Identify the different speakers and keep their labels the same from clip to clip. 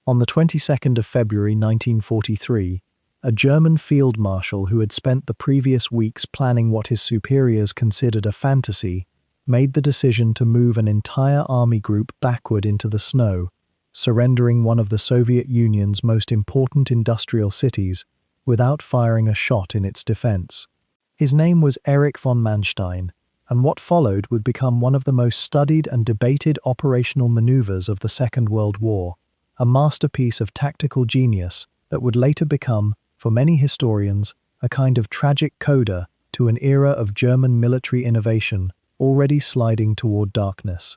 Speaker 1: On the 22nd of February 1943, a German field marshal who had spent the previous weeks planning what his superiors considered a fantasy made the decision to move an entire army group backward into the snow, surrendering one of the Soviet Union's most important industrial cities without firing a shot in its defense. His name was Erich von Manstein, and what followed would become one of the most studied and debated operational maneuvers of the Second World War, a masterpiece of tactical genius that would later become, for many historians, a kind of tragic coda to an era of German military innovation already sliding toward darkness.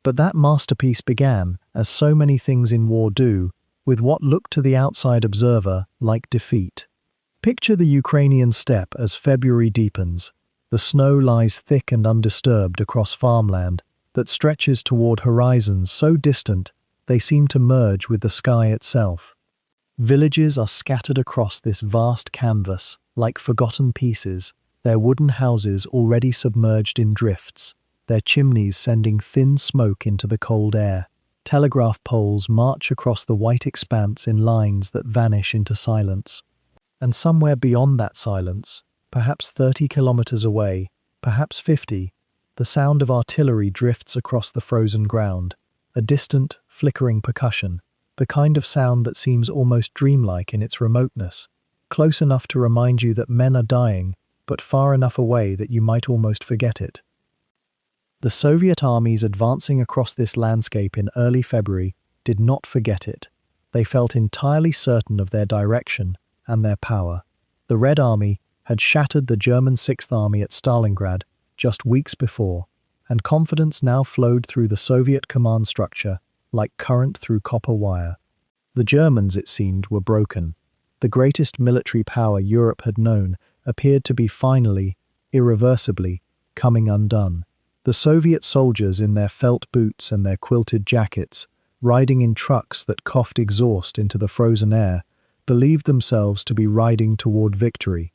Speaker 1: But that masterpiece began, as so many things in war do, with what looked to the outside observer like defeat. Picture the Ukrainian steppe as February deepens. The snow lies thick and undisturbed across farmland that stretches toward horizons so distant they seem to merge with the sky itself. Villages are scattered across this vast canvas like forgotten pieces, their wooden houses already submerged in drifts, their chimneys sending thin smoke into the cold air. Telegraph poles march across the white expanse in lines that vanish into silence. And somewhere beyond that silence, perhaps 30 kilometers away, perhaps 50, the sound of artillery drifts across the frozen ground, a distant, flickering percussion, the kind of sound that seems almost dreamlike in its remoteness, close enough to remind you that men are dying, but far enough away that you might almost forget it. The Soviet armies advancing across this landscape in early February did not forget it. They felt entirely certain of their direction and their power. The Red Army had shattered the German Sixth Army at Stalingrad just weeks before, and confidence now flowed through the Soviet command structure like current through copper wire. The Germans, it seemed, were broken. The greatest military power Europe had known appeared to be finally, irreversibly, coming undone. The Soviet soldiers in their felt boots and their quilted jackets, riding in trucks that coughed exhaust into the frozen air, believed themselves to be riding toward victory.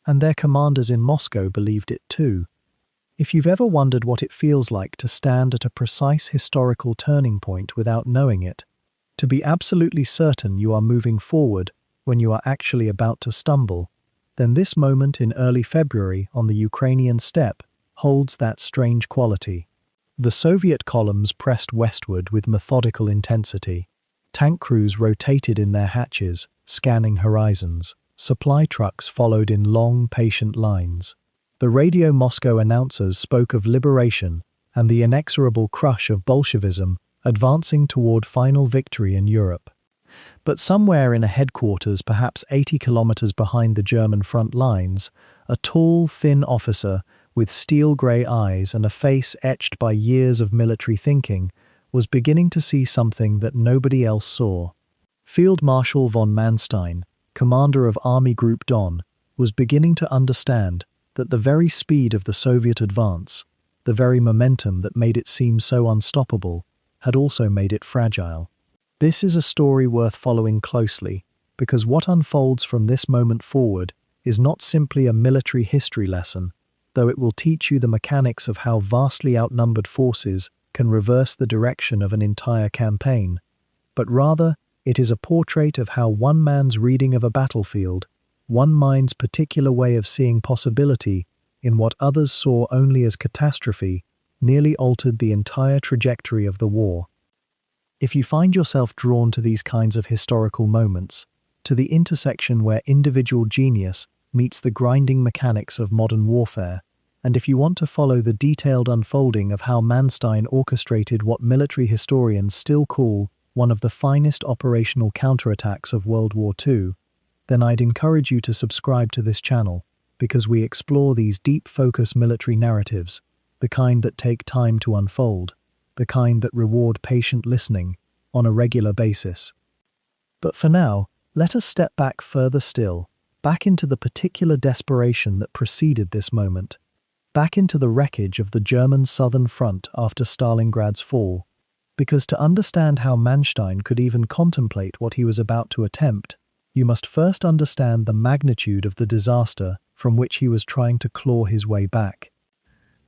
Speaker 1: And their commanders in Moscow believed it too. If you've ever wondered what it feels like to stand at a precise historical turning point without knowing it, to be absolutely certain you are moving forward when you are actually about to stumble, then this moment in early February on the Ukrainian steppe holds that strange quality. The Soviet columns pressed westward with methodical intensity. Tank crews rotated in their hatches, scanning horizons. Supply trucks followed in long, patient lines. The Radio Moscow announcers spoke of liberation and the inexorable crush of Bolshevism advancing toward final victory in Europe. But somewhere in a headquarters perhaps 80 kilometers behind the German front lines, a tall, thin officer with steel-grey eyes and a face etched by years of military thinking was beginning to see something that nobody else saw. Field Marshal von Manstein, commander of Army Group Don, was beginning to understand that the very speed of the Soviet advance, the very momentum that made it seem so unstoppable, had also made it fragile. This is a story worth following closely, because what unfolds from this moment forward is not simply a military history lesson, though it will teach you the mechanics of how vastly outnumbered forces can reverse the direction of an entire campaign, but rather it is a portrait of how one man's reading of a battlefield, one mind's particular way of seeing possibility in what others saw only as catastrophe, nearly altered the entire trajectory of the war. If you find yourself drawn to these kinds of historical moments, to the intersection where individual genius meets the grinding mechanics of modern warfare, and if you want to follow the detailed unfolding of how Manstein orchestrated what military historians still call one of the finest operational counterattacks of World War II, then I'd encourage you to subscribe to this channel, because we explore these deep-focus military narratives, the kind that take time to unfold, the kind that reward patient listening on a regular basis. But for now, let us step back further still, back into the particular desperation that preceded this moment, back into the wreckage of the German southern front after Stalingrad's fall, because to understand how Manstein could even contemplate what he was about to attempt, you must first understand the magnitude of the disaster from which he was trying to claw his way back.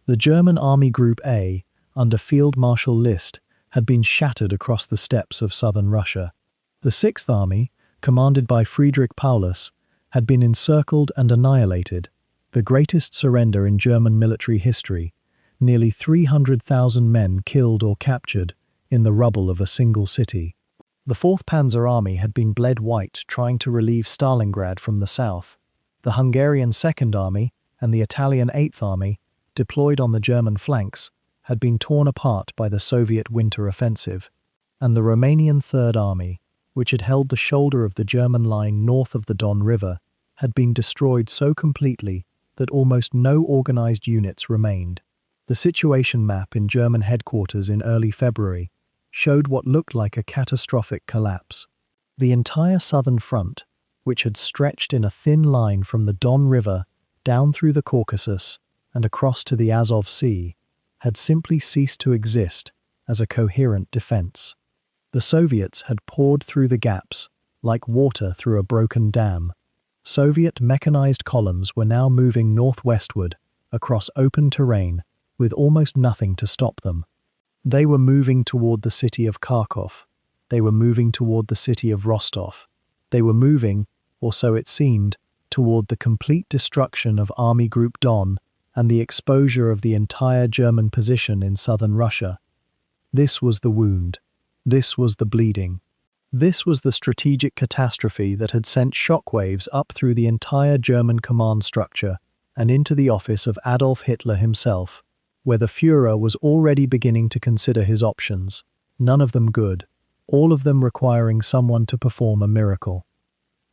Speaker 1: The German Army Group A, under Field Marshal List, had been shattered across the steppes of southern Russia. The Sixth Army, commanded by Friedrich Paulus, had been encircled and annihilated, the greatest surrender in German military history, nearly 300,000 men killed or captured in the rubble of a single city. The 4th Panzer Army had been bled white trying to relieve Stalingrad from the south. The Hungarian 2nd Army and the Italian 8th Army, deployed on the German flanks, had been torn apart by the Soviet winter offensive, and the Romanian 3rd Army, which had held the shoulder of the German line north of the Don River, had been destroyed so completely that almost no organized units remained. The situation map in German headquarters in early February showed what looked like a catastrophic collapse. The entire southern front, which had stretched in a thin line from the Don River down through the Caucasus and across to the Azov Sea, had simply ceased to exist as a coherent defense. The Soviets had poured through the gaps like water through a broken dam. Soviet mechanized columns were now moving northwestward across open terrain with almost nothing to stop them. They were moving toward the city of Kharkov. They were moving toward the city of Rostov. They were moving, or so it seemed, toward the complete destruction of Army Group Don and the exposure of the entire German position in southern Russia. This was the wound. This was the bleeding. This was the strategic catastrophe that had sent shockwaves up through the entire German command structure and into the office of Adolf Hitler himself, where the Führer was already beginning to consider his options, none of them good, all of them requiring someone to perform a miracle.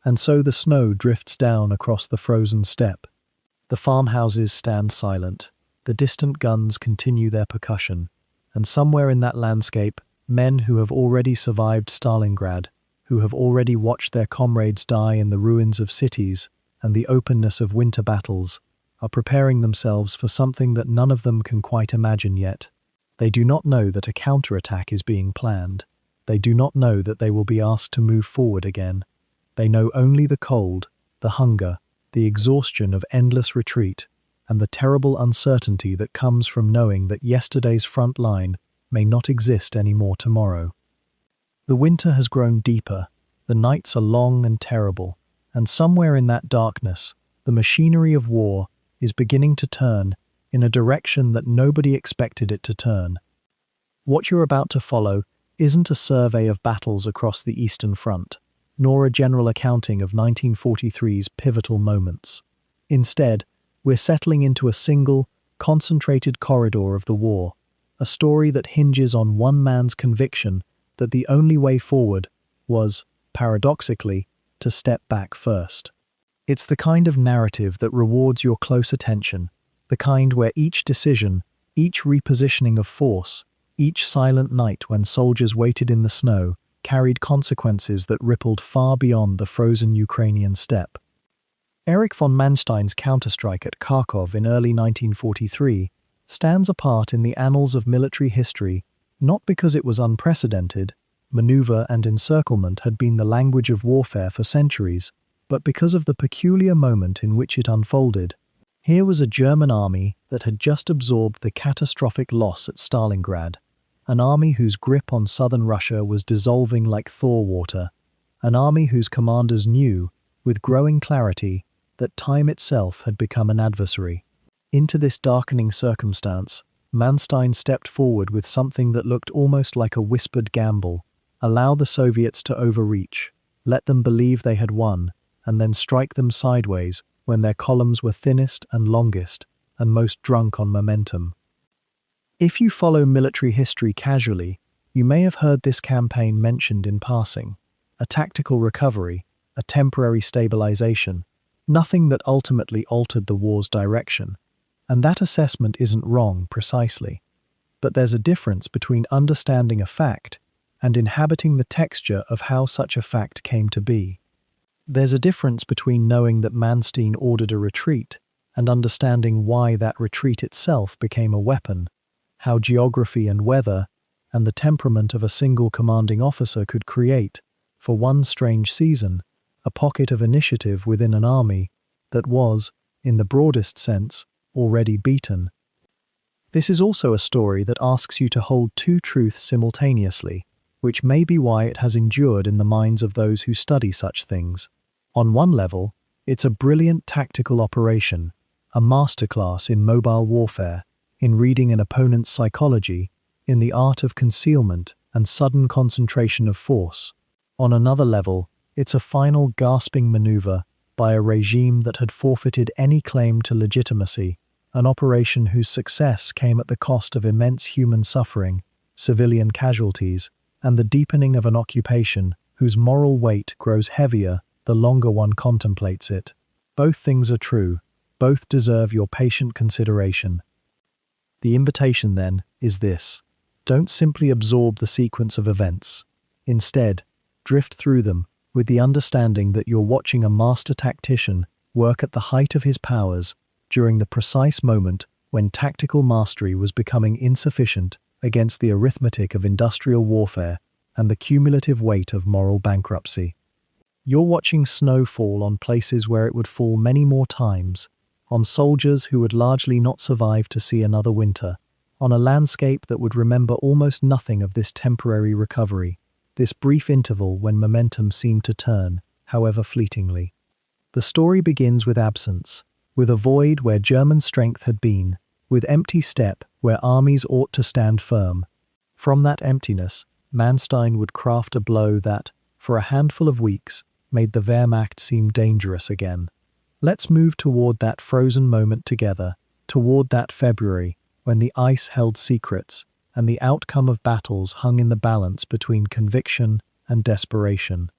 Speaker 1: And so the snow drifts down across the frozen steppe. The farmhouses stand silent, the distant guns continue their percussion, and somewhere in that landscape, men who have already survived Stalingrad, who have already watched their comrades die in the ruins of cities and the openness of winter battles, are preparing themselves for something that none of them can quite imagine yet. They do not know that a counterattack is being planned. They do not know that they will be asked to move forward again. They know only the cold, the hunger, the exhaustion of endless retreat, and the terrible uncertainty that comes from knowing that yesterday's front line may not exist anymore tomorrow. The winter has grown deeper, the nights are long and terrible, and somewhere in that darkness, the machinery of war is beginning to turn in a direction that nobody expected it to turn. What you're about to follow isn't a survey of battles across the Eastern Front, nor a general accounting of 1943's pivotal moments. Instead, we're settling into a single, concentrated corridor of the war, a story that hinges on one man's conviction that the only way forward was, paradoxically, to step back first. It's the kind of narrative that rewards your close attention, the kind where each decision, each repositioning of force, each silent night when soldiers waited in the snow, carried consequences that rippled far beyond the frozen Ukrainian steppe. Erich von Manstein's counterstrike at Kharkov in early 1943 stands apart in the annals of military history not because it was unprecedented, maneuver and encirclement had been the language of warfare for centuries, but because of the peculiar moment in which it unfolded. Here was a German army that had just absorbed the catastrophic loss at Stalingrad, an army whose grip on southern Russia was dissolving like thaw water, an army whose commanders knew, with growing clarity, that time itself had become an adversary. Into this darkening circumstance, Manstein stepped forward with something that looked almost like a whispered gamble: allow the Soviets to overreach, let them believe they had won, and then strike them sideways when their columns were thinnest and longest and most drunk on momentum. If you follow military history casually, you may have heard this campaign mentioned in passing: a tactical recovery, a temporary stabilization, nothing that ultimately altered the war's direction. And that assessment isn't wrong precisely. But there's a difference between understanding a fact and inhabiting the texture of how such a fact came to be. There's a difference between knowing that Manstein ordered a retreat and understanding why that retreat itself became a weapon, how geography and weather and the temperament of a single commanding officer could create, for one strange season, a pocket of initiative within an army that was, in the broadest sense, already beaten. This is also a story that asks you to hold two truths simultaneously, which may be why it has endured in the minds of those who study such things. On one level, it's a brilliant tactical operation, a masterclass in mobile warfare, in reading an opponent's psychology, in the art of concealment and sudden concentration of force. On another level, it's a final gasping maneuver by a regime that had forfeited any claim to legitimacy, an operation whose success came at the cost of immense human suffering, civilian casualties, and the deepening of an occupation whose moral weight grows heavier the longer one contemplates it. Both things are true. Both deserve your patient consideration. The invitation, then, is this. Don't simply absorb the sequence of events. Instead, drift through them with the understanding that you're watching a master tactician work at the height of his powers during the precise moment when tactical mastery was becoming insufficient against the arithmetic of industrial warfare and the cumulative weight of moral bankruptcy. You're watching snow fall on places where it would fall many more times, on soldiers who would largely not survive to see another winter, on a landscape that would remember almost nothing of this temporary recovery, this brief interval when momentum seemed to turn, however fleetingly. The story begins with absence, with a void where German strength had been, with empty steppe where armies ought to stand firm. From that emptiness, Manstein would craft a blow that, for a handful of weeks, made the Wehrmacht seem dangerous again. Let's move toward that frozen moment together, toward that February, when the ice held secrets, and the outcome of battles hung in the balance between conviction and desperation.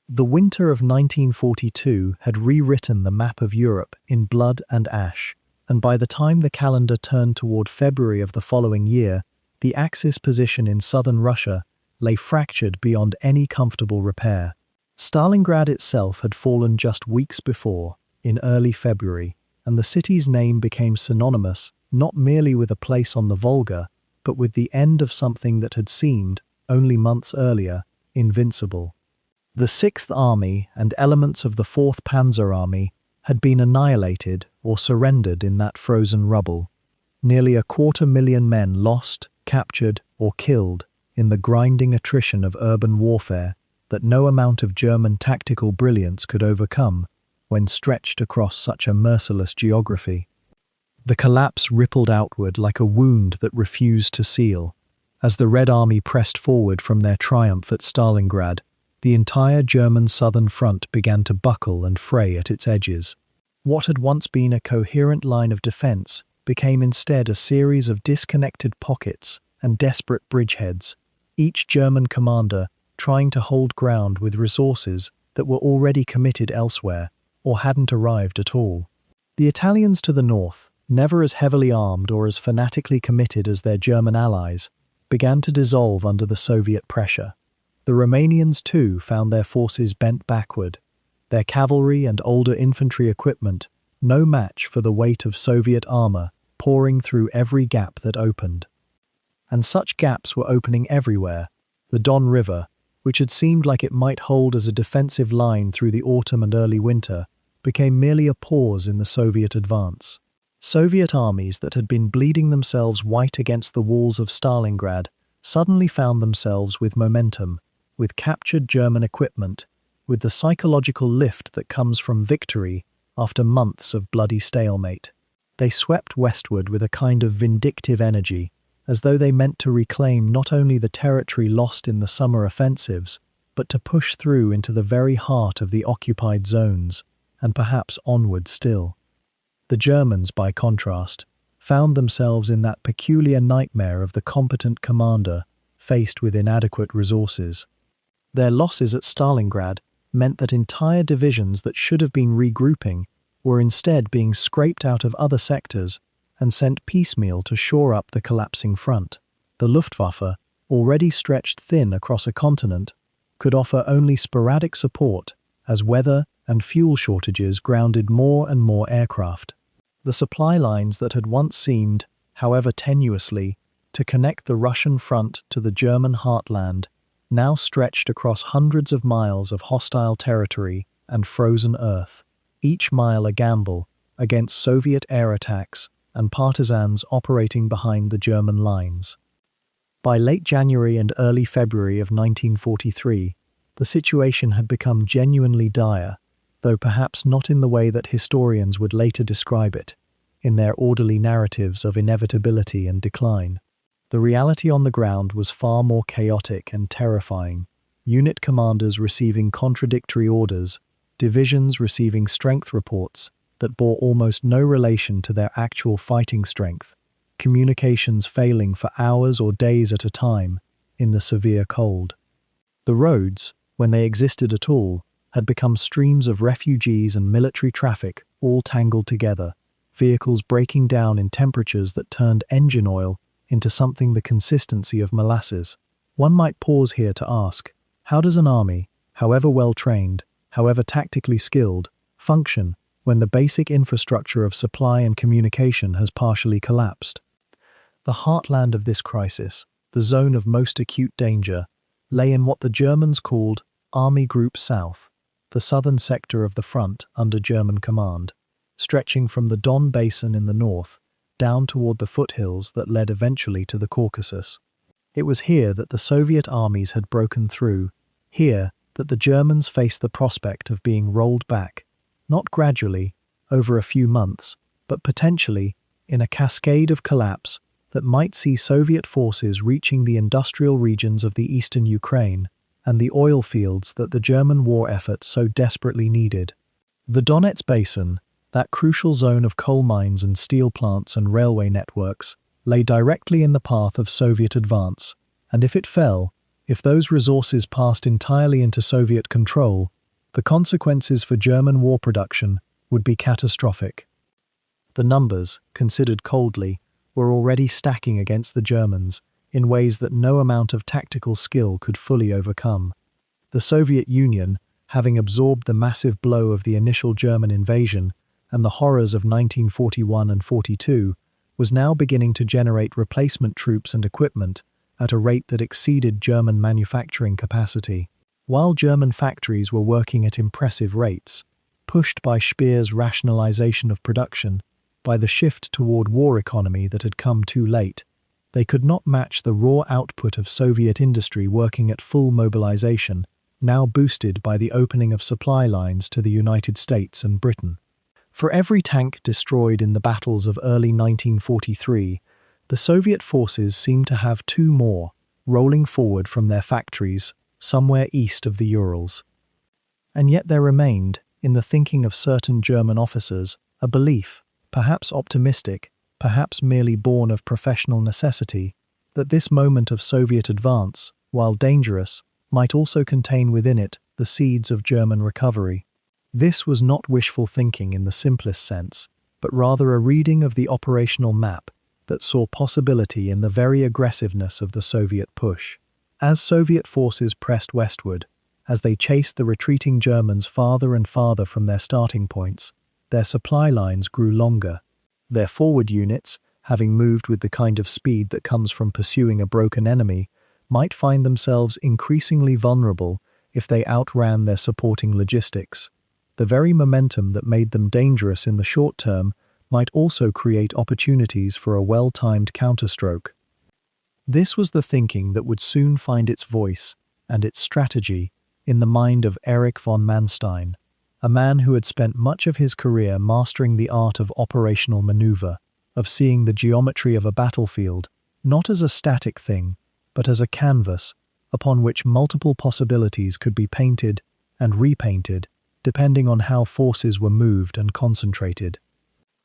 Speaker 1: The winter of 1942 had rewritten the map of Europe in blood and ash, and by the time the calendar turned toward February of the following year, the Axis position in southern Russia lay fractured beyond any comfortable repair. Stalingrad itself had fallen just weeks before, in early February, and the city's name became synonymous not merely with a place on the Volga, but with the end of something that had seemed, only months earlier, invincible. The Sixth Army and elements of the Fourth Panzer Army had been annihilated or surrendered in that frozen rubble. Nearly 250,000 men lost, captured, or killed in the grinding attrition of urban warfare that no amount of German tactical brilliance could overcome when stretched across such a merciless geography. The collapse rippled outward like a wound that refused to seal. As the Red Army pressed forward from their triumph at Stalingrad, the entire German southern front began to buckle and fray at its edges. What had once been a coherent line of defense became instead a series of disconnected pockets and desperate bridgeheads, each German commander trying to hold ground with resources that were already committed elsewhere or hadn't arrived at all. The Italians to the north, never as heavily armed or as fanatically committed as their German allies, began to dissolve under the Soviet pressure. The Romanians too found their forces bent backward, their cavalry and older infantry equipment no match for the weight of Soviet armor pouring through every gap that opened. And such gaps were opening everywhere. The Don River, which had seemed like it might hold as a defensive line through the autumn and early winter, became merely a pause in the Soviet advance. Soviet armies that had been bleeding themselves white against the walls of Stalingrad suddenly found themselves with momentum, with captured German equipment, with the psychological lift that comes from victory after months of bloody stalemate. They swept westward with a kind of vindictive energy, as though they meant to reclaim not only the territory lost in the summer offensives, but to push through into the very heart of the occupied zones, and perhaps onward still. The Germans, by contrast, found themselves in that peculiar nightmare of the competent commander faced with inadequate resources. Their losses at Stalingrad meant that entire divisions that should have been regrouping were instead being scraped out of other sectors and sent piecemeal to shore up the collapsing front. The Luftwaffe, already stretched thin across a continent, could offer only sporadic support as weather and fuel shortages grounded more and more aircraft. The supply lines that had once seemed, however tenuously, to connect the Russian front to the German heartland now stretched across hundreds of miles of hostile territory and frozen earth, each mile a gamble against Soviet air attacks and partisans operating behind the German lines. By late January and early February of 1943, the situation had become genuinely dire, though perhaps not in the way that historians would later describe it, in their orderly narratives of inevitability and decline. The reality on the ground was far more chaotic and terrifying. Unit commanders receiving contradictory orders, divisions receiving strength reports that bore almost no relation to their actual fighting strength, communications failing for hours or days at a time in the severe cold. The roads, when they existed at all, had become streams of refugees and military traffic all tangled together, vehicles breaking down in temperatures that turned engine oil into something the consistency of molasses. One might pause here to ask, how does an army, however well trained, however tactically skilled, function when the basic infrastructure of supply and communication has partially collapsed? The heartland of this crisis, the zone of most acute danger, lay in what the Germans called Army Group South, the southern sector of the front under German command, stretching from the Don Basin in the north down toward the foothills that led eventually to the Caucasus. It was here that the Soviet armies had broken through, here that the Germans faced the prospect of being rolled back, not gradually, over a few months, but potentially in a cascade of collapse that might see Soviet forces reaching the industrial regions of the eastern Ukraine and the oil fields that the German war effort so desperately needed. The Donets Basin, that crucial zone of coal mines and steel plants and railway networks, lay directly in the path of Soviet advance, and if it fell, if those resources passed entirely into Soviet control, the consequences for German war production would be catastrophic. The numbers, considered coldly, were already stacking against the Germans in ways that no amount of tactical skill could fully overcome. The Soviet Union, having absorbed the massive blow of the initial German invasion and the horrors of 1941 and 42, was now beginning to generate replacement troops and equipment at a rate that exceeded German manufacturing capacity. While German factories were working at impressive rates, pushed by Speer's rationalization of production, by the shift toward war economy that had come too late, they could not match the raw output of Soviet industry working at full mobilization, now boosted by the opening of supply lines to the United States and Britain. For every tank destroyed in the battles of early 1943, the Soviet forces seemed to have two more rolling forward from their factories somewhere east of the Urals. And yet there remained, in the thinking of certain German officers, a belief, perhaps optimistic, perhaps merely born of professional necessity, that this moment of Soviet advance, while dangerous, might also contain within it the seeds of German recovery. This was not wishful thinking in the simplest sense, but rather a reading of the operational map that saw possibility in the very aggressiveness of the Soviet push. As Soviet forces pressed westward, as they chased the retreating Germans farther and farther from their starting points, their supply lines grew longer. Their forward units, having moved with the kind of speed that comes from pursuing a broken enemy, might find themselves increasingly vulnerable if they outran their supporting logistics. The very momentum that made them dangerous in the short term might also create opportunities for a well-timed counterstroke. This was the thinking that would soon find its voice and its strategy in the mind of Erich von Manstein, a man who had spent much of his career mastering the art of operational maneuver, of seeing the geometry of a battlefield not as a static thing, but as a canvas upon which multiple possibilities could be painted and repainted depending on how forces were moved and concentrated.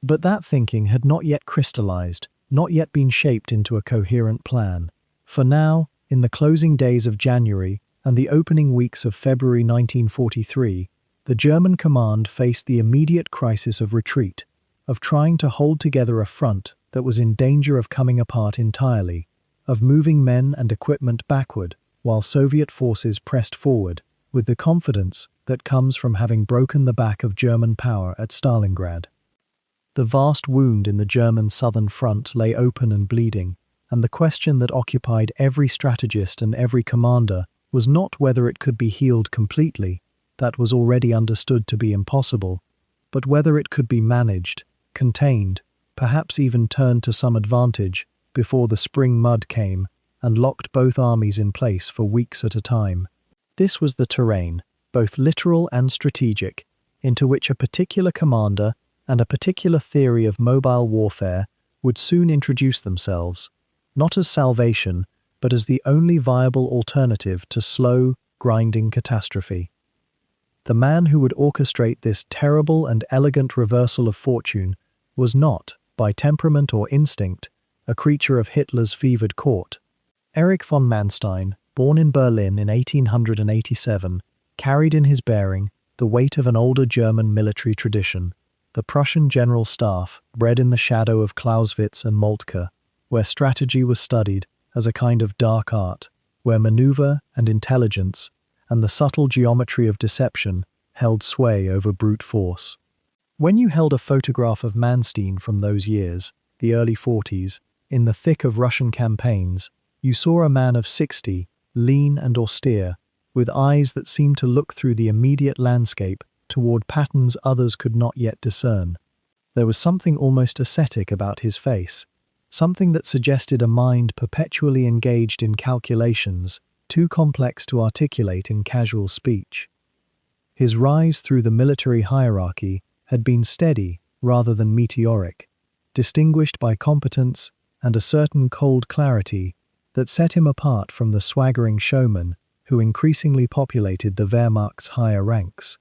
Speaker 1: But that thinking had not yet crystallized, not yet been shaped into a coherent plan. For now, in the closing days of January and the opening weeks of February 1943, the German command faced the immediate crisis of retreat, of trying to hold together a front that was in danger of coming apart entirely, of moving men and equipment backward while Soviet forces pressed forward, with the confidence that comes from having broken the back of German power at Stalingrad. The vast wound in the German southern front lay open and bleeding, and the question that occupied every strategist and every commander was not whether it could be healed completely, that was already understood to be impossible, but whether it could be managed, contained, perhaps even turned to some advantage before the spring mud came and locked both armies in place for weeks at a time. This was the terrain, both literal and strategic, into which a particular commander and a particular theory of mobile warfare would soon introduce themselves, not as salvation, but as the only viable alternative to slow, grinding catastrophe. The man who would orchestrate this terrible and elegant reversal of fortune was not, by temperament or instinct, a creature of Hitler's fevered court. Erich von Manstein, born in Berlin in 1887, carried in his bearing the weight of an older German military tradition, the Prussian General Staff, bred in the shadow of Clausewitz and Moltke, where strategy was studied as a kind of dark art, where maneuver and intelligence and the subtle geometry of deception held sway over brute force. When you held a photograph of Manstein from those years, the early 40s, in the thick of Russian campaigns, you saw a man of 60, lean and austere, with eyes that seemed to look through the immediate landscape toward patterns others could not yet discern. There was something almost ascetic about his face, something that suggested a mind perpetually engaged in calculations too complex to articulate in casual speech. His rise through the military hierarchy had been steady rather than meteoric, distinguished by competence and a certain cold clarity that set him apart from the swaggering showmen who increasingly populated the Wehrmacht's higher ranks.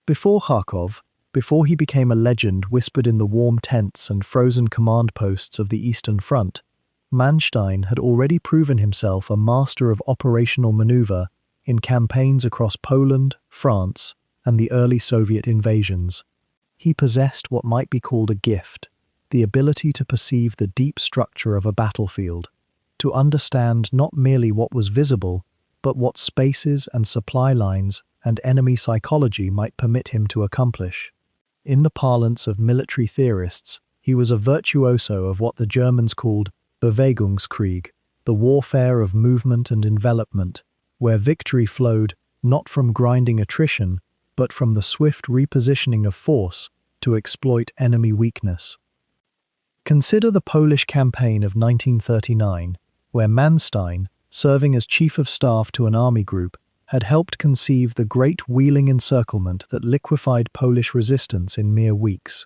Speaker 1: Before Kharkov, before he became a legend whispered in the warm tents and frozen command posts of the Eastern Front, Manstein had already proven himself a master of operational maneuver in campaigns across Poland, France, and the early Soviet invasions. He possessed what might be called a gift, the ability to perceive the deep structure of a battlefield, to understand not merely what was visible, but what spaces and supply lines and enemy psychology might permit him to accomplish. In the parlance of military theorists, he was a virtuoso of what the Germans called Bewegungskrieg, the warfare of movement and envelopment, where victory flowed not from grinding attrition, but from the swift repositioning of force to exploit enemy weakness. Consider the Polish campaign of 1939, where Manstein, serving as chief of staff to an army group, had helped conceive the great wheeling encirclement that liquefied Polish resistance in mere weeks.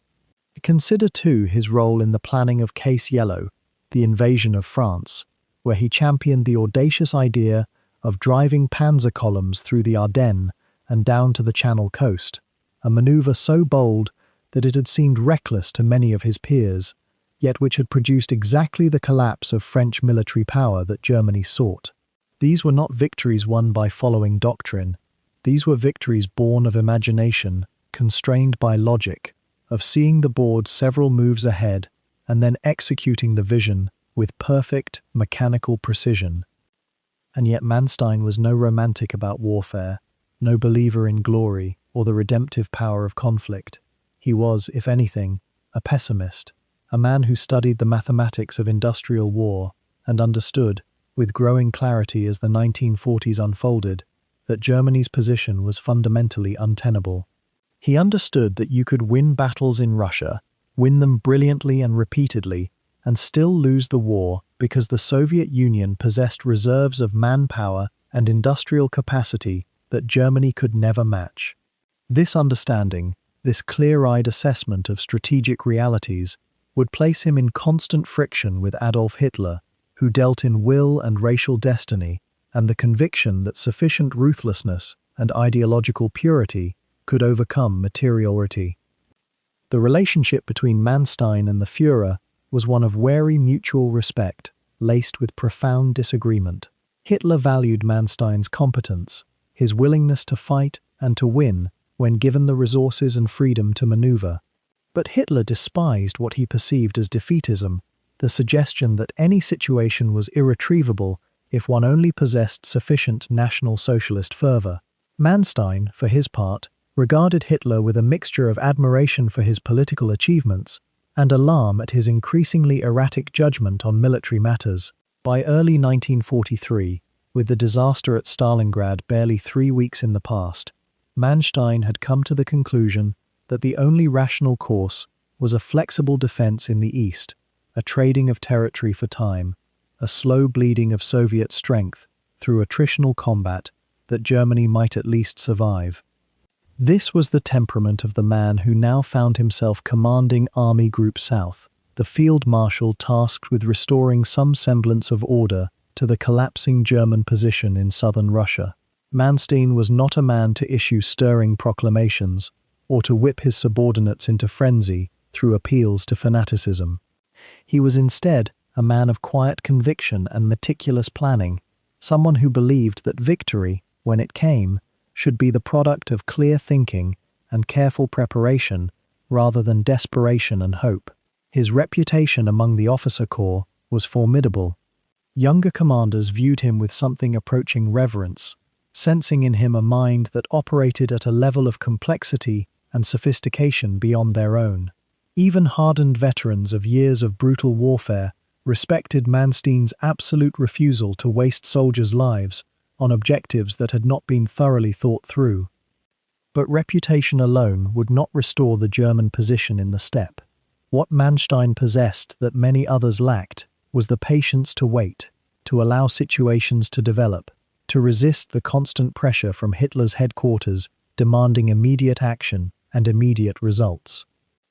Speaker 1: Consider, too, his role in the planning of Case Yellow, the invasion of France, where he championed the audacious idea of driving panzer columns through the Ardennes and down to the Channel coast, a maneuver so bold that it had seemed reckless to many of his peers, yet which had produced exactly the collapse of French military power that Germany sought. These were not victories won by following doctrine. These were victories born of imagination, constrained by logic, of seeing the board several moves ahead and then executing the vision with perfect, mechanical precision. And yet Manstein was no romantic about warfare, no believer in glory or the redemptive power of conflict. He was, if anything, a pessimist, a man who studied the mathematics of industrial war and understood, with growing clarity as the 1940s unfolded, that Germany's position was fundamentally untenable. He understood that you could win battles in Russia, win them brilliantly and repeatedly, and still lose the war because the Soviet Union possessed reserves of manpower and industrial capacity that Germany could never match. This understanding, this clear-eyed assessment of strategic realities, would place him in constant friction with Adolf Hitler, who dealt in will and racial destiny and the conviction that sufficient ruthlessness and ideological purity could overcome materiality. The relationship between Manstein and the Führer was one of wary mutual respect, laced with profound disagreement. Hitler valued Manstein's competence, his willingness to fight and to win when given the resources and freedom to maneuver. But Hitler despised what he perceived as defeatism, the suggestion that any situation was irretrievable if one only possessed sufficient National Socialist fervor. Manstein, for his part, regarded Hitler with a mixture of admiration for his political achievements and alarm at his increasingly erratic judgment on military matters. By early 1943, with the disaster at Stalingrad barely 3 weeks in the past, Manstein had come to the conclusion that the only rational course was a flexible defense in the East, a trading of territory for time, a slow bleeding of Soviet strength through attritional combat that Germany might at least survive. This was the temperament of the man who now found himself commanding Army Group South, the field marshal tasked with restoring some semblance of order to the collapsing German position in southern Russia. Manstein was not a man to issue stirring proclamations or to whip his subordinates into frenzy through appeals to fanaticism. He was instead a man of quiet conviction and meticulous planning, someone who believed that victory, when it came, should be the product of clear thinking and careful preparation rather than desperation and hope. His reputation among the officer corps was formidable. Younger commanders viewed him with something approaching reverence, sensing in him a mind that operated at a level of complexity and sophistication beyond their own. Even hardened veterans of years of brutal warfare respected Manstein's absolute refusal to waste soldiers' lives on objectives that had not been thoroughly thought through. But reputation alone would not restore the German position in the steppe. What Manstein possessed that many others lacked was the patience to wait, to allow situations to develop, to resist the constant pressure from Hitler's headquarters demanding immediate action and immediate results.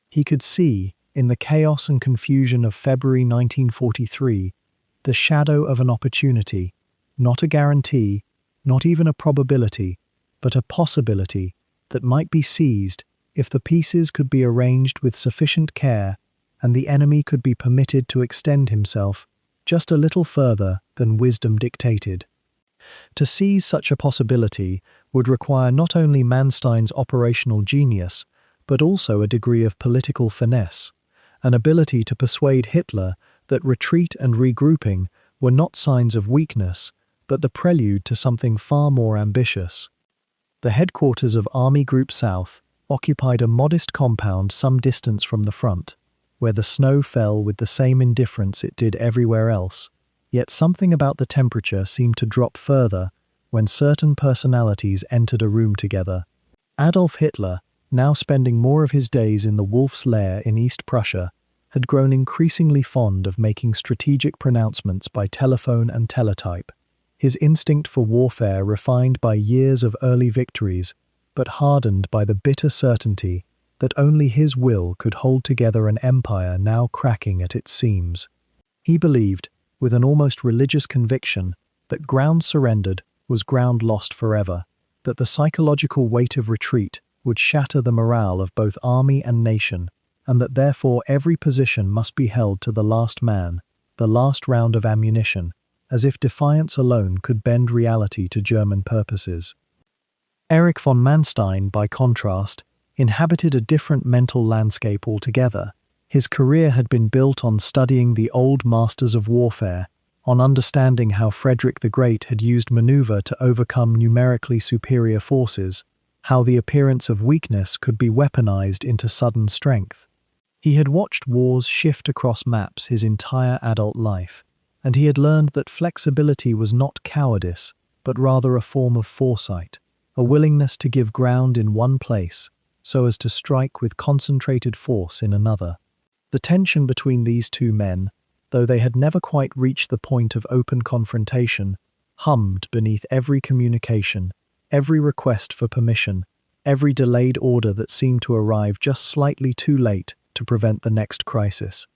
Speaker 1: He could see, in the chaos and confusion of February 1943, the shadow of an opportunity, not a guarantee, not even a probability, but a possibility that might be seized if the pieces could be arranged with sufficient care and the enemy could be permitted to extend himself just a little further than wisdom dictated. To seize such a possibility would require not only Manstein's operational genius, but also a degree of political finesse, an ability to persuade Hitler that retreat and regrouping were not signs of weakness, but the prelude to something far more ambitious. The headquarters of Army Group South occupied a modest compound some distance from the front, where the snow fell with the same indifference it did everywhere else, yet something about the temperature seemed to drop further when certain personalities entered a room together. Adolf Hitler, now spending more of his days in the Wolf's Lair in East Prussia, had grown increasingly fond of making strategic pronouncements by telephone and teletype, his instinct for warfare refined by years of early victories, but hardened by the bitter certainty that only his will could hold together an empire now cracking at its seams. He believed, with an almost religious conviction, that ground surrendered was ground lost forever, that the psychological weight of retreat would shatter the morale of both army and nation, and that therefore every position must be held to the last man, the last round of ammunition, as if defiance alone could bend reality to German purposes. Erich von Manstein, by contrast, inhabited a different mental landscape altogether. His career had been built on studying the old masters of warfare, on understanding how Frederick the Great had used maneuver to overcome numerically superior forces, how the appearance of weakness could be weaponized into sudden strength. He had watched wars shift across maps his entire adult life, and he had learned that flexibility was not cowardice, but rather a form of foresight, a willingness to give ground in one place so as to strike with concentrated force in another. The tension between these two men, though they had never quite reached the point of open confrontation, hummed beneath every communication, every request for permission, every delayed order that seemed to arrive just slightly too late to prevent the next crisis.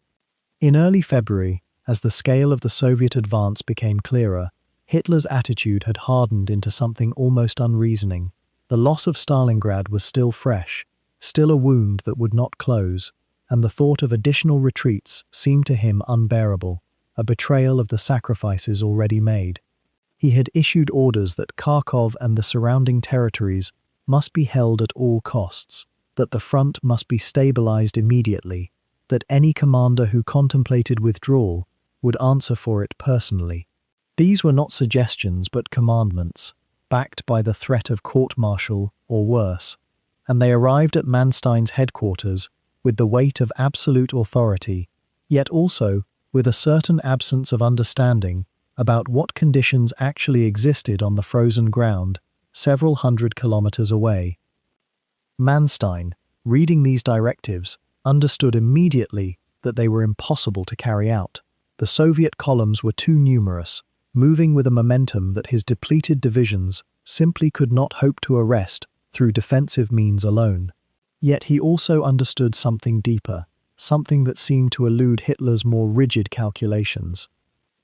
Speaker 1: In early February, as the scale of the Soviet advance became clearer, Hitler's attitude had hardened into something almost unreasoning. The loss of Stalingrad was still fresh, still a wound that would not close, and the thought of additional retreats seemed to him unbearable, a betrayal of the sacrifices already made. He had issued orders that Kharkov and the surrounding territories must be held at all costs, that the front must be stabilized immediately, that any commander who contemplated withdrawal would answer for it personally. These were not suggestions but commandments, backed by the threat of court-martial or worse, and they arrived at Manstein's headquarters with the weight of absolute authority, yet also with a certain absence of understanding about what conditions actually existed on the frozen ground several hundred kilometers away. Manstein, reading these directives, understood immediately that they were impossible to carry out. The Soviet columns were too numerous, moving with a momentum that his depleted divisions simply could not hope to arrest through defensive means alone. Yet he also understood something deeper, something that seemed to elude Hitler's more rigid calculations.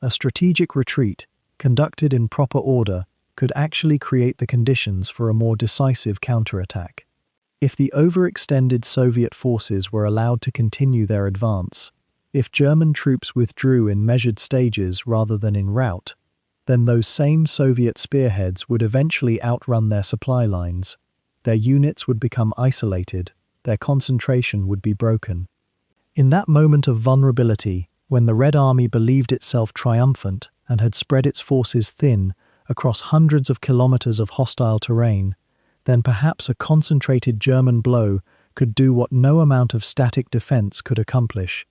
Speaker 1: A strategic retreat, conducted in proper order, could actually create the conditions for a more decisive counterattack. If the overextended Soviet forces were allowed to continue their advance, if German troops withdrew in measured stages rather than in rout, then those same Soviet spearheads would eventually outrun their supply lines. Their units would become isolated, their concentration would be broken. In that moment of vulnerability, when the Red Army believed itself triumphant and had spread its forces thin across hundreds of kilometers of hostile terrain, then perhaps a concentrated German blow could do what no amount of static defense could accomplish.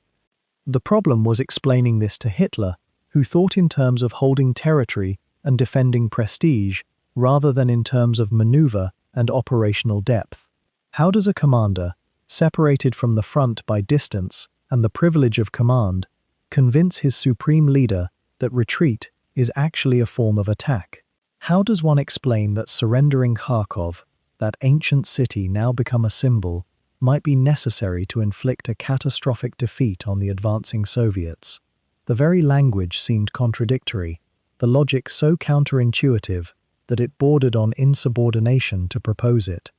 Speaker 1: The problem was explaining this to Hitler, who thought in terms of holding territory and defending prestige rather than in terms of maneuver and operational depth. How does a commander, separated from the front by distance and the privilege of command, convince his supreme leader that retreat is actually a form of attack? How does one explain that surrendering Kharkov, that ancient city now become a symbol, might be necessary to inflict a catastrophic defeat on the advancing Soviets? The very language seemed contradictory, the logic so counterintuitive that it bordered on insubordination to propose it.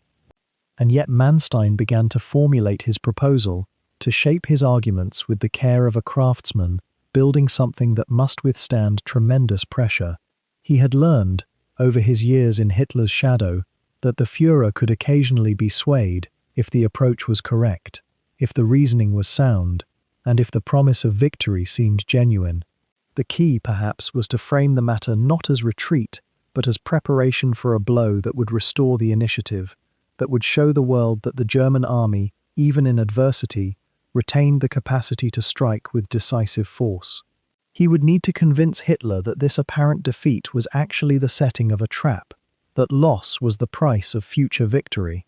Speaker 1: And yet Manstein began to formulate his proposal, to shape his arguments with the care of a craftsman, building something that must withstand tremendous pressure. He had learned, over his years in Hitler's shadow, that the Führer could occasionally be swayed if the approach was correct, if the reasoning was sound, and if the promise of victory seemed genuine. The key, perhaps, was to frame the matter not as retreat, but as preparation for a blow that would restore the initiative, that would show the world that the German army, even in adversity, retained the capacity to strike with decisive force. He would need to convince Hitler that this apparent defeat was actually the setting of a trap, that loss was the price of future victory.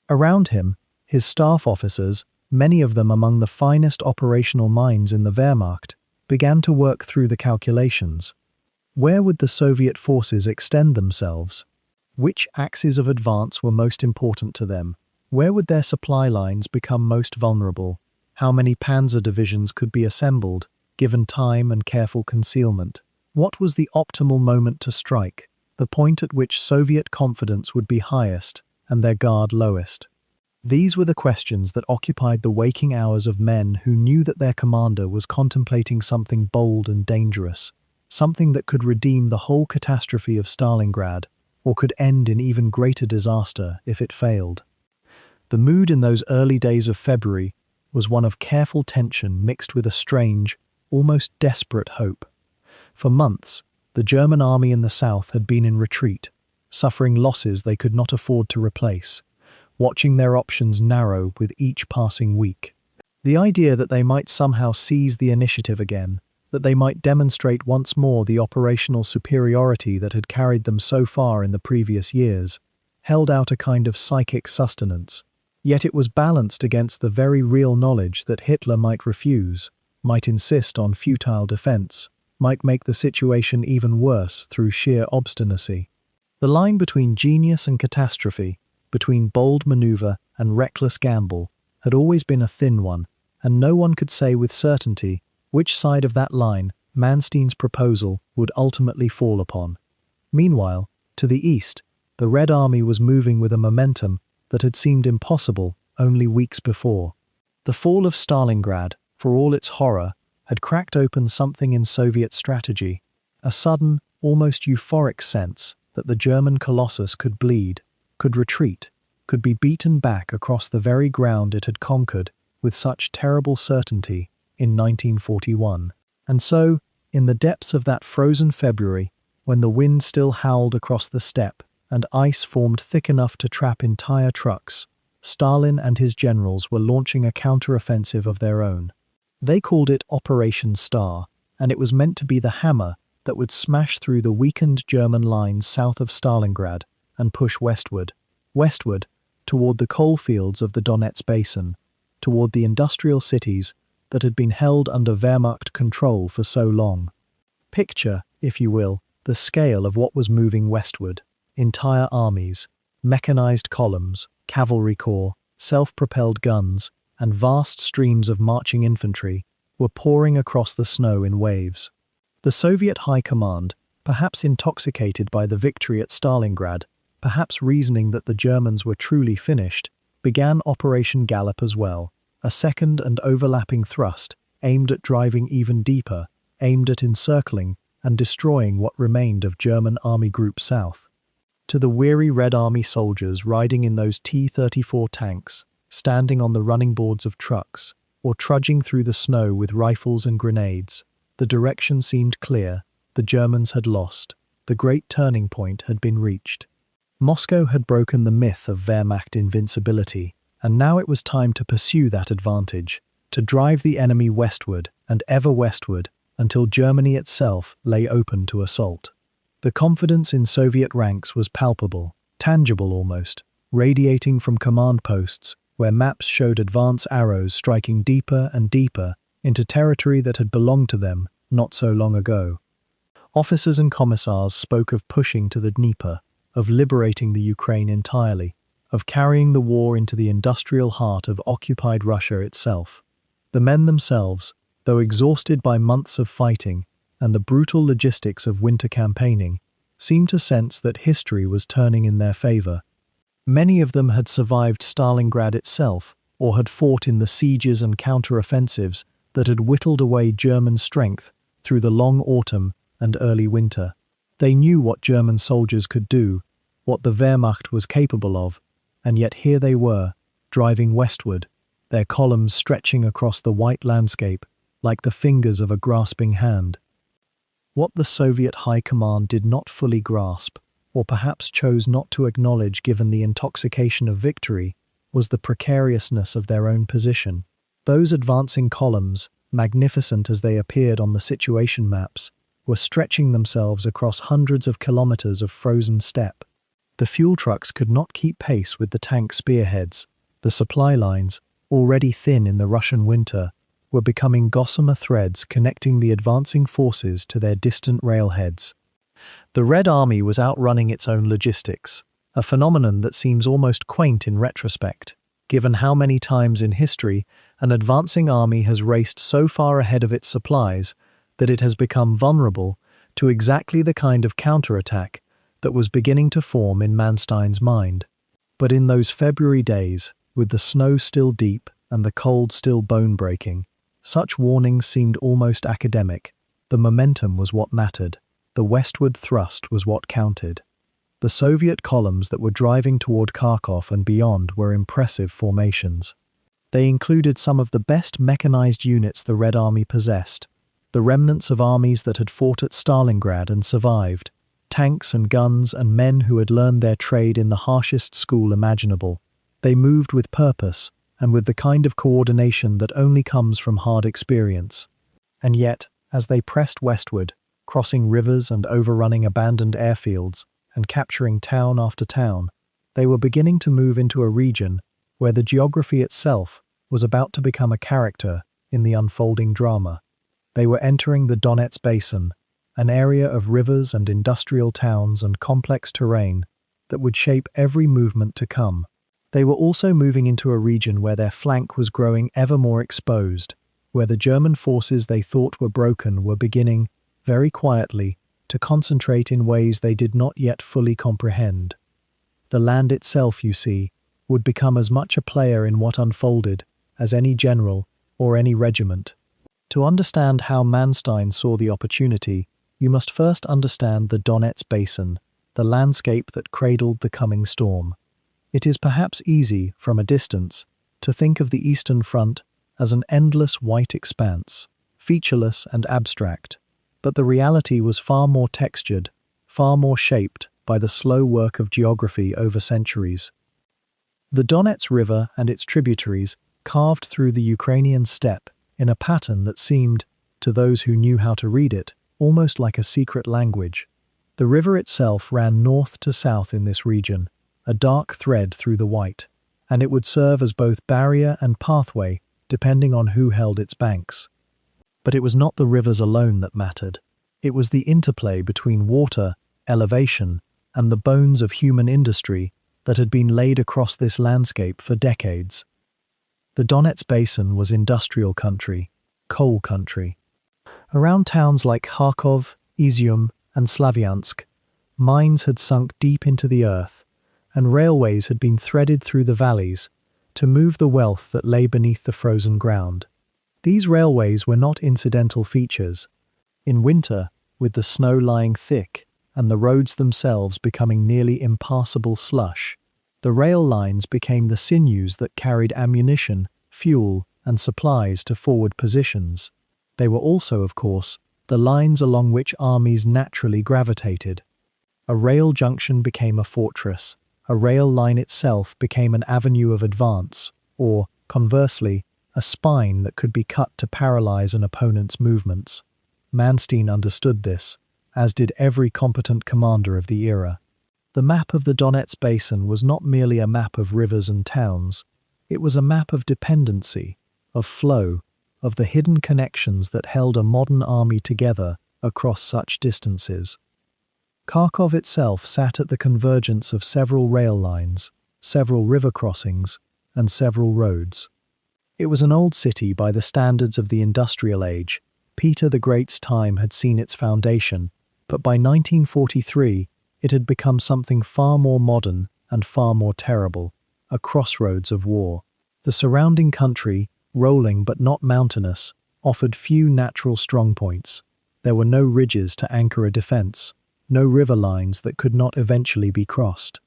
Speaker 1: Around him, his staff officers, many of them among the finest operational minds in the Wehrmacht, began to work through the calculations. Where would the Soviet forces extend themselves? Which axes of advance were most important to them? Where would their supply lines become most vulnerable? How many panzer divisions could be assembled, given time and careful concealment? What was the optimal moment to strike, the point at which Soviet confidence would be highest and their guard lowest? These were the questions that occupied the waking hours of men who knew that their commander was contemplating something bold and dangerous, something that could redeem the whole catastrophe of Stalingrad, or could end in even greater disaster if it failed. The mood in those early days of February was one of careful tension mixed with a strange, almost desperate hope. For months, the German army in the south had been in retreat, suffering losses they could not afford to replace, watching their options narrow with each passing week. The idea that they might somehow seize the initiative again, that they might demonstrate once more the operational superiority that had carried them so far in the previous years, held out a kind of psychic sustenance. Yet it was balanced against the very real knowledge that Hitler might refuse, might insist on futile defense, might make the situation even worse through sheer obstinacy. The line between genius and catastrophe, between bold maneuver and reckless gamble, had always been a thin one, and no one could say with certainty which side of that line Manstein's proposal would ultimately fall upon. Meanwhile, to the east, the Red Army was moving with a momentum that had seemed impossible only weeks before. The fall of Stalingrad, for all its horror, had cracked open something in Soviet strategy, a sudden, almost euphoric sense that the German colossus could bleed, could retreat, could be beaten back across the very ground it had conquered with such terrible certainty in 1941. And so, in the depths of that frozen February, when the wind still howled across the steppe and ice formed thick enough to trap entire trucks, Stalin and his generals were launching a counteroffensive of their own. They called it Operation Star, and it was meant to be the hammer that would smash through the weakened German lines south of Stalingrad and push westward, toward the coal fields of the Donets Basin, toward the industrial cities that had been held under Wehrmacht control for so long. Picture, if you will, the scale of what was moving westward. Entire armies, mechanized columns, cavalry corps, self-propelled guns, and vast streams of marching infantry were pouring across the snow in waves. The Soviet High Command, perhaps intoxicated by the victory at Stalingrad, perhaps reasoning that the Germans were truly finished, began Operation Gallop as well, a second and overlapping thrust aimed at driving even deeper, aimed at encircling and destroying what remained of German Army Group South. To the weary Red Army soldiers riding in those T-34 tanks, standing on the running boards of trucks, or trudging through the snow with rifles and grenades, the direction seemed clear. The Germans had lost. The great turning point had been reached. Moscow had broken the myth of Wehrmacht invincibility, and now it was time to pursue that advantage, to drive the enemy westward and ever westward until Germany itself lay open to assault. The confidence in Soviet ranks was palpable, tangible almost, radiating from command posts where maps showed advance arrows striking deeper and deeper into territory that had belonged to them not so long ago. Officers and commissars spoke of pushing to the Dnieper, of liberating the Ukraine entirely, of carrying the war into the industrial heart of occupied Russia itself. The men themselves, though exhausted by months of fighting and the brutal logistics of winter campaigning, seemed to sense that history was turning in their favor. Many of them had survived Stalingrad itself, or had fought in the sieges and counteroffensives that had whittled away German strength through the long autumn and early winter. They knew what German soldiers could do, what the Wehrmacht was capable of, and yet here they were, driving westward, their columns stretching across the white landscape like the fingers of a grasping hand. What the Soviet High Command did not fully grasp, or perhaps chose not to acknowledge given the intoxication of victory, was the precariousness of their own position. Those advancing columns, magnificent as they appeared on the situation maps, were stretching themselves across hundreds of kilometers of frozen steppe. The fuel trucks could not keep pace with the tank spearheads. The supply lines, already thin in the Russian winter, were becoming gossamer threads connecting the advancing forces to their distant railheads. The Red Army was outrunning its own logistics, a phenomenon that seems almost quaint in retrospect, given how many times in history an advancing army has raced so far ahead of its supplies that it has become vulnerable to exactly the kind of counterattack that was beginning to form in Manstein's mind. But in those February days, with the snow still deep and the cold still bone-breaking, such warnings seemed almost academic. The momentum was what mattered. The westward thrust was what counted. The Soviet columns that were driving toward Kharkov and beyond were impressive formations. They included some of the best mechanized units the Red Army possessed, the remnants of armies that had fought at Stalingrad and survived, tanks and guns and men who had learned their trade in the harshest school imaginable. They moved with purpose and with the kind of coordination that only comes from hard experience. And yet, as they pressed westward, crossing rivers and overrunning abandoned airfields and capturing town after town, they were beginning to move into a region where the geography itself was about to become a character in the unfolding drama. They were entering the Donets Basin, an area of rivers and industrial towns and complex terrain that would shape every movement to come. They were also moving into a region where their flank was growing ever more exposed, where the German forces they thought were broken were beginning, very quietly, to concentrate in ways they did not yet fully comprehend. The land itself, you see, would become as much a player in what unfolded as any general or any regiment. To understand how Manstein saw the opportunity, you must first understand the Donets Basin, the landscape that cradled the coming storm. It is perhaps easy, from a distance, to think of the Eastern Front as an endless white expanse, featureless and abstract, but the reality was far more textured, far more shaped by the slow work of geography over centuries. The Donets River and its tributaries carved through the Ukrainian steppe in a pattern that seemed, to those who knew how to read it, almost like a secret language. The river itself ran north to south in this region, a dark thread through the white, and it would serve as both barrier and pathway depending on who held its banks. But it was not the rivers alone that mattered. It was the interplay between water, elevation, and the bones of human industry that had been laid across this landscape for decades. The Donets Basin was industrial country, coal country. Around towns like Kharkov, Izium, and Slavyansk, mines had sunk deep into the earth, and railways had been threaded through the valleys to move the wealth that lay beneath the frozen ground. These railways were not incidental features. In winter, with the snow lying thick and the roads themselves becoming nearly impassable slush, the rail lines became the sinews that carried ammunition, fuel, and supplies to forward positions. They were also, of course, the lines along which armies naturally gravitated. A rail junction became a fortress. A rail line itself became an avenue of advance, or, conversely, a spine that could be cut to paralyze an opponent's movements. Manstein understood this, as did every competent commander of the era. The map of the Donets Basin was not merely a map of rivers and towns. It was a map of dependency, of flow, of the hidden connections that held a modern army together across such distances. Kharkov itself sat at the convergence of several rail lines, several river crossings, and several roads. It was an old city by the standards of the industrial age. Peter the Great's time had seen its foundation, but by 1943 it had become something far more modern and far more terrible, a crossroads of war. The surrounding country, rolling but not mountainous, offered few natural strongpoints. There were no ridges to anchor a defense, no river lines that could not eventually be crossed.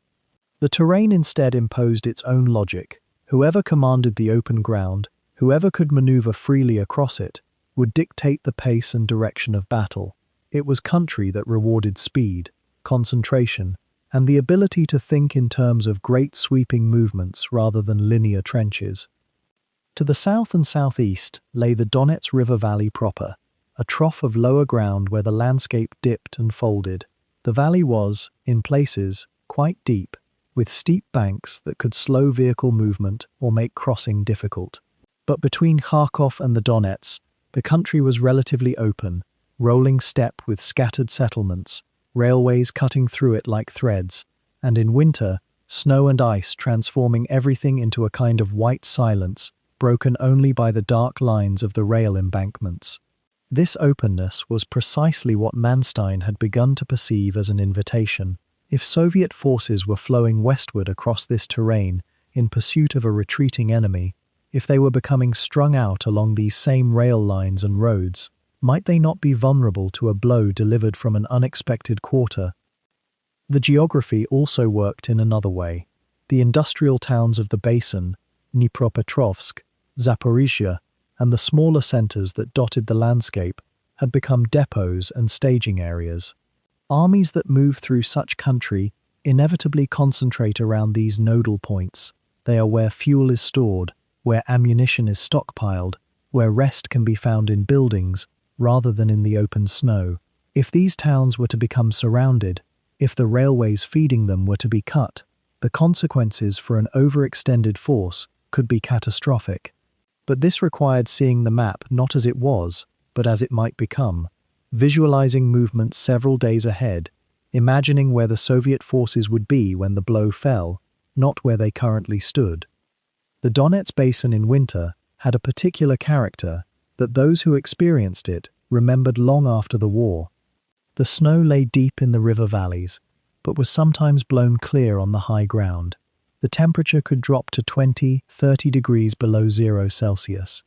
Speaker 1: The terrain instead imposed its own logic. Whoever commanded the open ground, whoever could maneuver freely across it, would dictate the pace and direction of battle. It was country that rewarded speed, concentration, and the ability to think in terms of great sweeping movements rather than linear trenches. To the south and southeast lay the Donets River Valley proper, a trough of lower ground where the landscape dipped and folded. The valley was, in places, quite deep, with steep banks that could slow vehicle movement or make crossing difficult. But between Kharkov and the Donets, the country was relatively open, rolling steppe with scattered settlements, railways cutting through it like threads, and in winter, snow and ice transforming everything into a kind of white silence, broken only by the dark lines of the rail embankments. This openness was precisely what Manstein had begun to perceive as an invitation. If Soviet forces were flowing westward across this terrain in pursuit of a retreating enemy, if they were becoming strung out along these same rail lines and roads, might they not be vulnerable to a blow delivered from an unexpected quarter? The geography also worked in another way. The industrial towns of the basin, Dnipropetrovsk, Zaporizhia, and the smaller centers that dotted the landscape had become depots and staging areas. Armies that move through such country inevitably concentrate around these nodal points. They are where fuel is stored, where ammunition is stockpiled, where rest can be found in buildings rather than in the open snow. If these towns were to become surrounded, if the railways feeding them were to be cut, the consequences for an overextended force could be catastrophic. But this required seeing the map not as it was, but as it might become, visualizing movements several days ahead, imagining where the Soviet forces would be when the blow fell, not where they currently stood. The Donets Basin in winter had a particular character that those who experienced it remembered long after the war. The snow lay deep in the river valleys, but was sometimes blown clear on the high ground. The temperature could drop to 20–30 degrees below 0 Celsius.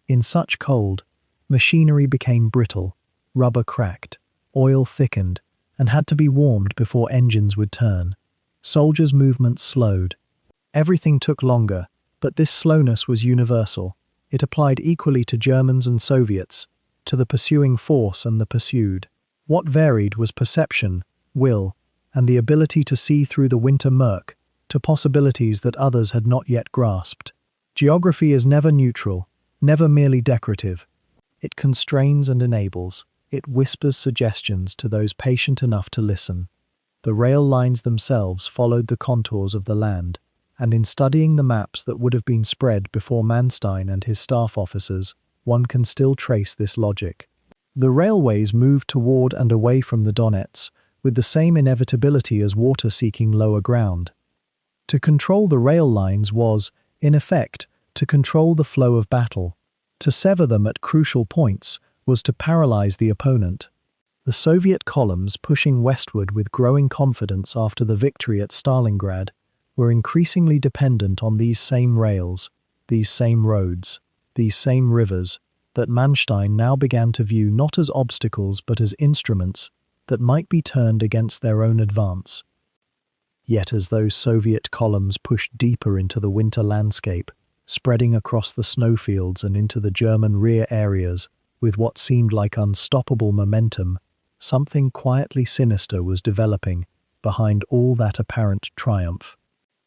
Speaker 1: In such cold, machinery became brittle, rubber cracked, oil thickened, and had to be warmed before engines would turn. Soldiers' movements slowed. Everything took longer, but this slowness was universal. It applied equally to Germans and Soviets, to the pursuing force and the pursued. What varied was perception, will, and the ability to see through the winter murk to possibilities that others had not yet grasped. Geography is never neutral, never merely decorative. It constrains and enables. It whispers suggestions to those patient enough to listen. The rail lines themselves followed the contours of the land, and in studying the maps that would have been spread before Manstein and his staff officers, one can still trace this logic. The railways moved toward and away from the Donets, with the same inevitability as water seeking lower ground. To control the rail lines was, in effect, to control the flow of battle. To sever them at crucial points was to paralyze the opponent. The Soviet columns, pushing westward with growing confidence after the victory at Stalingrad, were increasingly dependent on these same rails, these same roads, these same rivers, that Manstein now began to view not as obstacles but as instruments that might be turned against their own advance. Yet as those Soviet columns pushed deeper into the winter landscape, spreading across the snowfields and into the German rear areas with what seemed like unstoppable momentum, something quietly sinister was developing behind all that apparent triumph.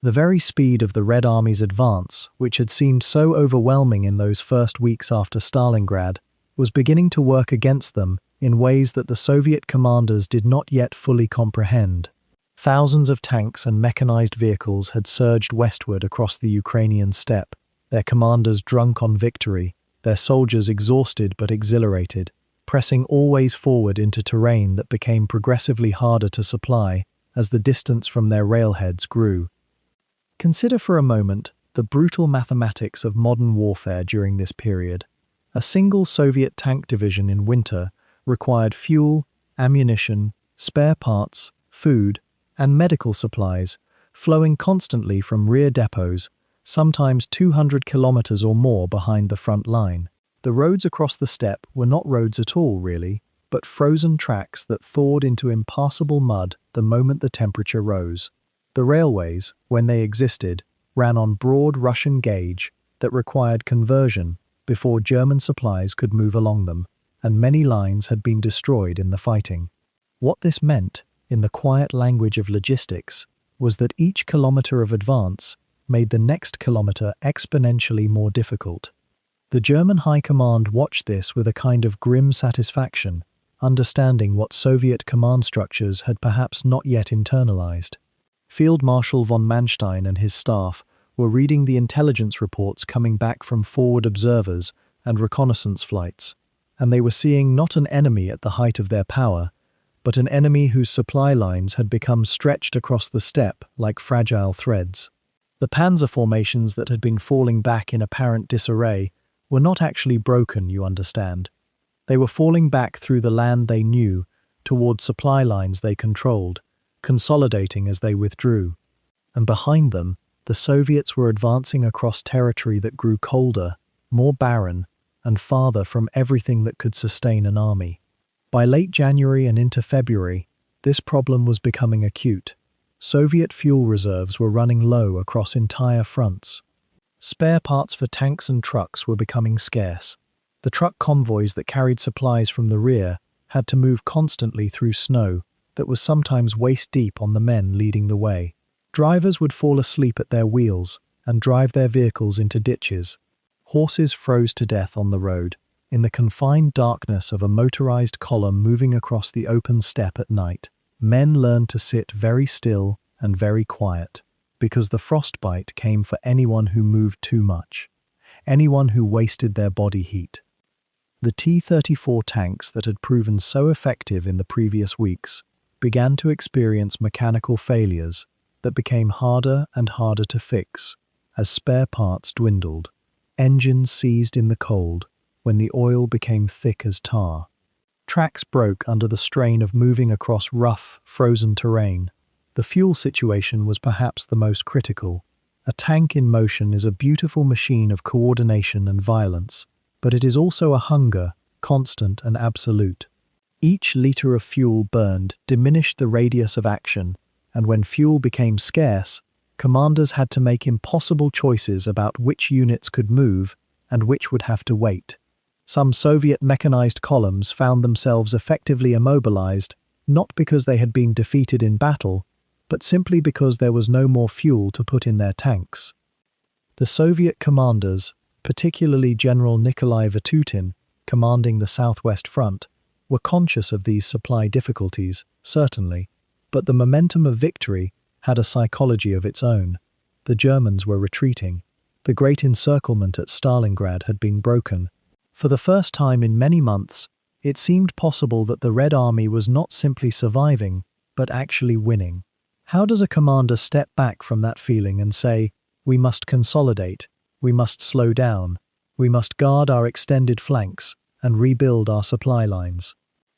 Speaker 1: The very speed of the Red Army's advance, which had seemed so overwhelming in those first weeks after Stalingrad, was beginning to work against them in ways that the Soviet commanders did not yet fully comprehend. Thousands of tanks and mechanized vehicles had surged westward across the Ukrainian steppe, their commanders drunk on victory, their soldiers exhausted but exhilarated, pressing always forward into terrain that became progressively harder to supply as the distance from their railheads grew. Consider for a moment the brutal mathematics of modern warfare during this period. A single Soviet tank division in winter required fuel, ammunition, spare parts, food, and medical supplies, flowing constantly from rear depots, sometimes 200 kilometers or more behind the front line. The roads across the steppe were not roads at all, really, but frozen tracks that thawed into impassable mud the moment the temperature rose. The railways, when they existed, ran on broad Russian gauge that required conversion before German supplies could move along them, and many lines had been destroyed in the fighting. What this meant, in the quiet language of logistics, was that each kilometer of advance made the next kilometer exponentially more difficult. The German High Command watched this with a kind of grim satisfaction, understanding what Soviet command structures had perhaps not yet internalized. Field Marshal von Manstein and his staff were reading the intelligence reports coming back from forward observers and reconnaissance flights, and they were seeing not an enemy at the height of their power, but an enemy whose supply lines had become stretched across the steppe like fragile threads. The panzer formations that had been falling back in apparent disarray were not actually broken, you understand. They were falling back through the land they knew, toward supply lines they controlled, consolidating as they withdrew. And behind them, the Soviets were advancing across territory that grew colder, more barren, and farther from everything that could sustain an army. By late January and into February, this problem was becoming acute. Soviet fuel reserves were running low across entire fronts. Spare parts for tanks and trucks were becoming scarce. The truck convoys that carried supplies from the rear had to move constantly through snow that was sometimes waist-deep on the men leading the way. Drivers would fall asleep at their wheels and drive their vehicles into ditches. Horses froze to death on the road, in the confined darkness of a motorized column moving across the open steppe at night. Men learned to sit very still and very quiet, because the frostbite came for anyone who moved too much, anyone who wasted their body heat. The T-34 tanks that had proven so effective in the previous weeks began to experience mechanical failures that became harder and harder to fix as spare parts dwindled. Engines seized in the cold when the oil became thick as tar. Tracks broke under the strain of moving across rough, frozen terrain. The fuel situation was perhaps the most critical. A tank in motion is a beautiful machine of coordination and violence, but it is also a hunger, constant and absolute. Each liter of fuel burned diminished the radius of action, and when fuel became scarce, commanders had to make impossible choices about which units could move and which would have to wait. Some Soviet mechanized columns found themselves effectively immobilized, not because they had been defeated in battle, but simply because there was no more fuel to put in their tanks. The Soviet commanders, particularly General Nikolai Vatutin, commanding the Southwest Front, were conscious of these supply difficulties, certainly, but the momentum of victory had a psychology of its own. The Germans were retreating. The great encirclement at Stalingrad had been broken. For the first time in many months, it seemed possible that the Red Army was not simply surviving, but actually winning. How does a commander step back from that feeling and say, "We must consolidate, we must slow down, we must guard our extended flanks, and rebuild our supply lines"?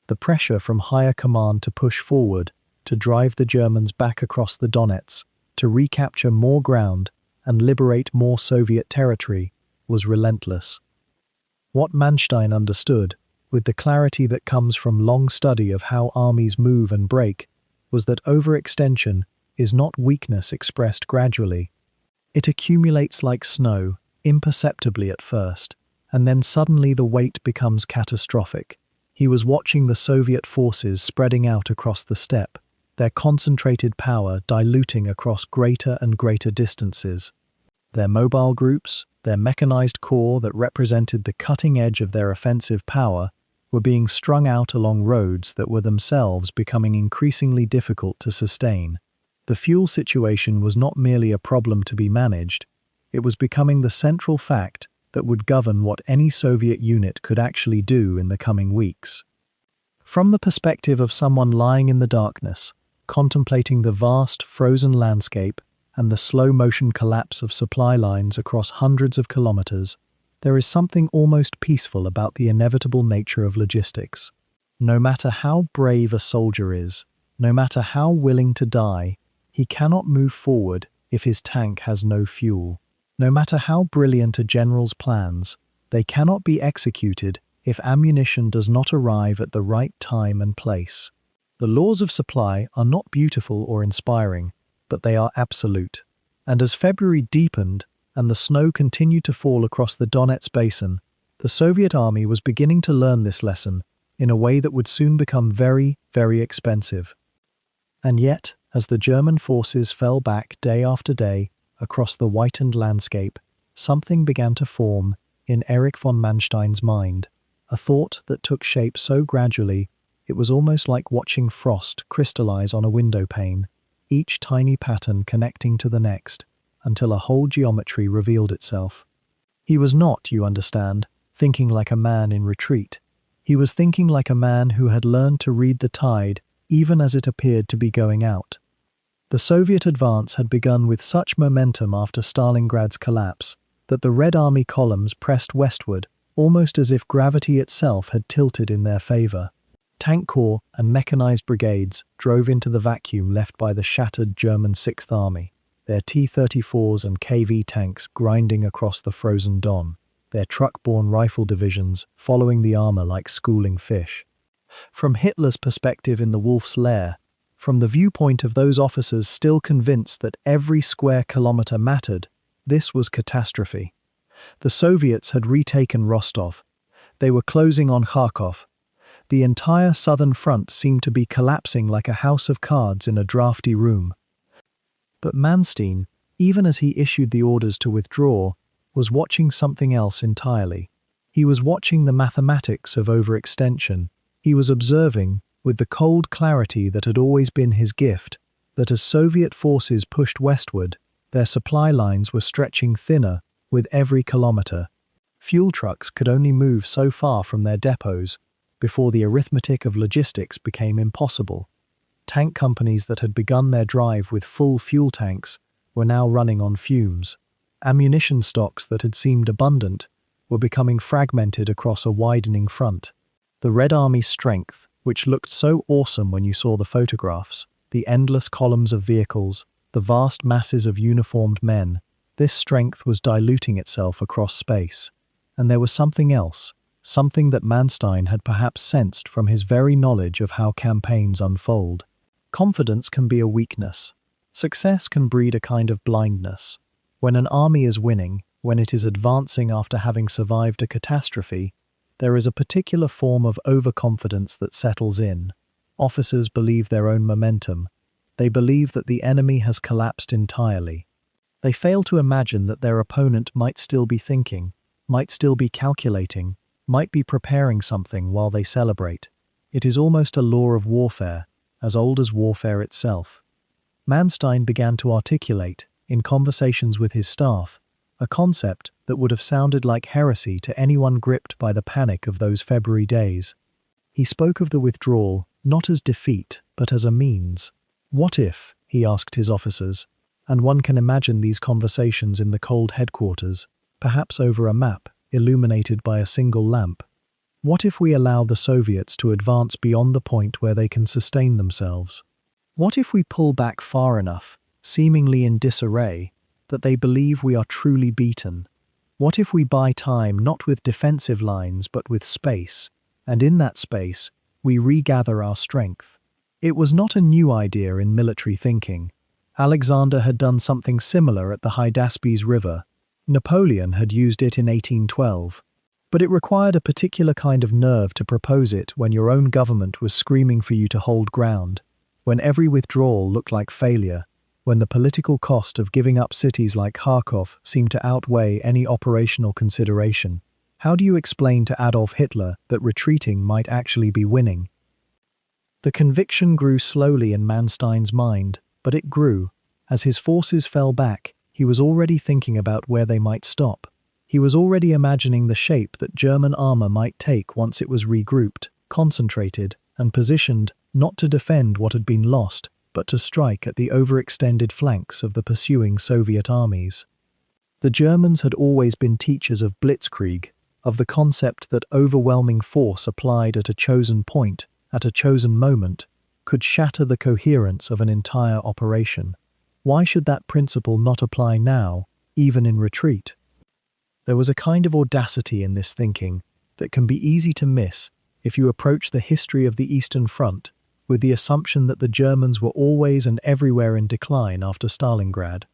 Speaker 1: The pressure from higher command to push forward, to drive the Germans back across the Donets, to recapture more ground and liberate more Soviet territory, was relentless. What Manstein understood, with the clarity that comes from long study of how armies move and break, was that overextension is not weakness expressed gradually. It accumulates like snow, imperceptibly at first, and then suddenly the weight becomes catastrophic. He was watching the Soviet forces spreading out across the steppe, their concentrated power diluting across greater and greater distances. Their mobile groups, their mechanized corps that represented the cutting edge of their offensive power, were being strung out along roads that were themselves becoming increasingly difficult to sustain. The fuel situation was not merely a problem to be managed, it was becoming the central fact that would govern what any Soviet unit could actually do in the coming weeks. From the perspective of someone lying in the darkness, contemplating the vast, frozen landscape and the slow-motion collapse of supply lines across hundreds of kilometers, there is something almost peaceful about the inevitable nature of logistics. No matter how brave a soldier is, no matter how willing to die, he cannot move forward if his tank has no fuel. No matter how brilliant a general's plans, they cannot be executed if ammunition does not arrive at the right time and place. The laws of supply are not beautiful or inspiring, but they are absolute. And as February deepened and the snow continued to fall across the Donets basin, the Soviet army was beginning to learn this lesson in a way that would soon become very, very expensive. And yet, as the German forces fell back day after day across the whitened landscape, something began to form in Erich von Manstein's mind, a thought that took shape so gradually it was almost like watching frost crystallize on a window pane, each tiny pattern connecting to the next, until a whole geometry revealed itself. He was not, you understand, thinking like a man in retreat. He was thinking like a man who had learned to read the tide even as it appeared to be going out. The Soviet advance had begun with such momentum after Stalingrad's collapse that the Red Army columns pressed westward almost as if gravity itself had tilted in their favor. Tank corps and mechanized brigades drove into the vacuum left by the shattered German Sixth Army, their T-34s and KV tanks grinding across the frozen Don, their truck-borne rifle divisions following the armor like schooling fish. From Hitler's perspective in the Wolf's Lair, from the viewpoint of those officers still convinced that every square kilometer mattered, this was catastrophe. The Soviets had retaken Rostov. They were closing on Kharkov. The entire southern front seemed to be collapsing like a house of cards in a drafty room. But Manstein, even as he issued the orders to withdraw, was watching something else entirely. He was watching the mathematics of overextension. He was observing, with the cold clarity that had always been his gift, that as Soviet forces pushed westward, their supply lines were stretching thinner with every kilometer. Fuel trucks could only move so far from their depots before the arithmetic of logistics became impossible. Tank companies that had begun their drive with full fuel tanks were now running on fumes. Ammunition stocks that had seemed abundant were becoming fragmented across a widening front. The Red Army's strength, which looked so awesome when you saw the photographs, the endless columns of vehicles, the vast masses of uniformed men, this strength was diluting itself across space. And there was something else, something that Manstein had perhaps sensed from his very knowledge of how campaigns unfold. Confidence can be a weakness. Success can breed a kind of blindness. When an army is winning, when it is advancing after having survived a catastrophe, there is a particular form of overconfidence that settles in. Officers believe their own momentum. They believe that the enemy has collapsed entirely. They fail to imagine that their opponent might still be thinking, might still be calculating, might be preparing something while they celebrate. It is almost a law of warfare, as old as warfare itself. Manstein began to articulate, in conversations with his staff, a concept that would have sounded like heresy to anyone gripped by the panic of those February days. He spoke of the withdrawal not as defeat, but as a means. What if, he asked his officers, and one can imagine these conversations in the cold headquarters, perhaps over a map illuminated by a single lamp. What if we allow the Soviets to advance beyond the point where they can sustain themselves? What if we pull back far enough, seemingly in disarray, that they believe we are truly beaten? What if we buy time not with defensive lines but with space, and in that space, we regather our strength? It was not a new idea in military thinking. Alexander had done something similar at the Hydaspes River. Napoleon had used it in 1812. But it required a particular kind of nerve to propose it when your own government was screaming for you to hold ground, when every withdrawal looked like failure, when the political cost of giving up cities like Kharkov seemed to outweigh any operational consideration. How do you explain to Adolf Hitler that retreating might actually be winning? The conviction grew slowly in Manstein's mind, but it grew. As his forces fell back, he was already thinking about where they might stop. He was already imagining the shape that German armor might take once it was regrouped, concentrated, and positioned not to defend what had been lost, but to strike at the overextended flanks of the pursuing Soviet armies. The Germans had always been teachers of blitzkrieg, of the concept that overwhelming force applied at a chosen point, at a chosen moment, could shatter the coherence of an entire operation. Why should that principle not apply now, even in retreat? There was a kind of audacity in this thinking that can be easy to miss if you approach the history of the Eastern Front with the assumption that the Germans were always and everywhere in decline after Stalingrad.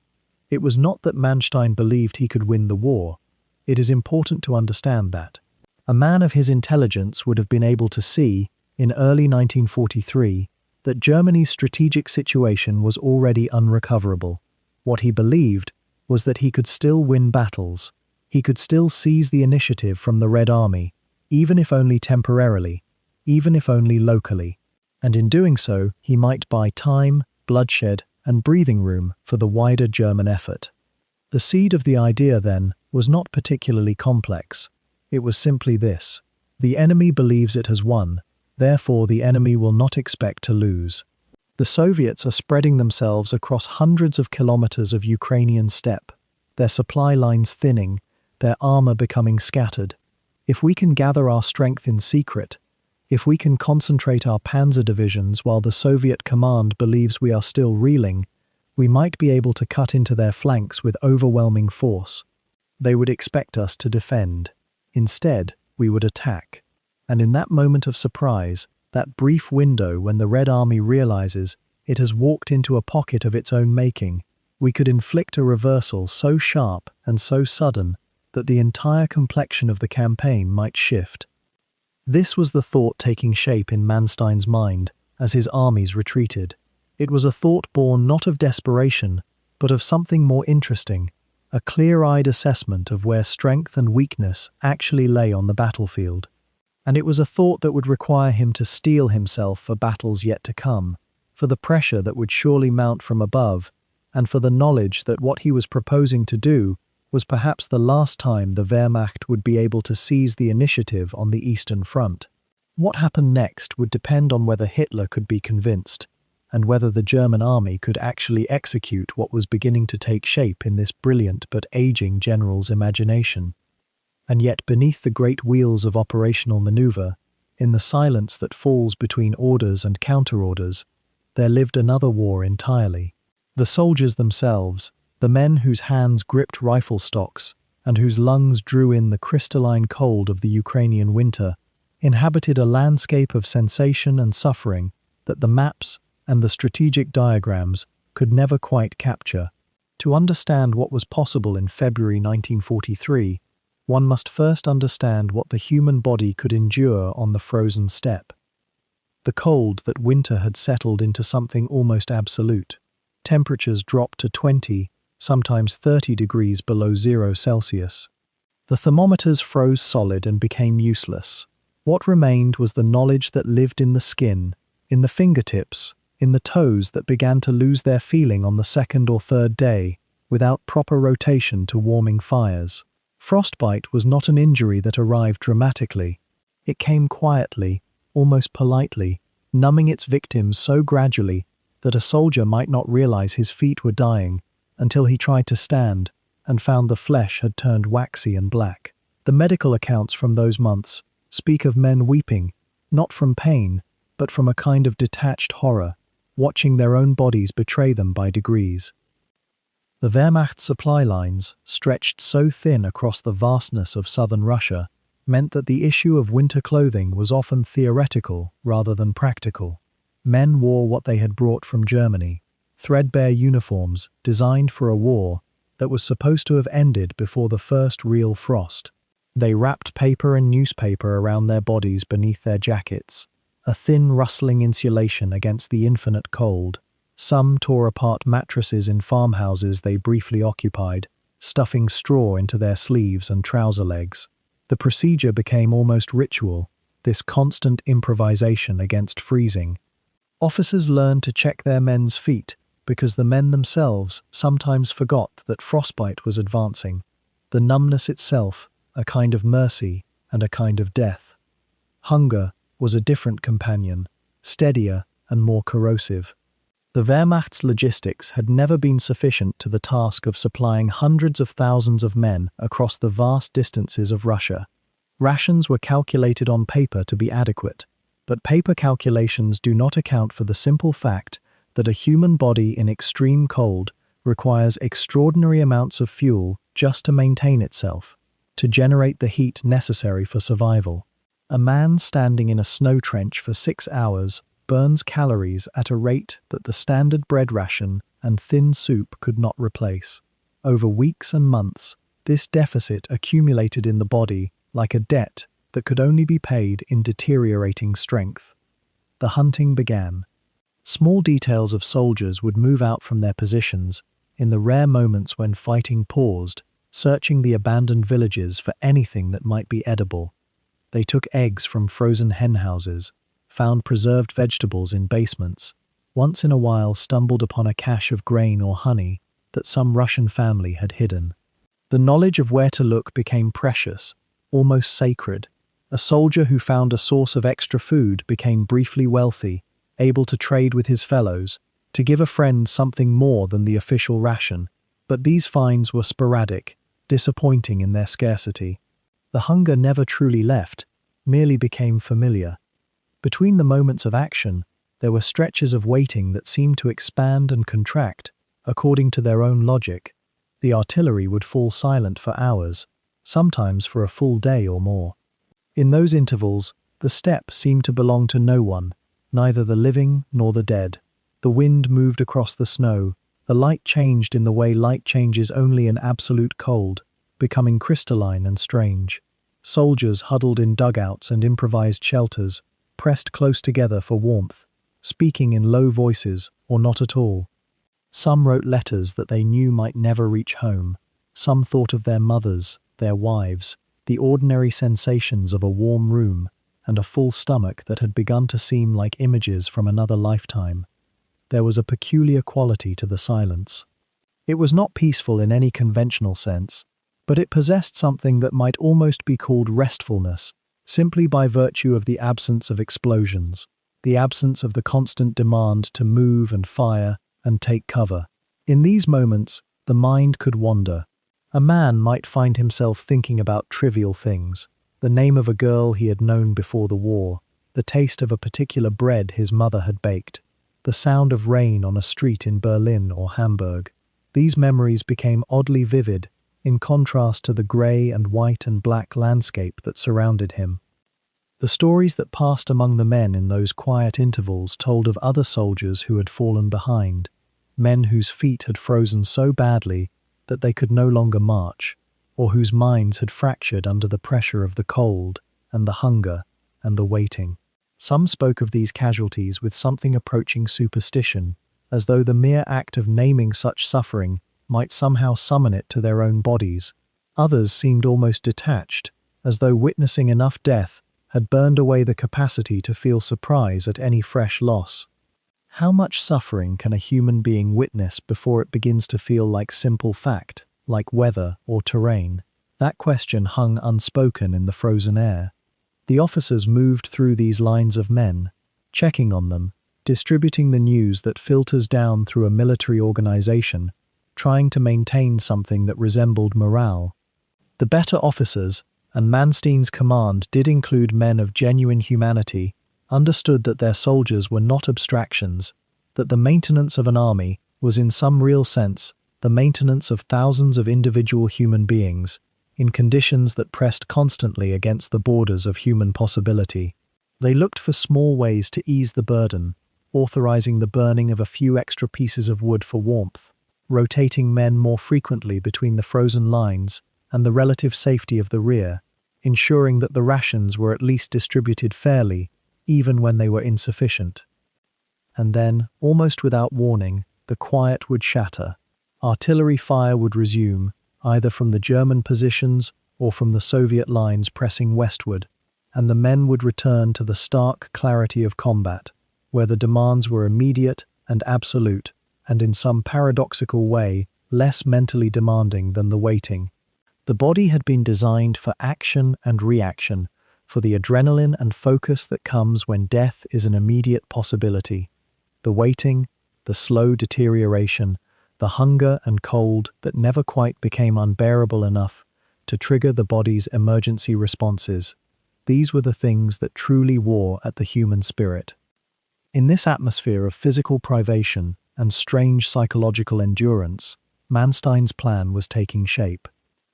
Speaker 1: It was not that Manstein believed he could win the war. It is important to understand that. A man of his intelligence would have been able to see, in early 1943, that Germany's strategic situation was already unrecoverable. What he believed was that he could still win battles. He could still seize the initiative from the Red Army, even if only temporarily, even if only locally. And in doing so, he might buy time, bloodshed, and breathing room for the wider German effort. The seed of the idea, then, was not particularly complex. It was simply this: the enemy believes it has won, therefore the enemy will not expect to lose. The Soviets are spreading themselves across hundreds of kilometers of Ukrainian steppe, their supply lines thinning, their armor becoming scattered. If we can gather our strength in secret, if we can concentrate our panzer divisions while the Soviet command believes we are still reeling, we might be able to cut into their flanks with overwhelming force. They would expect us to defend. Instead, we would attack. And in that moment of surprise, that brief window when the Red Army realizes it has walked into a pocket of its own making, we could inflict a reversal so sharp and so sudden that the entire complexion of the campaign might shift. This was the thought taking shape in Manstein's mind as his armies retreated. It was a thought born not of desperation, but of something more interesting, a clear-eyed assessment of where strength and weakness actually lay on the battlefield. And it was a thought that would require him to steel himself for battles yet to come, for the pressure that would surely mount from above, and for the knowledge that what he was proposing to do was perhaps the last time the Wehrmacht would be able to seize the initiative on the Eastern Front. What happened next would depend on whether Hitler could be convinced, and whether the German army could actually execute what was beginning to take shape in this brilliant but aging general's imagination. And yet beneath the great wheels of operational maneuver, in the silence that falls between orders and counter-orders, there lived another war entirely. The soldiers themselves, the men whose hands gripped rifle stocks and whose lungs drew in the crystalline cold of the Ukrainian winter, inhabited a landscape of sensation and suffering that the maps and the strategic diagrams could never quite capture. To understand what was possible in February 1943, one must first understand what the human body could endure on the frozen steppe. The cold that winter had settled into something almost absolute. Temperatures dropped to 20, sometimes 30 degrees below 0 Celsius. The thermometers froze solid and became useless. What remained was the knowledge that lived in the skin, in the fingertips, in the toes that began to lose their feeling on the second or third day, without proper rotation to warming fires. Frostbite was not an injury that arrived dramatically. It came quietly, almost politely, numbing its victims so gradually that a soldier might not realize his feet were dying until he tried to stand and found the flesh had turned waxy and black. The medical accounts from those months speak of men weeping, not from pain, but from a kind of detached horror, watching their own bodies betray them by degrees. The Wehrmacht's supply lines, stretched so thin across the vastness of southern Russia, meant that the issue of winter clothing was often theoretical rather than practical. Men wore what they had brought from Germany, threadbare uniforms designed for a war that was supposed to have ended before the first real frost. They wrapped paper and newspaper around their bodies beneath their jackets, a thin rustling insulation against the infinite cold. Some tore apart mattresses in farmhouses they briefly occupied, stuffing straw into their sleeves and trouser legs. The procedure became almost ritual, this constant improvisation against freezing. Officers learned to check their men's feet because the men themselves sometimes forgot that frostbite was advancing, the numbness itself a kind of mercy and a kind of death. Hunger was a different companion, steadier and more corrosive. The Wehrmacht's logistics had never been sufficient to the task of supplying hundreds of thousands of men across the vast distances of Russia. Rations were calculated on paper to be adequate, but paper calculations do not account for the simple fact that a human body in extreme cold requires extraordinary amounts of fuel just to maintain itself, to generate the heat necessary for survival. A man standing in a snow trench for 6 hours burns calories at a rate that the standard bread ration and thin soup could not replace. Over weeks and months, this deficit accumulated in the body like a debt that could only be paid in deteriorating strength. The hunting began. Small details of soldiers would move out from their positions in the rare moments when fighting paused, searching the abandoned villages for anything that might be edible. They took eggs from frozen henhouses, found preserved vegetables in basements, once in a while stumbled upon a cache of grain or honey that some Russian family had hidden. The knowledge of where to look became precious, almost sacred. A soldier who found a source of extra food became briefly wealthy, able to trade with his fellows, to give a friend something more than the official ration. But these finds were sporadic, disappointing in their scarcity. The hunger never truly left, merely became familiar. Between the moments of action, there were stretches of waiting that seemed to expand and contract, according to their own logic. The artillery would fall silent for hours, sometimes for a full day or more. In those intervals, the steppe seemed to belong to no one, neither the living nor the dead. The wind moved across the snow, the light changed in the way light changes only in absolute cold, becoming crystalline and strange. Soldiers huddled in dugouts and improvised shelters, pressed close together for warmth, speaking in low voices or not at all. Some wrote letters that they knew might never reach home. Some thought of their mothers, their wives, the ordinary sensations of a warm room and a full stomach that had begun to seem like images from another lifetime. There was a peculiar quality to the silence. It was not peaceful in any conventional sense, but it possessed something that might almost be called restfulness, simply by virtue of the absence of explosions, the absence of the constant demand to move and fire and take cover. In these moments, the mind could wander. A man might find himself thinking about trivial things, the name of a girl he had known before the war, the taste of a particular bread his mother had baked, the sound of rain on a street in Berlin or Hamburg. These memories became oddly vivid, in contrast to the grey and white and black landscape that surrounded him. The stories that passed among the men in those quiet intervals told of other soldiers who had fallen behind, men whose feet had frozen so badly that they could no longer march, or whose minds had fractured under the pressure of the cold and the hunger and the waiting. Some spoke of these casualties with something approaching superstition, as though the mere act of naming such suffering might somehow summon it to their own bodies. Others seemed almost detached, as though witnessing enough death had burned away the capacity to feel surprise at any fresh loss. How much suffering can a human being witness before it begins to feel like simple fact, like weather or terrain? That question hung unspoken in the frozen air. The officers moved through these lines of men, checking on them, distributing the news that filters down through a military organization, trying to maintain something that resembled morale. The better officers, and Manstein's command did include men of genuine humanity, understood that their soldiers were not abstractions, that the maintenance of an army was in some real sense the maintenance of thousands of individual human beings, in conditions that pressed constantly against the borders of human possibility. They looked for small ways to ease the burden, authorizing the burning of a few extra pieces of wood for warmth, rotating men more frequently between the frozen lines and the relative safety of the rear, ensuring that the rations were at least distributed fairly, even when they were insufficient. And then, almost without warning, the quiet would shatter. Artillery fire would resume, either from the German positions or from the Soviet lines pressing westward, and the men would return to the stark clarity of combat, where the demands were immediate and absolute, and in some paradoxical way, less mentally demanding than the waiting. The body had been designed for action and reaction, for the adrenaline and focus that comes when death is an immediate possibility. The waiting, the slow deterioration, the hunger and cold that never quite became unbearable enough to trigger the body's emergency responses. These were the things that truly wore at the human spirit. In this atmosphere of physical privation and strange psychological endurance, Manstein's plan was taking shape.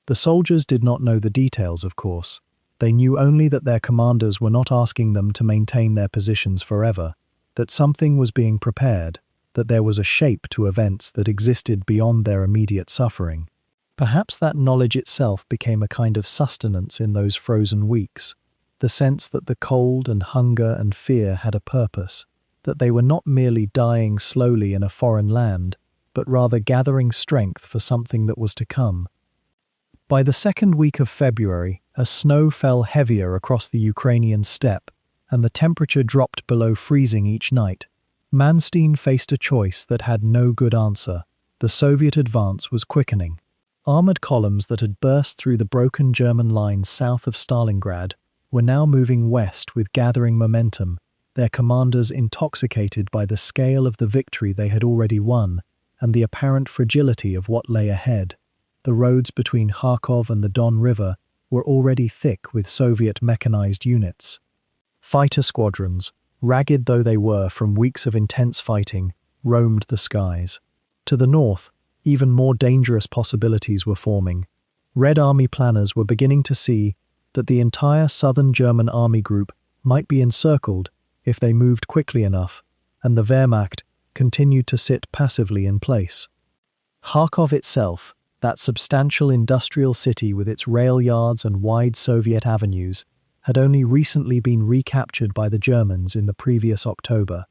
Speaker 1: The soldiers did not know the details, of course. They knew only that their commanders were not asking them to maintain their positions forever, that something was being prepared, that there was a shape to events that existed beyond their immediate suffering. Perhaps that knowledge itself became a kind of sustenance in those frozen weeks, the sense that the cold and hunger and fear had a purpose, that they were not merely dying slowly in a foreign land, but rather gathering strength for something that was to come. By the second week of February, as snow fell heavier across the Ukrainian steppe, and the temperature dropped below freezing each night, Manstein faced a choice that had no good answer. The Soviet advance was quickening. Armored columns that had burst through the broken German lines south of Stalingrad were now moving west with gathering momentum, their commanders intoxicated by the scale of the victory they had already won and the apparent fragility of what lay ahead. The roads between Kharkov and the Don River were already thick with Soviet mechanized units. Fighter squadrons, ragged though they were from weeks of intense fighting, roamed the skies. To the north, even more dangerous possibilities were forming. Red Army planners were beginning to see that the entire southern German army group might be encircled if they moved quickly enough, and the Wehrmacht continued to sit passively in place. Kharkov itself, that substantial industrial city with its rail yards and wide Soviet avenues, had only recently been recaptured by the Germans in the previous October.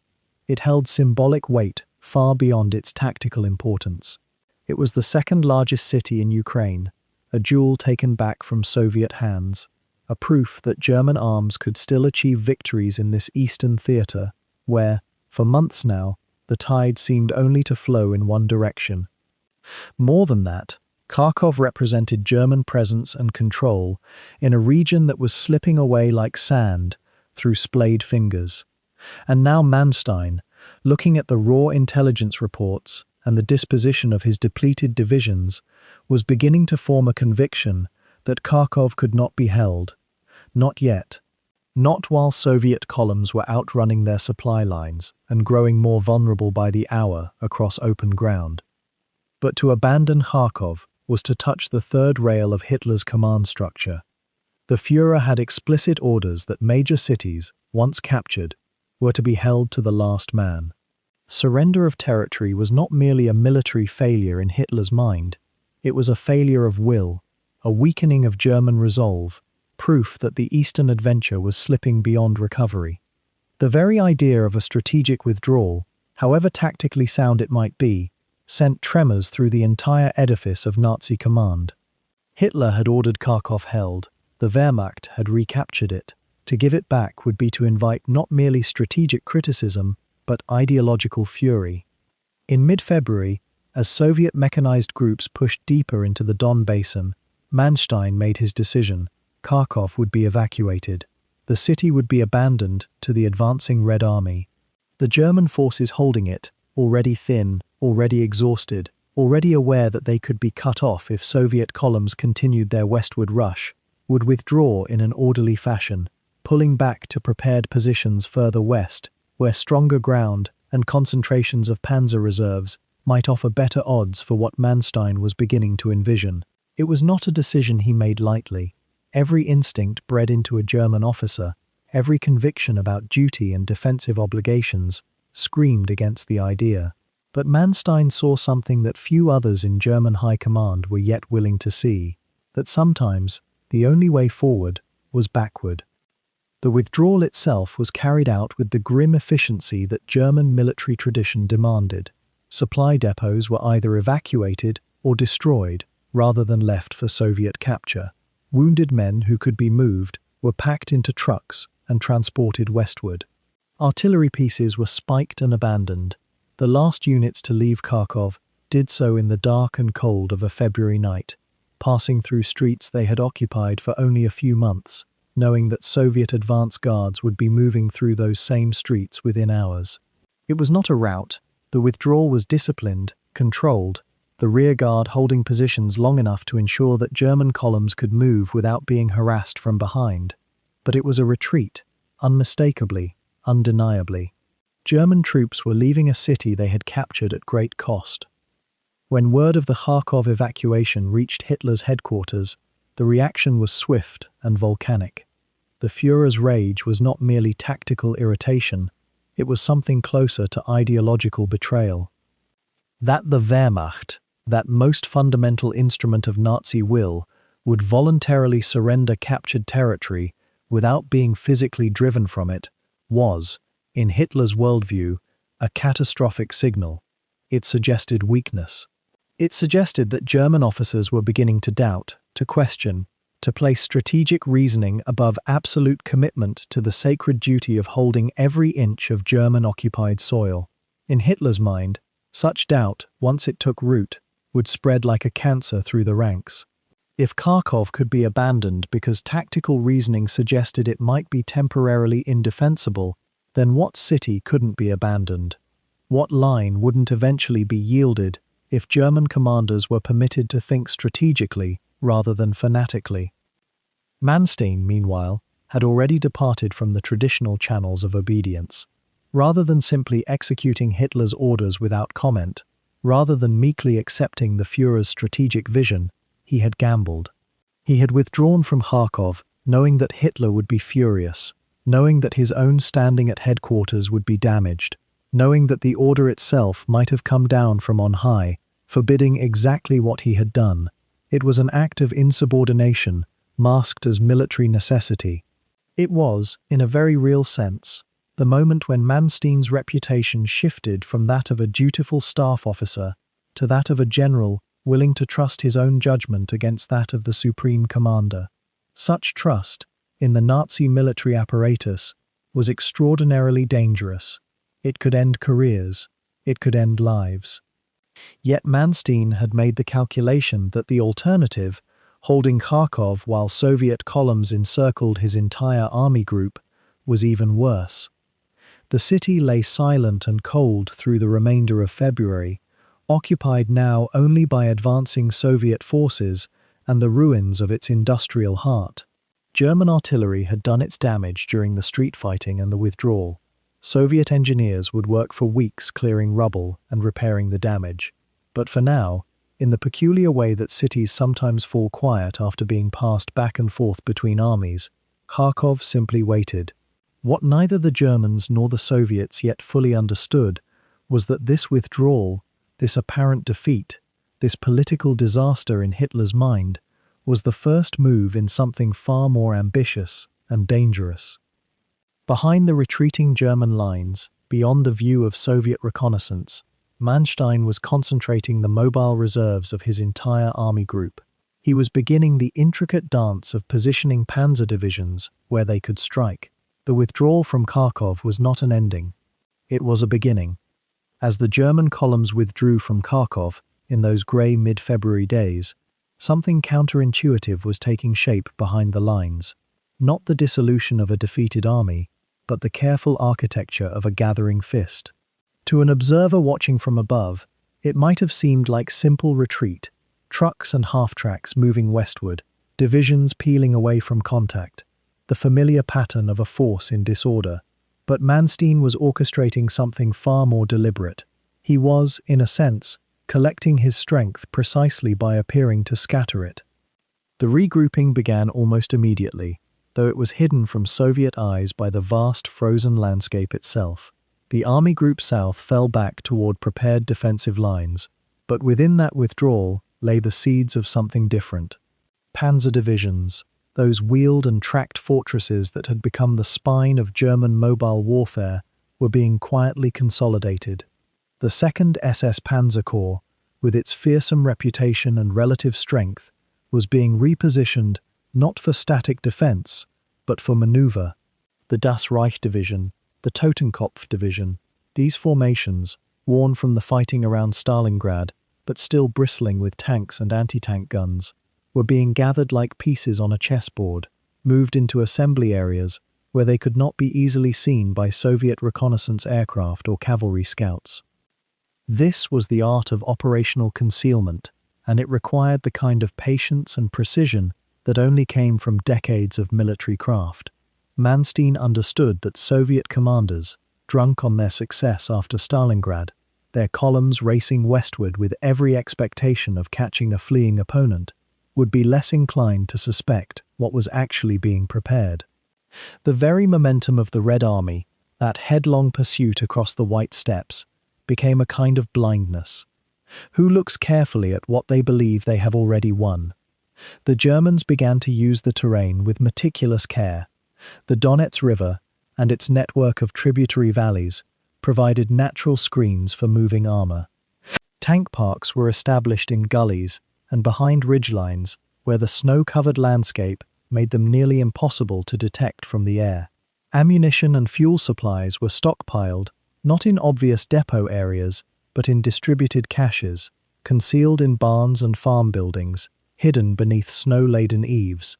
Speaker 1: It held symbolic weight far beyond its tactical importance. It was the second largest city in Ukraine, a jewel taken back from Soviet hands, a proof that German arms could still achieve victories in this eastern theater, where, for months now, the tide seemed only to flow in one direction. More than that, Kharkov represented German presence and control in a region that was slipping away like sand through splayed fingers. And now Manstein, looking at the raw intelligence reports and the disposition of his depleted divisions, was beginning to form a conviction that Kharkov could not be held. Not yet. Not while Soviet columns were outrunning their supply lines and growing more vulnerable by the hour across open ground. But to abandon Kharkov was to touch the third rail of Hitler's command structure. The Führer had explicit orders that major cities, once captured, were to be held to the last man. Surrender of territory was not merely a military failure in Hitler's mind, it was a failure of will, a weakening of German resolve, proof that the Eastern adventure was slipping beyond recovery. The very idea of a strategic withdrawal, however tactically sound it might be, sent tremors through the entire edifice of Nazi command. Hitler had ordered Kharkov held, the Wehrmacht had recaptured it. To give it back would be to invite not merely strategic criticism, but ideological fury. In mid-February, as Soviet mechanized groups pushed deeper into the Don Basin, Manstein made his decision. Kharkov would be evacuated. The city would be abandoned to the advancing Red Army. The German forces holding it, already thin, already exhausted, already aware that they could be cut off if Soviet columns continued their westward rush, would withdraw in an orderly fashion, pulling back to prepared positions further west, where stronger ground and concentrations of panzer reserves might offer better odds for what Manstein was beginning to envision. It was not a decision he made lightly. Every instinct bred into a German officer, every conviction about duty and defensive obligations, screamed against the idea. But Manstein saw something that few others in German high command were yet willing to see, that sometimes the only way forward was backward. The withdrawal itself was carried out with the grim efficiency that German military tradition demanded. Supply depots were either evacuated or destroyed, rather than left for Soviet capture. Wounded men who could be moved were packed into trucks and transported westward. Artillery pieces were spiked and abandoned. The last units to leave Kharkov did so in the dark and cold of a February night, passing through streets they had occupied for only a few months, knowing that Soviet advance guards would be moving through those same streets within hours. It was not a rout. The withdrawal was disciplined, controlled, the rear guard holding positions long enough to ensure that German columns could move without being harassed from behind. But it was a retreat, unmistakably, undeniably. German troops were leaving a city they had captured at great cost. When word of the Kharkov evacuation reached Hitler's headquarters, the reaction was swift and volcanic. The Führer's rage was not merely tactical irritation, it was something closer to ideological betrayal. That the Wehrmacht, that most fundamental instrument of Nazi will, would voluntarily surrender captured territory without being physically driven from it, was, in Hitler's worldview, a catastrophic signal. It suggested weakness. It suggested that German officers were beginning to doubt, to question, to place strategic reasoning above absolute commitment to the sacred duty of holding every inch of German-occupied soil. In Hitler's mind, such doubt, once it took root, would spread like a cancer through the ranks. If Kharkov could be abandoned because tactical reasoning suggested it might be temporarily indefensible, then what city couldn't be abandoned? What line wouldn't eventually be yielded if German commanders were permitted to think strategically rather than fanatically? Manstein, meanwhile, had already departed from the traditional channels of obedience. Rather than simply executing Hitler's orders without comment, rather than meekly accepting the Führer's strategic vision, he had gambled. He had withdrawn from Kharkov, knowing that Hitler would be furious, knowing that his own standing at headquarters would be damaged, knowing that the order itself might have come down from on high, forbidding exactly what he had done. It was an act of insubordination, masked as military necessity. It was, in a very real sense, the moment when Manstein's reputation shifted from that of a dutiful staff officer to that of a general willing to trust his own judgment against that of the supreme commander. Such trust, in the Nazi military apparatus, was extraordinarily dangerous. It could end careers. It could end lives. Yet Manstein had made the calculation that the alternative, holding Kharkov while Soviet columns encircled his entire army group, was even worse. The city lay silent and cold through the remainder of February, occupied now only by advancing Soviet forces and the ruins of its industrial heart. German artillery had done its damage during the street fighting and the withdrawal. Soviet engineers would work for weeks clearing rubble and repairing the damage. But for now, in the peculiar way that cities sometimes fall quiet after being passed back and forth between armies, Kharkov simply waited. What neither the Germans nor the Soviets yet fully understood was that this withdrawal, this apparent defeat, this political disaster in Hitler's mind, was the first move in something far more ambitious and dangerous. Behind the retreating German lines, beyond the view of Soviet reconnaissance, Manstein was concentrating the mobile reserves of his entire army group. He was beginning the intricate dance of positioning panzer divisions where they could strike. The withdrawal from Kharkov was not an ending. It was a beginning. As the German columns withdrew from Kharkov in those grey mid-February days, something counterintuitive was taking shape behind the lines. Not the dissolution of a defeated army, but the careful architecture of a gathering fist. To an observer watching from above, it might have seemed like simple retreat, trucks and half-tracks moving westward, divisions peeling away from contact, the familiar pattern of a force in disorder. But Manstein was orchestrating something far more deliberate. He was, in a sense, collecting his strength precisely by appearing to scatter it. The regrouping began almost immediately, though it was hidden from Soviet eyes by the vast frozen landscape itself. The Army Group South fell back toward prepared defensive lines, but within that withdrawal lay the seeds of something different. Panzer divisions, those wheeled and tracked fortresses that had become the spine of German mobile warfare, were being quietly consolidated. The 2nd SS Panzer Corps, with its fearsome reputation and relative strength, was being repositioned not for static defense, but for maneuver. The Das Reich Division, the Totenkopf Division, these formations, worn from the fighting around Stalingrad, but still bristling with tanks and anti-tank guns, were being gathered like pieces on a chessboard, moved into assembly areas where they could not be easily seen by Soviet reconnaissance aircraft or cavalry scouts. This was the art of operational concealment, and it required the kind of patience and precision that only came from decades of military craft. Manstein understood that Soviet commanders, drunk on their success after Stalingrad, their columns racing westward with every expectation of catching a fleeing opponent, would be less inclined to suspect what was actually being prepared. The very momentum of the Red Army, that headlong pursuit across the White Steppes, became a kind of blindness. Who looks carefully at what they believe they have already won? The Germans began to use the terrain with meticulous care. The Donets River and its network of tributary valleys provided natural screens for moving armor. Tank parks were established in gullies and behind ridgelines where the snow-covered landscape made them nearly impossible to detect from the air. Ammunition and fuel supplies were stockpiled, not in obvious depot areas, but in distributed caches, concealed in barns and farm buildings, hidden beneath snow-laden eaves.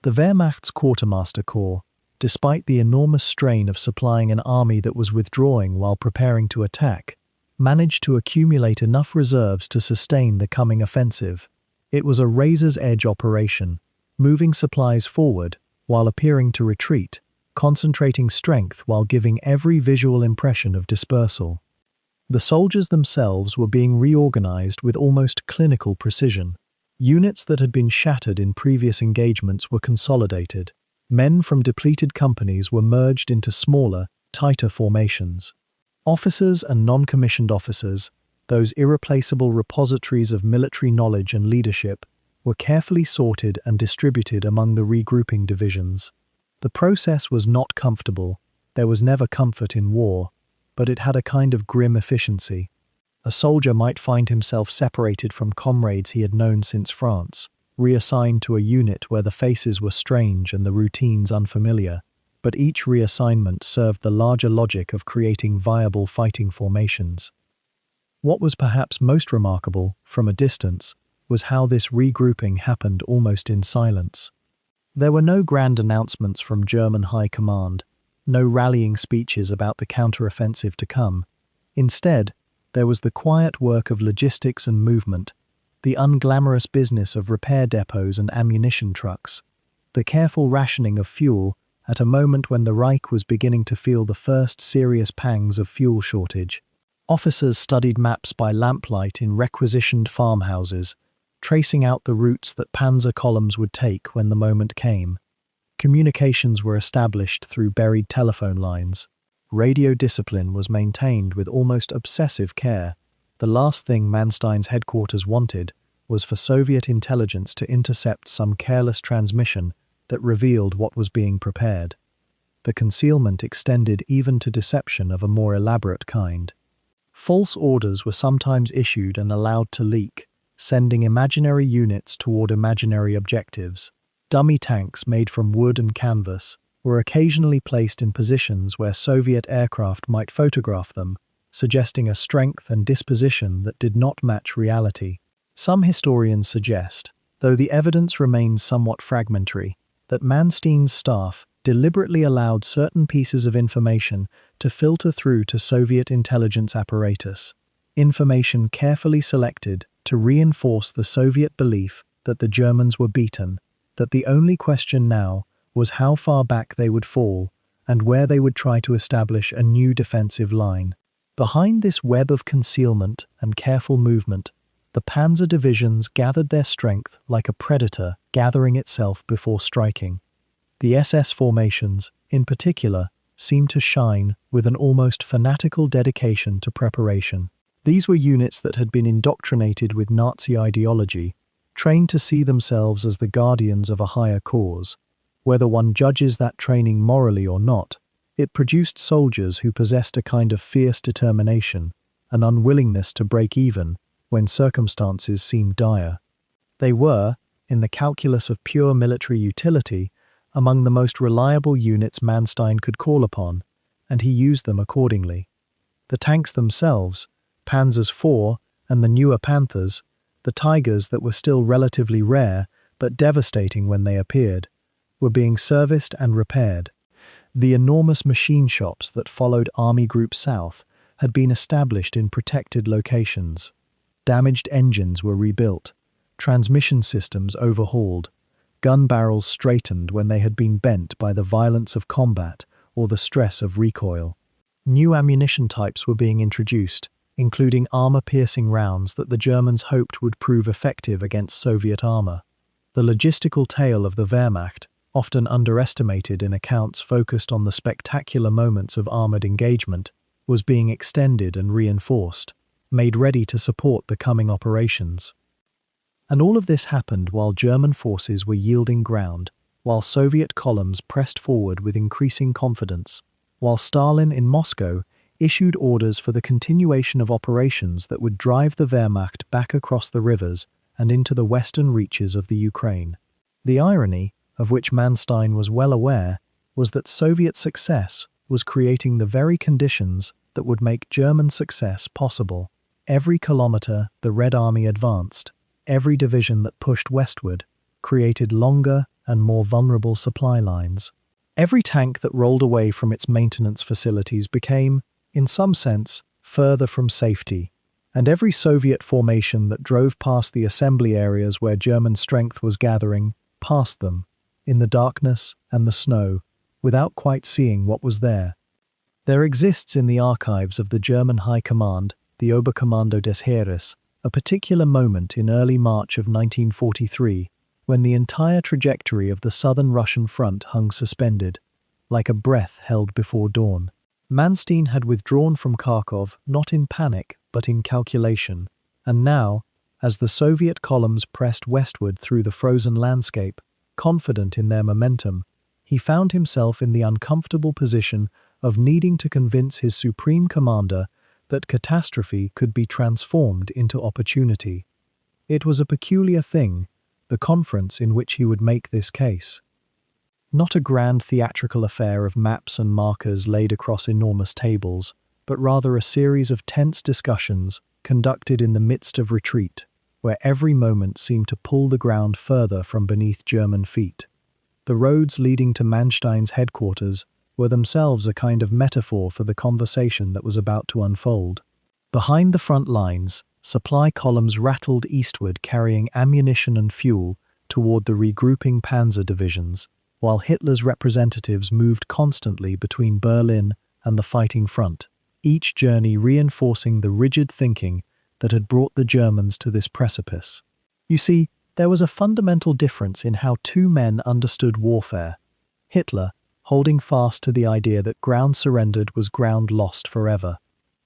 Speaker 1: The Wehrmacht's Quartermaster Corps, despite the enormous strain of supplying an army that was withdrawing while preparing to attack, managed to accumulate enough reserves to sustain the coming offensive. It was a razor's-edge operation, moving supplies forward while appearing to retreat, concentrating strength while giving every visual impression of dispersal. The soldiers themselves were being reorganized with almost clinical precision. Units that had been shattered in previous engagements were consolidated. Men from depleted companies were merged into smaller, tighter formations. Officers and non-commissioned officers, those irreplaceable repositories of military knowledge and leadership, were carefully sorted and distributed among the regrouping divisions. The process was not comfortable. There was never comfort in war, but it had a kind of grim efficiency. A soldier might find himself separated from comrades he had known since France, reassigned to a unit where the faces were strange and the routines unfamiliar, but each reassignment served the larger logic of creating viable fighting formations. What was perhaps most remarkable, from a distance, was how this regrouping happened almost in silence. There were no grand announcements from German high command, no rallying speeches about the counteroffensive to come. Instead, there was the quiet work of logistics and movement, the unglamorous business of repair depots and ammunition trucks, the careful rationing of fuel at a moment when the Reich was beginning to feel the first serious pangs of fuel shortage. Officers studied maps by lamplight in requisitioned farmhouses, tracing out the routes that panzer columns would take when the moment came. Communications were established through buried telephone lines. Radio discipline was maintained with almost obsessive care. The last thing Manstein's headquarters wanted was for Soviet intelligence to intercept some careless transmission that revealed what was being prepared. The concealment extended even to deception of a more elaborate kind. False orders were sometimes issued and allowed to leak, sending imaginary units toward imaginary objectives. Dummy tanks made from wood and canvas, were occasionally placed in positions where Soviet aircraft might photograph them, suggesting a strength and disposition that did not match reality. Some historians suggest, though the evidence remains somewhat fragmentary, that Manstein's staff deliberately allowed certain pieces of information to filter through to Soviet intelligence apparatus, information carefully selected to reinforce the Soviet belief that the Germans were beaten, that the only question now was how far back they would fall and where they would try to establish a new defensive line. Behind this web of concealment and careful movement, the panzer divisions gathered their strength like a predator gathering itself before striking. The SS formations, in particular, seemed to shine with an almost fanatical dedication to preparation. These were units that had been indoctrinated with Nazi ideology, trained to see themselves as the guardians of a higher cause. Whether one judges that training morally or not, it produced soldiers who possessed a kind of fierce determination, an unwillingness to break even when circumstances seemed dire. They were, in the calculus of pure military utility, among the most reliable units Manstein could call upon, and he used them accordingly. The tanks themselves, Panzers IV and the newer Panthers, the Tigers that were still relatively rare but devastating when they appeared, were being serviced and repaired. The enormous machine shops that followed Army Group South had been established in protected locations. Damaged engines were rebuilt, transmission systems overhauled, gun barrels straightened when they had been bent by the violence of combat or the stress of recoil. New ammunition types were being introduced, including armor-piercing rounds that the Germans hoped would prove effective against Soviet armor. The logistical tale of the Wehrmacht, often underestimated in accounts focused on the spectacular moments of armored engagement, was being extended and reinforced, made ready to support the coming operations. And all of this happened while German forces were yielding ground, while Soviet columns pressed forward with increasing confidence, while Stalin in Moscow issued orders for the continuation of operations that would drive the Wehrmacht back across the rivers and into the western reaches of the Ukraine. The irony, of which Manstein was well aware, was that Soviet success was creating the very conditions that would make German success possible. Every kilometer the Red Army advanced, every division that pushed westward, created longer and more vulnerable supply lines. Every tank that rolled away from its maintenance facilities became, in some sense, further from safety, and every Soviet formation that drove past the assembly areas where German strength was gathering, passed them, in the darkness and the snow, without quite seeing what was there. There exists in the archives of the German High Command, the Oberkommando des Heeres, a particular moment in early March of 1943, when the entire trajectory of the southern Russian front hung suspended, like a breath held before dawn. Manstein had withdrawn from Kharkov not in panic but in calculation, and now, as the Soviet columns pressed westward through the frozen landscape, confident in their momentum, he found himself in the uncomfortable position of needing to convince his supreme commander that catastrophe could be transformed into opportunity. It was a peculiar thing, the conference in which he would make this case. Not a grand theatrical affair of maps and markers laid across enormous tables, but rather a series of tense discussions conducted in the midst of retreat, where every moment seemed to pull the ground further from beneath German feet. The roads leading to Manstein's headquarters were themselves a kind of metaphor for the conversation that was about to unfold. Behind the front lines, supply columns rattled eastward carrying ammunition and fuel toward the regrouping panzer divisions, while Hitler's representatives moved constantly between Berlin and the fighting front, each journey reinforcing the rigid thinking that had brought the Germans to this precipice. You see, there was a fundamental difference in how two men understood warfare. Hitler, holding fast to the idea that ground surrendered was ground lost forever,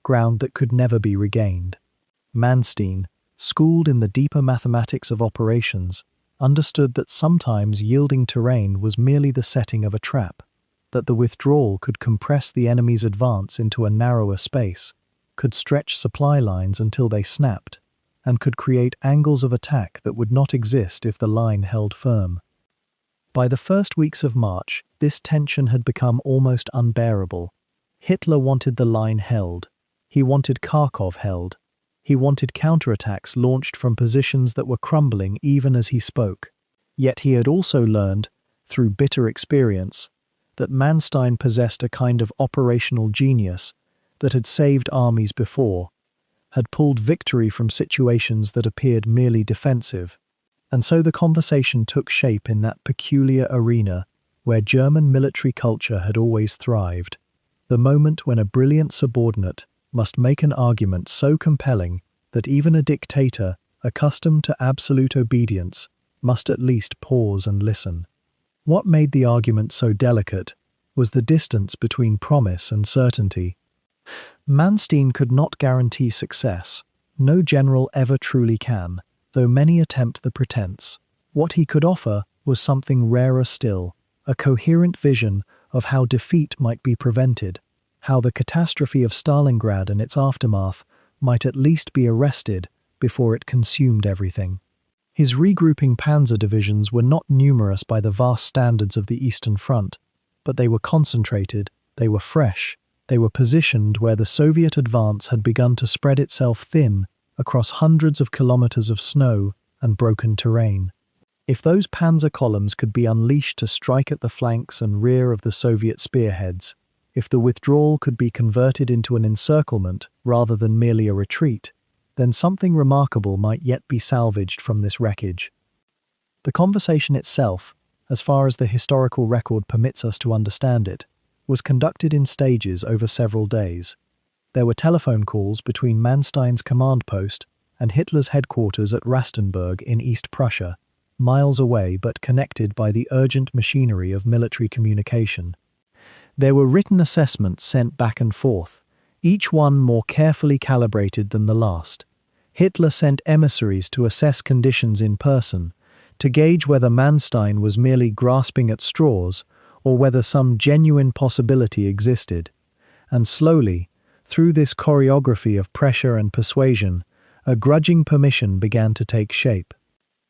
Speaker 1: ground that could never be regained. Manstein, schooled in the deeper mathematics of operations, understood that sometimes yielding terrain was merely the setting of a trap, that the withdrawal could compress the enemy's advance into a narrower space, could stretch supply lines until they snapped, and could create angles of attack that would not exist if the line held firm. By the first weeks of March, this tension had become almost unbearable. Hitler wanted the line held. He wanted Kharkov held. He wanted counterattacks launched from positions that were crumbling even as he spoke. Yet he had also learned, through bitter experience, that Manstein possessed a kind of operational genius that had saved armies before, had pulled victory from situations that appeared merely defensive. And so the conversation took shape in that peculiar arena where German military culture had always thrived, the moment when a brilliant subordinate must make an argument so compelling that even a dictator, accustomed to absolute obedience, must at least pause and listen. What made the argument so delicate was the distance between promise and certainty. Manstein could not guarantee success. No general ever truly can, though many attempt the pretense. What he could offer was something rarer still, a coherent vision of how defeat might be prevented, how the catastrophe of Stalingrad and its aftermath might at least be arrested before it consumed everything. His regrouping panzer divisions were not numerous by the vast standards of the Eastern Front, but they were concentrated, they were fresh, they were positioned where the Soviet advance had begun to spread itself thin across hundreds of kilometers of snow and broken terrain. If those panzer columns could be unleashed to strike at the flanks and rear of the Soviet spearheads, if the withdrawal could be converted into an encirclement rather than merely a retreat, then something remarkable might yet be salvaged from this wreckage. The conversation itself, as far as the historical record permits us to understand it, was conducted in stages over several days. There were telephone calls between Manstein's command post and Hitler's headquarters at Rastenburg in East Prussia, miles away but connected by the urgent machinery of military communication. There were written assessments sent back and forth, each one more carefully calibrated than the last. Hitler sent emissaries to assess conditions in person, to gauge whether Manstein was merely grasping at straws or whether some genuine possibility existed. And slowly, through this choreography of pressure and persuasion, a grudging permission began to take shape.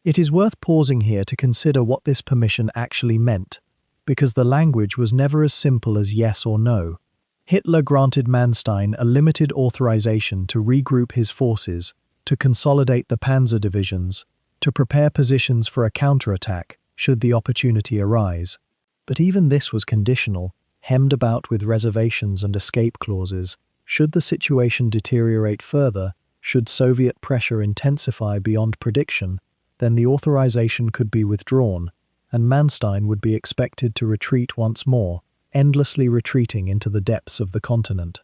Speaker 1: It is worth pausing here to consider what this permission actually meant, because the language was never as simple as yes or no. Hitler granted Manstein a limited authorization to regroup his forces, to consolidate the panzer divisions, to prepare positions for a counterattack should the opportunity arise. But even this was conditional, hemmed about with reservations and escape clauses. Should the situation deteriorate further, should Soviet pressure intensify beyond prediction, then the authorization could be withdrawn, and Manstein would be expected to retreat once more, endlessly retreating into the depths of the continent.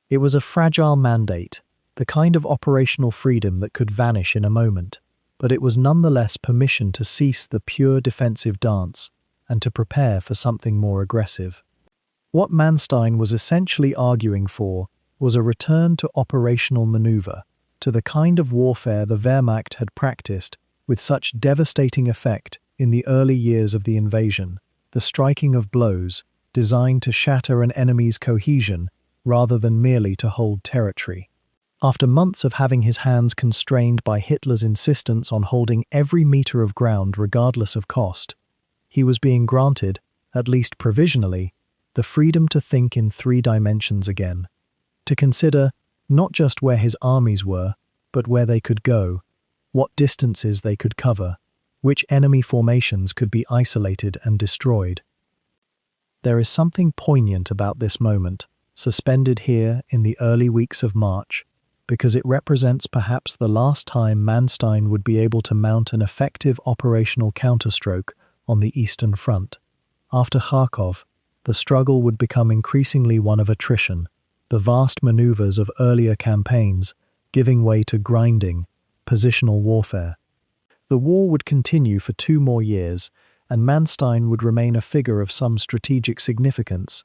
Speaker 1: It was a fragile mandate, the kind of operational freedom that could vanish in a moment, but it was nonetheless permission to cease the pure defensive dance and to prepare for something more aggressive. What Manstein was essentially arguing for was a return to operational maneuver, to the kind of warfare the Wehrmacht had practiced with such devastating effect in the early years of the invasion, the striking of blows designed to shatter an enemy's cohesion rather than merely to hold territory. After months of having his hands constrained by Hitler's insistence on holding every meter of ground regardless of cost, he was being granted, at least provisionally, the freedom to think in three dimensions again, to consider not just where his armies were, but where they could go, what distances they could cover, which enemy formations could be isolated and destroyed. There is something poignant about this moment, suspended here in the early weeks of March, because it represents perhaps the last time Manstein would be able to mount an effective operational counterstroke on the Eastern Front. After Kharkov, the struggle would become increasingly one of attrition, the vast maneuvers of earlier campaigns giving way to grinding, positional warfare. The war would continue for 2 more years, and Manstein would remain a figure of some strategic significance.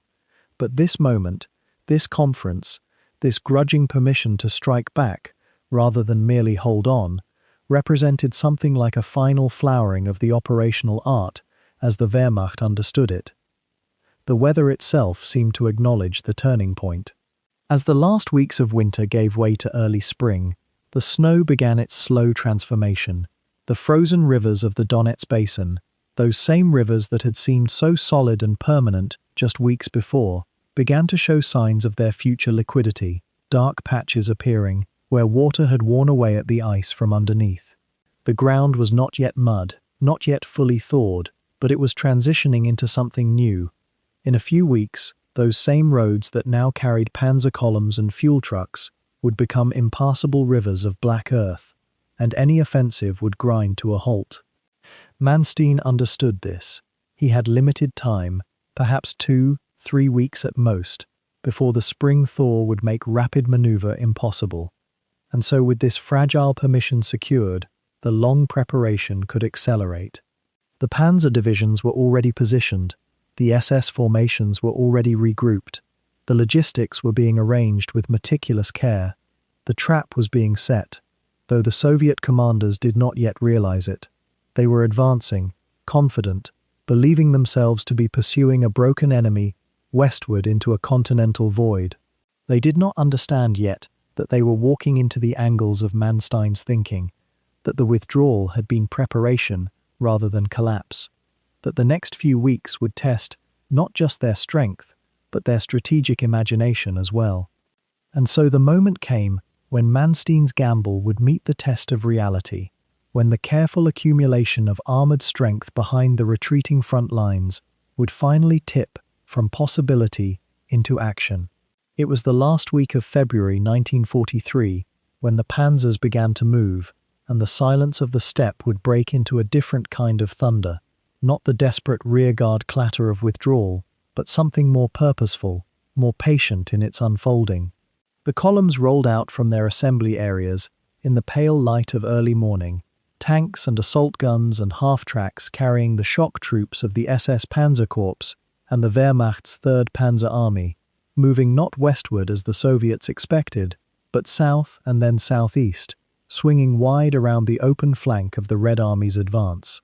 Speaker 1: But this moment, this conference, this grudging permission to strike back, rather than merely hold on, represented something like a final flowering of the operational art as the Wehrmacht understood it. The weather itself seemed to acknowledge the turning point. As the last weeks of winter gave way to early spring, the snow began its slow transformation. The frozen rivers of the Donets Basin, Those same rivers that had seemed so solid and permanent just weeks before began to show signs of their future liquidity, dark patches appearing where water had worn away at the ice from underneath. The ground was not yet mud, not yet fully thawed, but it was transitioning into something new. In a few weeks, those same roads that now carried panzer columns and fuel trucks would become impassable rivers of black earth, and any offensive would grind to a halt. Manstein understood this. He had limited time, perhaps 2-3 weeks at most, before the spring thaw would make rapid maneuver impossible. And so with this fragile permission secured, the long preparation could accelerate. The panzer divisions were already positioned, the SS formations were already regrouped, the logistics were being arranged with meticulous care, the trap was being set, though the Soviet commanders did not yet realize it. They were advancing, confident, believing themselves to be pursuing a broken enemy westward into a continental void. They did not understand yet that they were walking into the angles of Manstein's thinking, that the withdrawal had been preparation rather than collapse, that the next few weeks would test not just their strength, but their strategic imagination as well. And so the moment came when Manstein's gamble would meet the test of reality, when the careful accumulation of armored strength behind the retreating front lines would finally tip from possibility into action. It was the last week of February 1943 when the panzers began to move, and the silence of the steppe would break into a different kind of thunder, not the desperate rearguard clatter of withdrawal, but something more purposeful, more patient in its unfolding. The columns rolled out from their assembly areas in the pale light of early morning, tanks and assault guns and half-tracks carrying the shock troops of the SS Panzer Corps and the Wehrmacht's 3rd Panzer Army, moving not westward as the Soviets expected, but south and then southeast, swinging wide around the open flank of the Red Army's advance.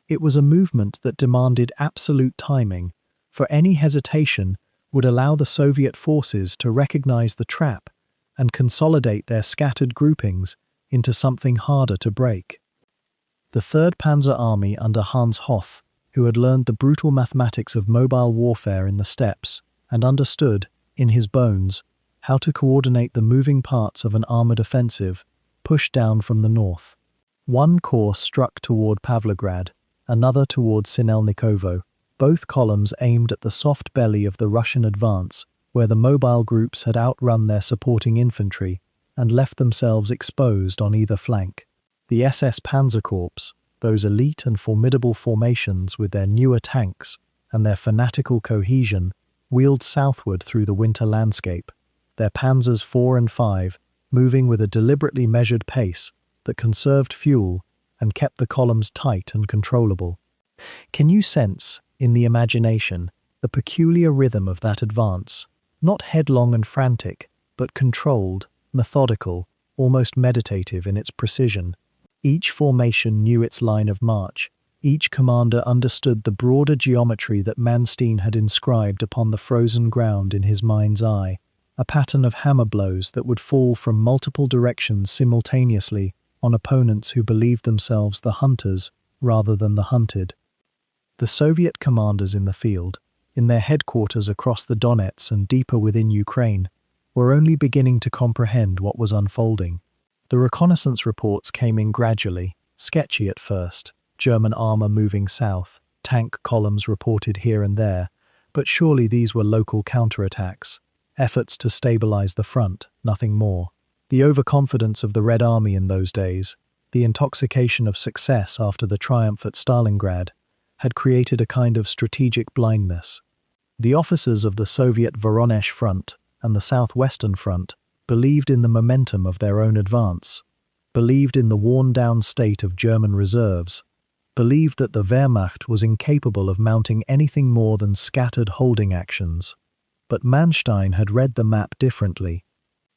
Speaker 1: It was a movement that demanded absolute timing, for any hesitation would allow the Soviet forces to recognize the trap and consolidate their scattered groupings into something harder to break. The 3rd Panzer Army under Hans Hoth, who had learned the brutal mathematics of mobile warfare in the steppes and understood, in his bones, how to coordinate the moving parts of an armored offensive, pushed down from the north. One corps struck toward Pavlograd, another toward Sinelnikovo, both columns aimed at the soft belly of the Russian advance, where the mobile groups had outrun their supporting infantry and left themselves exposed on either flank. The SS Panzer Corps, those elite and formidable formations with their newer tanks and their fanatical cohesion, wheeled southward through the winter landscape, their Panzers 4 and 5 moving with a deliberately measured pace that conserved fuel and kept the columns tight and controllable. Can you sense, in the imagination, the peculiar rhythm of that advance, not headlong and frantic, but controlled, methodical, almost meditative in its precision? Each formation knew its line of march. Each commander understood the broader geometry that Manstein had inscribed upon the frozen ground in his mind's eye, a pattern of hammer blows that would fall from multiple directions simultaneously on opponents who believed themselves the hunters rather than the hunted. The Soviet commanders in the field, in their headquarters across the Donets and deeper within Ukraine, were only beginning to comprehend what was unfolding. The reconnaissance reports came in gradually, sketchy at first, German armor moving south, tank columns reported here and there, but surely these were local counterattacks, efforts to stabilize the front, nothing more. The overconfidence of the Red Army in those days, the intoxication of success after the triumph at Stalingrad, had created a kind of strategic blindness. The officers of the Soviet Voronezh Front and the Southwestern Front believed in the momentum of their own advance, believed in the worn-down state of German reserves, believed that the Wehrmacht was incapable of mounting anything more than scattered holding actions. But Manstein had read the map differently.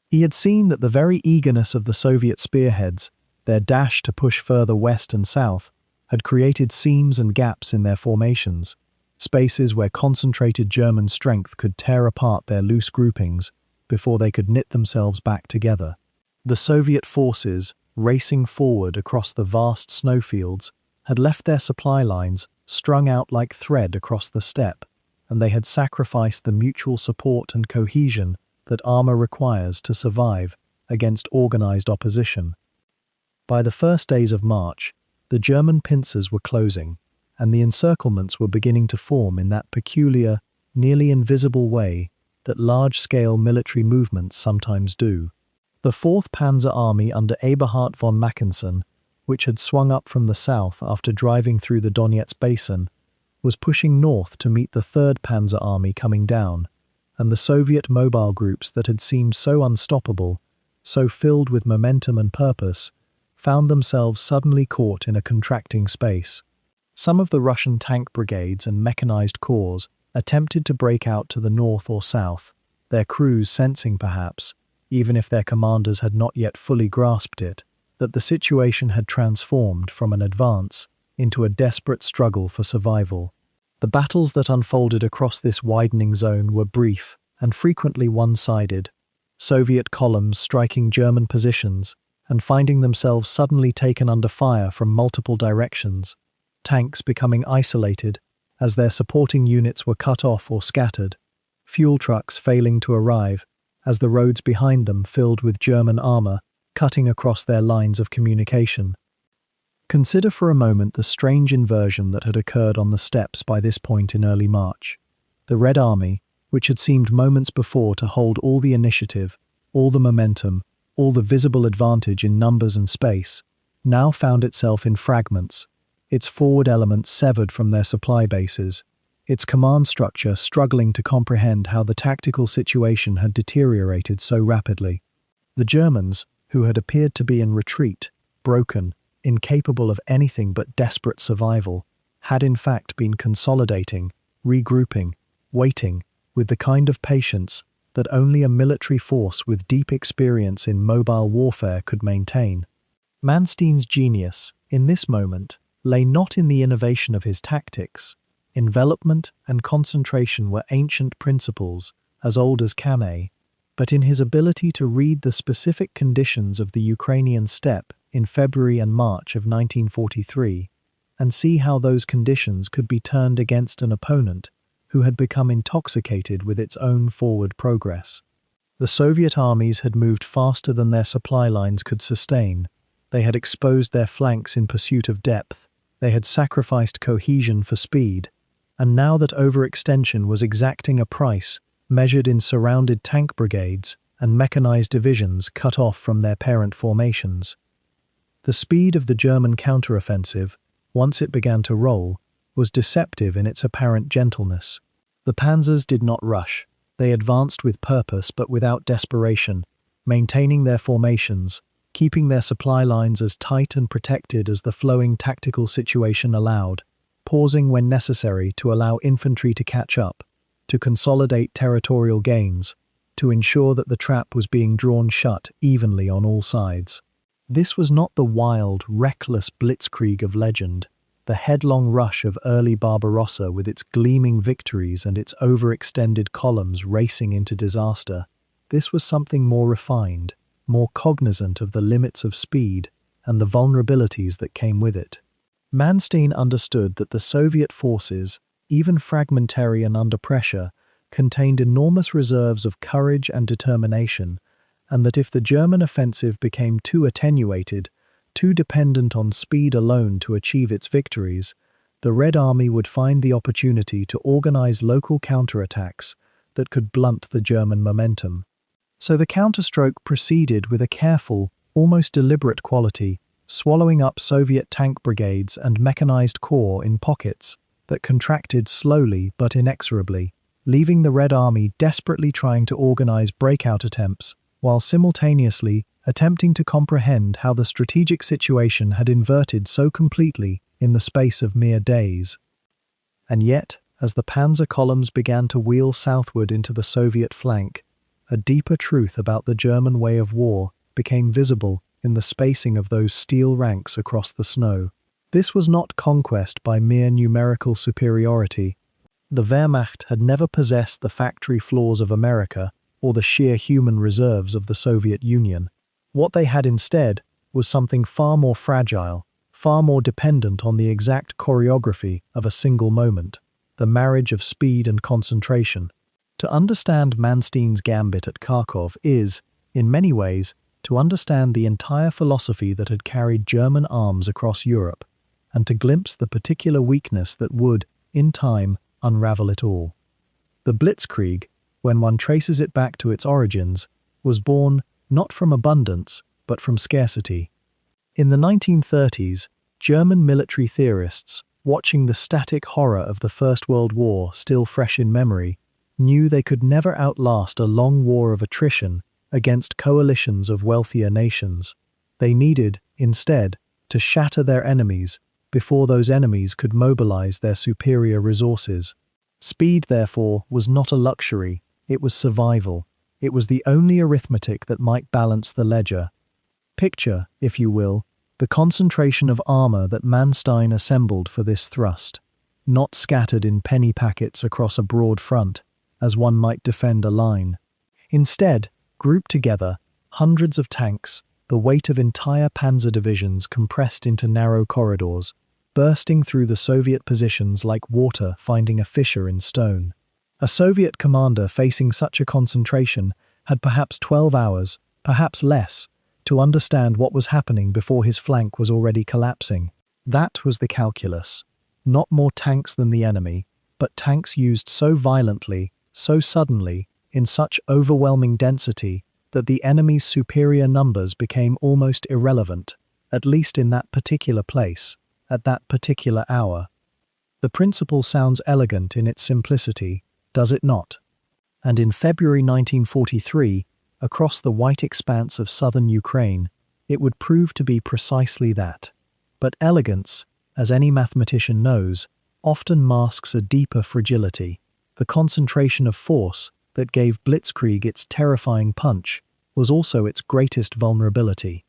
Speaker 1: He had seen that the very eagerness of the Soviet spearheads, their dash to push further west and south, had created seams and gaps in their formations, spaces where concentrated German strength could tear apart their loose groupings before they could knit themselves back together. The Soviet forces, racing forward across the vast snowfields, had left their supply lines strung out like thread across the steppe, and they had sacrificed the mutual support and cohesion that armor requires to survive against organized opposition. By the first days of March, the German pincers were closing, and the encirclements were beginning to form in that peculiar, nearly invisible way that large-scale military movements sometimes do. The 4th Panzer Army under Eberhard von Mackensen, which had swung up from the south after driving through the Donetsk basin, was pushing north to meet the 3rd Panzer Army coming down, and the Soviet mobile groups that had seemed so unstoppable, so filled with momentum and purpose, found themselves suddenly caught in a contracting space. Some of the Russian tank brigades and mechanized corps attempted to break out to the north or south, their crews sensing perhaps, even if their commanders had not yet fully grasped it, that the situation had transformed from an advance into a desperate struggle for survival. The battles that unfolded across this widening zone were brief and frequently one-sided, Soviet columns striking German positions and finding themselves suddenly taken under fire from multiple directions, tanks becoming isolated as their supporting units were cut off or scattered, fuel trucks failing to arrive as the roads behind them filled with German armor cutting across their lines of communication. Consider for a moment the strange inversion that had occurred on the steppes by this point in early March. The Red Army, which had seemed moments before to hold all the initiative, all the momentum, all the visible advantage in numbers and space, now found itself in fragments, its forward elements severed from their supply bases, its command structure struggling to comprehend how the tactical situation had deteriorated so rapidly. The Germans, who had appeared to be in retreat, broken, incapable of anything but desperate survival, had in fact been consolidating, regrouping, waiting, with the kind of patience that only a military force with deep experience in mobile warfare could maintain. Manstein's genius, in this moment, lay not in the innovation of his tactics. Envelopment and concentration were ancient principles, as old as Kame, but in his ability to read the specific conditions of the Ukrainian steppe in February and March of 1943, and see how those conditions could be turned against an opponent who had become intoxicated with its own forward progress. The Soviet armies had moved faster than their supply lines could sustain. They had exposed their flanks in pursuit of depth. They had sacrificed cohesion for speed. And now that overextension was exacting a price measured in surrounded tank brigades and mechanized divisions cut off from their parent formations. The speed of the German counteroffensive, once it began to roll, was deceptive in its apparent gentleness. The panzers did not rush. They advanced with purpose but without desperation, maintaining their formations, keeping their supply lines as tight and protected as the flowing tactical situation allowed, pausing when necessary to allow infantry to catch up, to consolidate territorial gains, to ensure that the trap was being drawn shut evenly on all sides. This was not the wild, reckless blitzkrieg of legend, the headlong rush of early Barbarossa with its gleaming victories and its overextended columns racing into disaster. This was something more refined, more cognizant of the limits of speed and the vulnerabilities that came with it. Manstein understood that the Soviet forces, even fragmentary and under pressure, contained enormous reserves of courage and determination, and that if the German offensive became too attenuated, too dependent on speed alone to achieve its victories, the Red Army would find the opportunity to organize local counterattacks that could blunt the German momentum. So the counterstroke proceeded with a careful, almost deliberate quality, swallowing up Soviet tank brigades and mechanized corps in pockets that contracted slowly but inexorably, leaving the Red Army desperately trying to organize breakout attempts, while simultaneously attempting to comprehend how the strategic situation had inverted so completely in the space of mere days. And yet, as the panzer columns began to wheel southward into the Soviet flank, a deeper truth about the German way of war became visible in the spacing of those steel ranks across the snow. This was not conquest by mere numerical superiority. The Wehrmacht had never possessed the factory floors of America or the sheer human reserves of the Soviet Union. What they had instead was something far more fragile, far more dependent on the exact choreography of a single moment, the marriage of speed and concentration. To understand Manstein's gambit at Kharkov is, in many ways, to understand the entire philosophy that had carried German arms across Europe, and to glimpse the particular weakness that would, in time, unravel it all. The Blitzkrieg, when one traces it back to its origins, was born not from abundance, but from scarcity. In the 1930s, German military theorists, watching the static horror of the First World War still fresh in memory, knew they could never outlast a long war of attrition against coalitions of wealthier nations. They needed, instead, to shatter their enemies before those enemies could mobilize their superior resources. Speed, therefore, was not a luxury, it was survival. It was the only arithmetic that might balance the ledger. Picture, if you will, the concentration of armor that Manstein assembled for this thrust, not scattered in penny packets across a broad front, as one might defend a line. Instead, grouped together, hundreds of tanks, the weight of entire panzer divisions compressed into narrow corridors, bursting through the Soviet positions like water finding a fissure in stone. A Soviet commander facing such a concentration had perhaps 12 hours, perhaps less, to understand what was happening before his flank was already collapsing. That was the calculus. Not more tanks than the enemy, but tanks used so violently, so suddenly, in such overwhelming density, that the enemy's superior numbers became almost irrelevant, at least in that particular place, at that particular hour. The principle sounds elegant in its simplicity, does it not? And in February 1943, across the white expanse of southern Ukraine, it would prove to be precisely that. But elegance, as any mathematician knows, often masks a deeper fragility. The concentration of force that gave Blitzkrieg its terrifying punch was also its greatest vulnerability.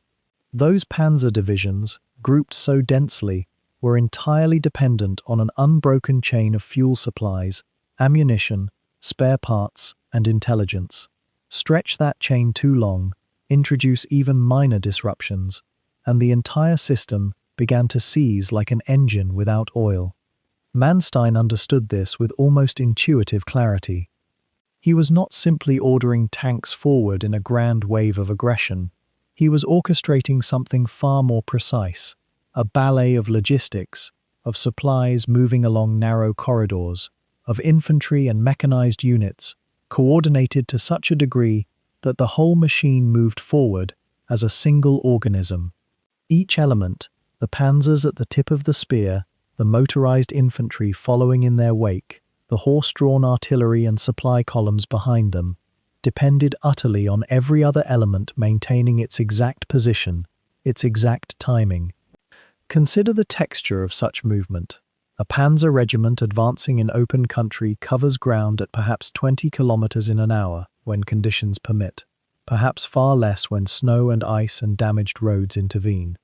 Speaker 1: Those panzer divisions, grouped so densely, were entirely dependent on an unbroken chain of fuel supplies, ammunition, spare parts, and intelligence. Stretch that chain too long, introduce even minor disruptions, and the entire system began to seize like an engine without oil. Manstein understood this with almost intuitive clarity. He was not simply ordering tanks forward in a grand wave of aggression. He was orchestrating something far more precise, a ballet of logistics, of supplies moving along narrow corridors, of infantry and mechanized units, coordinated to such a degree that the whole machine moved forward as a single organism. Each element, the panzers at the tip of the spear, the motorized infantry following in their wake, the horse-drawn artillery and supply columns behind them, depended utterly on every other element maintaining its exact position, its exact timing. Consider the texture of such movement. A panzer regiment advancing in open country covers ground at perhaps 20 kilometers in an hour when conditions permit, perhaps far less when snow and ice and damaged roads intervene.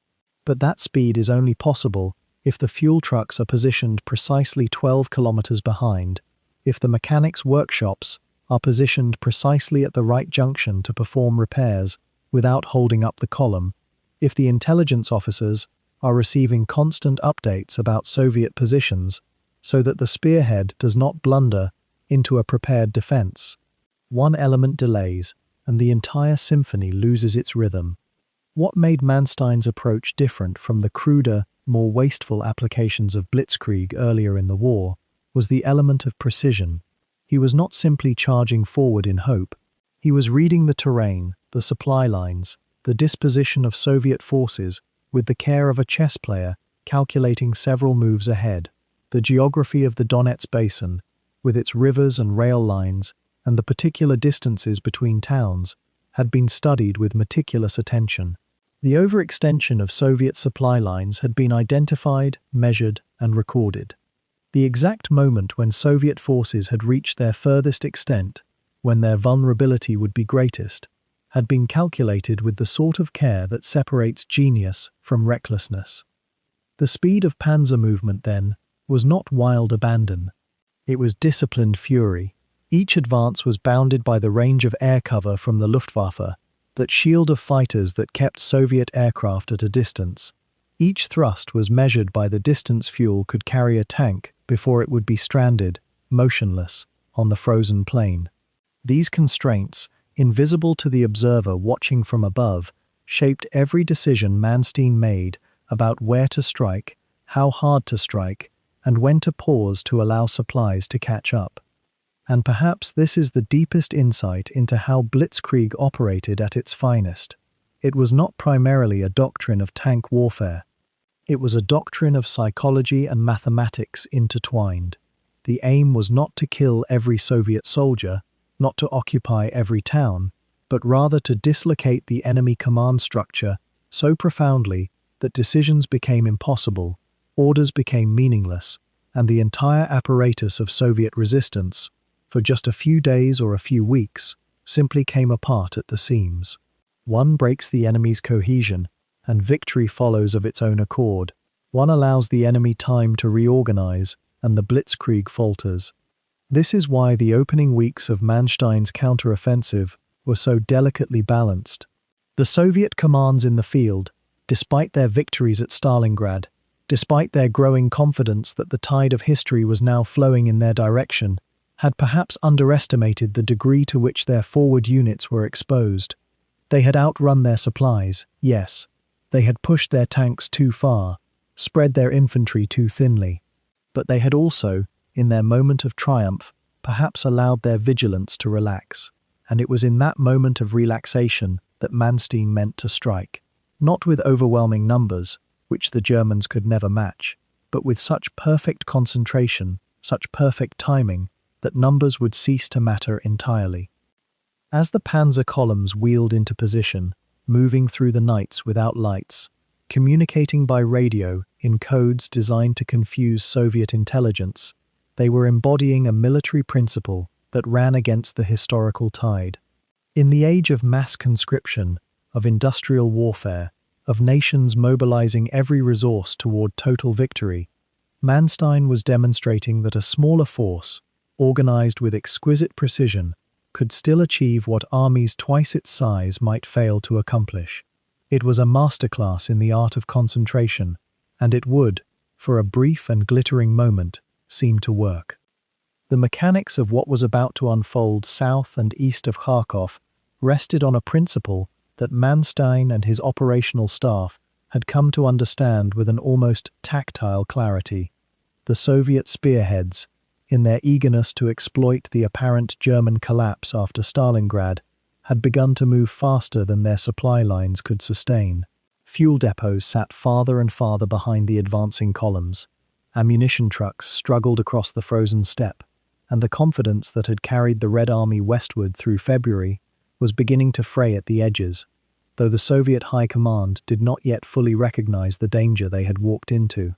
Speaker 1: But that speed is only possible if the fuel trucks are positioned precisely 12 kilometers behind, if the mechanics' workshops are positioned precisely at the right junction to perform repairs without holding up the column, if the intelligence officers are receiving constant updates about Soviet positions so that the spearhead does not blunder into a prepared defense. One element delays, and the entire symphony loses its rhythm. What made Manstein's approach different from the cruder, more wasteful applications of Blitzkrieg earlier in the war was the element of precision. He was not simply charging forward in hope. He was reading the terrain, the supply lines, the disposition of Soviet forces with the care of a chess player calculating several moves ahead. The geography of the Donets Basin, with its rivers and rail lines and the particular distances between towns, had been studied with meticulous attention. The overextension of Soviet supply lines had been identified, measured, and recorded. The exact moment when Soviet forces had reached their furthest extent, when their vulnerability would be greatest, had been calculated with the sort of care that separates genius from recklessness. The speed of panzer movement, then, was not wild abandon. It was disciplined fury. Each advance was bounded by the range of air cover from the Luftwaffe, that shield of fighters that kept Soviet aircraft at a distance. Each thrust was measured by the distance fuel could carry a tank before it would be stranded, motionless, on the frozen plain. These constraints, invisible to the observer watching from above, shaped every decision Manstein made about where to strike, how hard to strike, and when to pause to allow supplies to catch up. And perhaps this is the deepest insight into how Blitzkrieg operated at its finest. It was not primarily a doctrine of tank warfare. It was a doctrine of psychology and mathematics intertwined. The aim was not to kill every Soviet soldier, not to occupy every town, but rather to dislocate the enemy command structure so profoundly that decisions became impossible, orders became meaningless, and the entire apparatus of Soviet resistance, for just a few days or a few weeks, simply came apart at the seams. One breaks the enemy's cohesion, and victory follows of its own accord. One allows the enemy time to reorganize, and the Blitzkrieg falters. This is why the opening weeks of Manstein's counteroffensive were so delicately balanced. The Soviet commands in the field, despite their victories at Stalingrad, despite their growing confidence that the tide of history was now flowing in their direction, had perhaps underestimated the degree to which their forward units were exposed. They had outrun their supplies, yes. They had pushed their tanks too far, spread their infantry too thinly. But they had also, in their moment of triumph, perhaps allowed their vigilance to relax. And it was in that moment of relaxation that Manstein meant to strike. Not with overwhelming numbers, which the Germans could never match, but with such perfect concentration, such perfect timing, that numbers would cease to matter entirely. As the panzer columns wheeled into position, moving through the nights without lights, communicating by radio in codes designed to confuse Soviet intelligence, they were embodying a military principle that ran against the historical tide. In the age of mass conscription, of industrial warfare, of nations mobilizing every resource toward total victory, Manstein was demonstrating that a smaller force, organized with exquisite precision, could still achieve what armies twice its size might fail to accomplish. It was a masterclass in the art of concentration, and it would, for a brief and glittering moment, seem to work. The mechanics of what was about to unfold south and east of Kharkov rested on a principle that Manstein and his operational staff had come to understand with an almost tactile clarity. The Soviet spearheads, in their eagerness to exploit the apparent German collapse after Stalingrad, had begun to move faster than their supply lines could sustain. Fuel depots sat farther and farther behind the advancing columns. Ammunition trucks struggled across the frozen steppe, and the confidence that had carried the Red Army westward through February was beginning to fray at the edges, though the Soviet High Command did not yet fully recognize the danger they had walked into.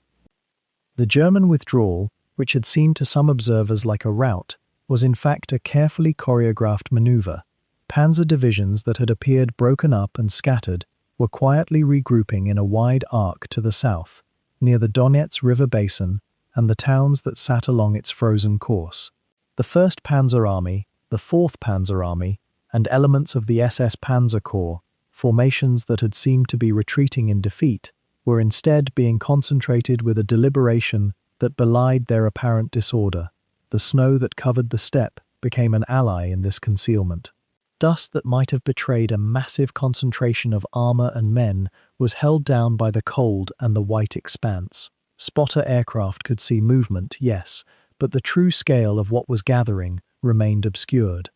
Speaker 1: The German withdrawal, which had seemed to some observers like a rout, was in fact a carefully choreographed maneuver. Panzer divisions that had appeared broken up and scattered were quietly regrouping in a wide arc to the south, near the Donets River basin and the towns that sat along its frozen course. The 1st Panzer Army, the 4th Panzer Army, and elements of the SS Panzer Corps, formations that had seemed to be retreating in defeat, were instead being concentrated with a deliberation that belied their apparent disorder. The snow that covered the steppe became an ally in this concealment. Dust that might have betrayed a massive concentration of armor and men was held down by the cold and the white expanse. Spotter aircraft could see movement, yes, but the true scale of what was gathering remained obscured.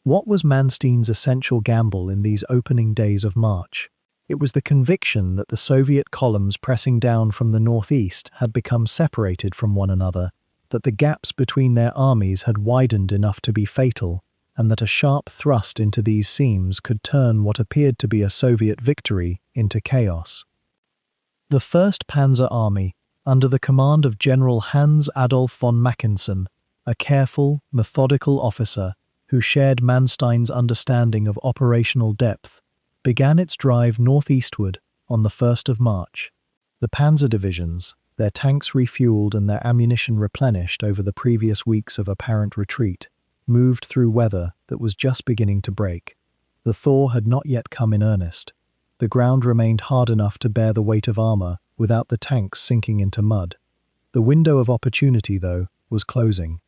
Speaker 1: What was Manstein's essential gamble in these opening days of March? It was the conviction that the Soviet columns pressing down from the northeast had become separated from one another, that the gaps between their armies had widened enough to be fatal, and that a sharp thrust into these seams could turn what appeared to be a Soviet victory into chaos. The 1st Panzer Army, under the command of General Hans Adolf von Mackensen, a careful, methodical officer who shared Manstein's understanding of operational depth, began its drive northeastward on the 1st of March. The panzer divisions, their tanks refueled and their ammunition replenished over the previous weeks of apparent retreat, moved through weather that was just beginning to break. The thaw had not yet come in earnest. The ground remained hard enough to bear the weight of armor, without the tanks sinking into mud. The window of opportunity, though, was closing.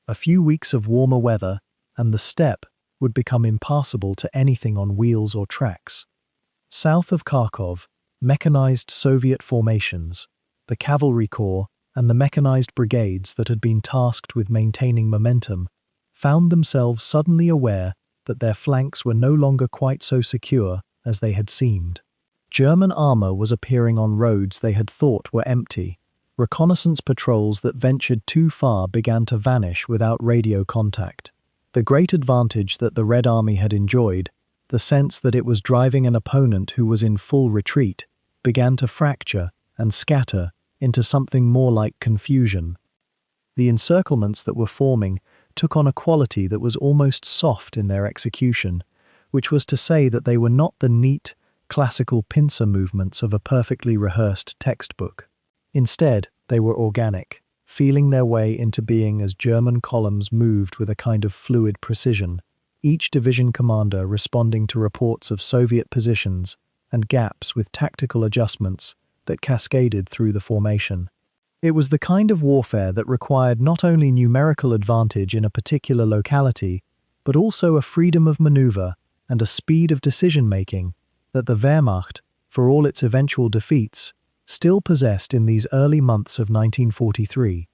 Speaker 1: A few weeks of warmer weather, and the steppe would become impassable to anything on wheels or tracks. South of Kharkov, mechanized Soviet formations, the cavalry corps, and the mechanized brigades that had been tasked with maintaining momentum, found themselves suddenly aware that their flanks were no longer quite so secure as they had seemed. German armor was appearing on roads they had thought were empty. Reconnaissance patrols that ventured too far began to vanish without radio contact. The great advantage that the Red Army had enjoyed, the sense that it was driving an opponent who was in full retreat, began to fracture and scatter into something more like confusion. The encirclements that were forming took on a quality that was almost soft in their execution, which was to say that they were not the neat, classical pincer movements of a perfectly rehearsed textbook. Instead, they were organic, feeling their way into being as German columns moved with a kind of fluid precision, each division commander responding to reports of Soviet positions and gaps with tactical adjustments that cascaded through the formation. It was the kind of warfare that required not only numerical advantage in a particular locality, but also a freedom of maneuver and a speed of decision-making that the Wehrmacht, for all its eventual defeats, still possessed in these early months of 1943.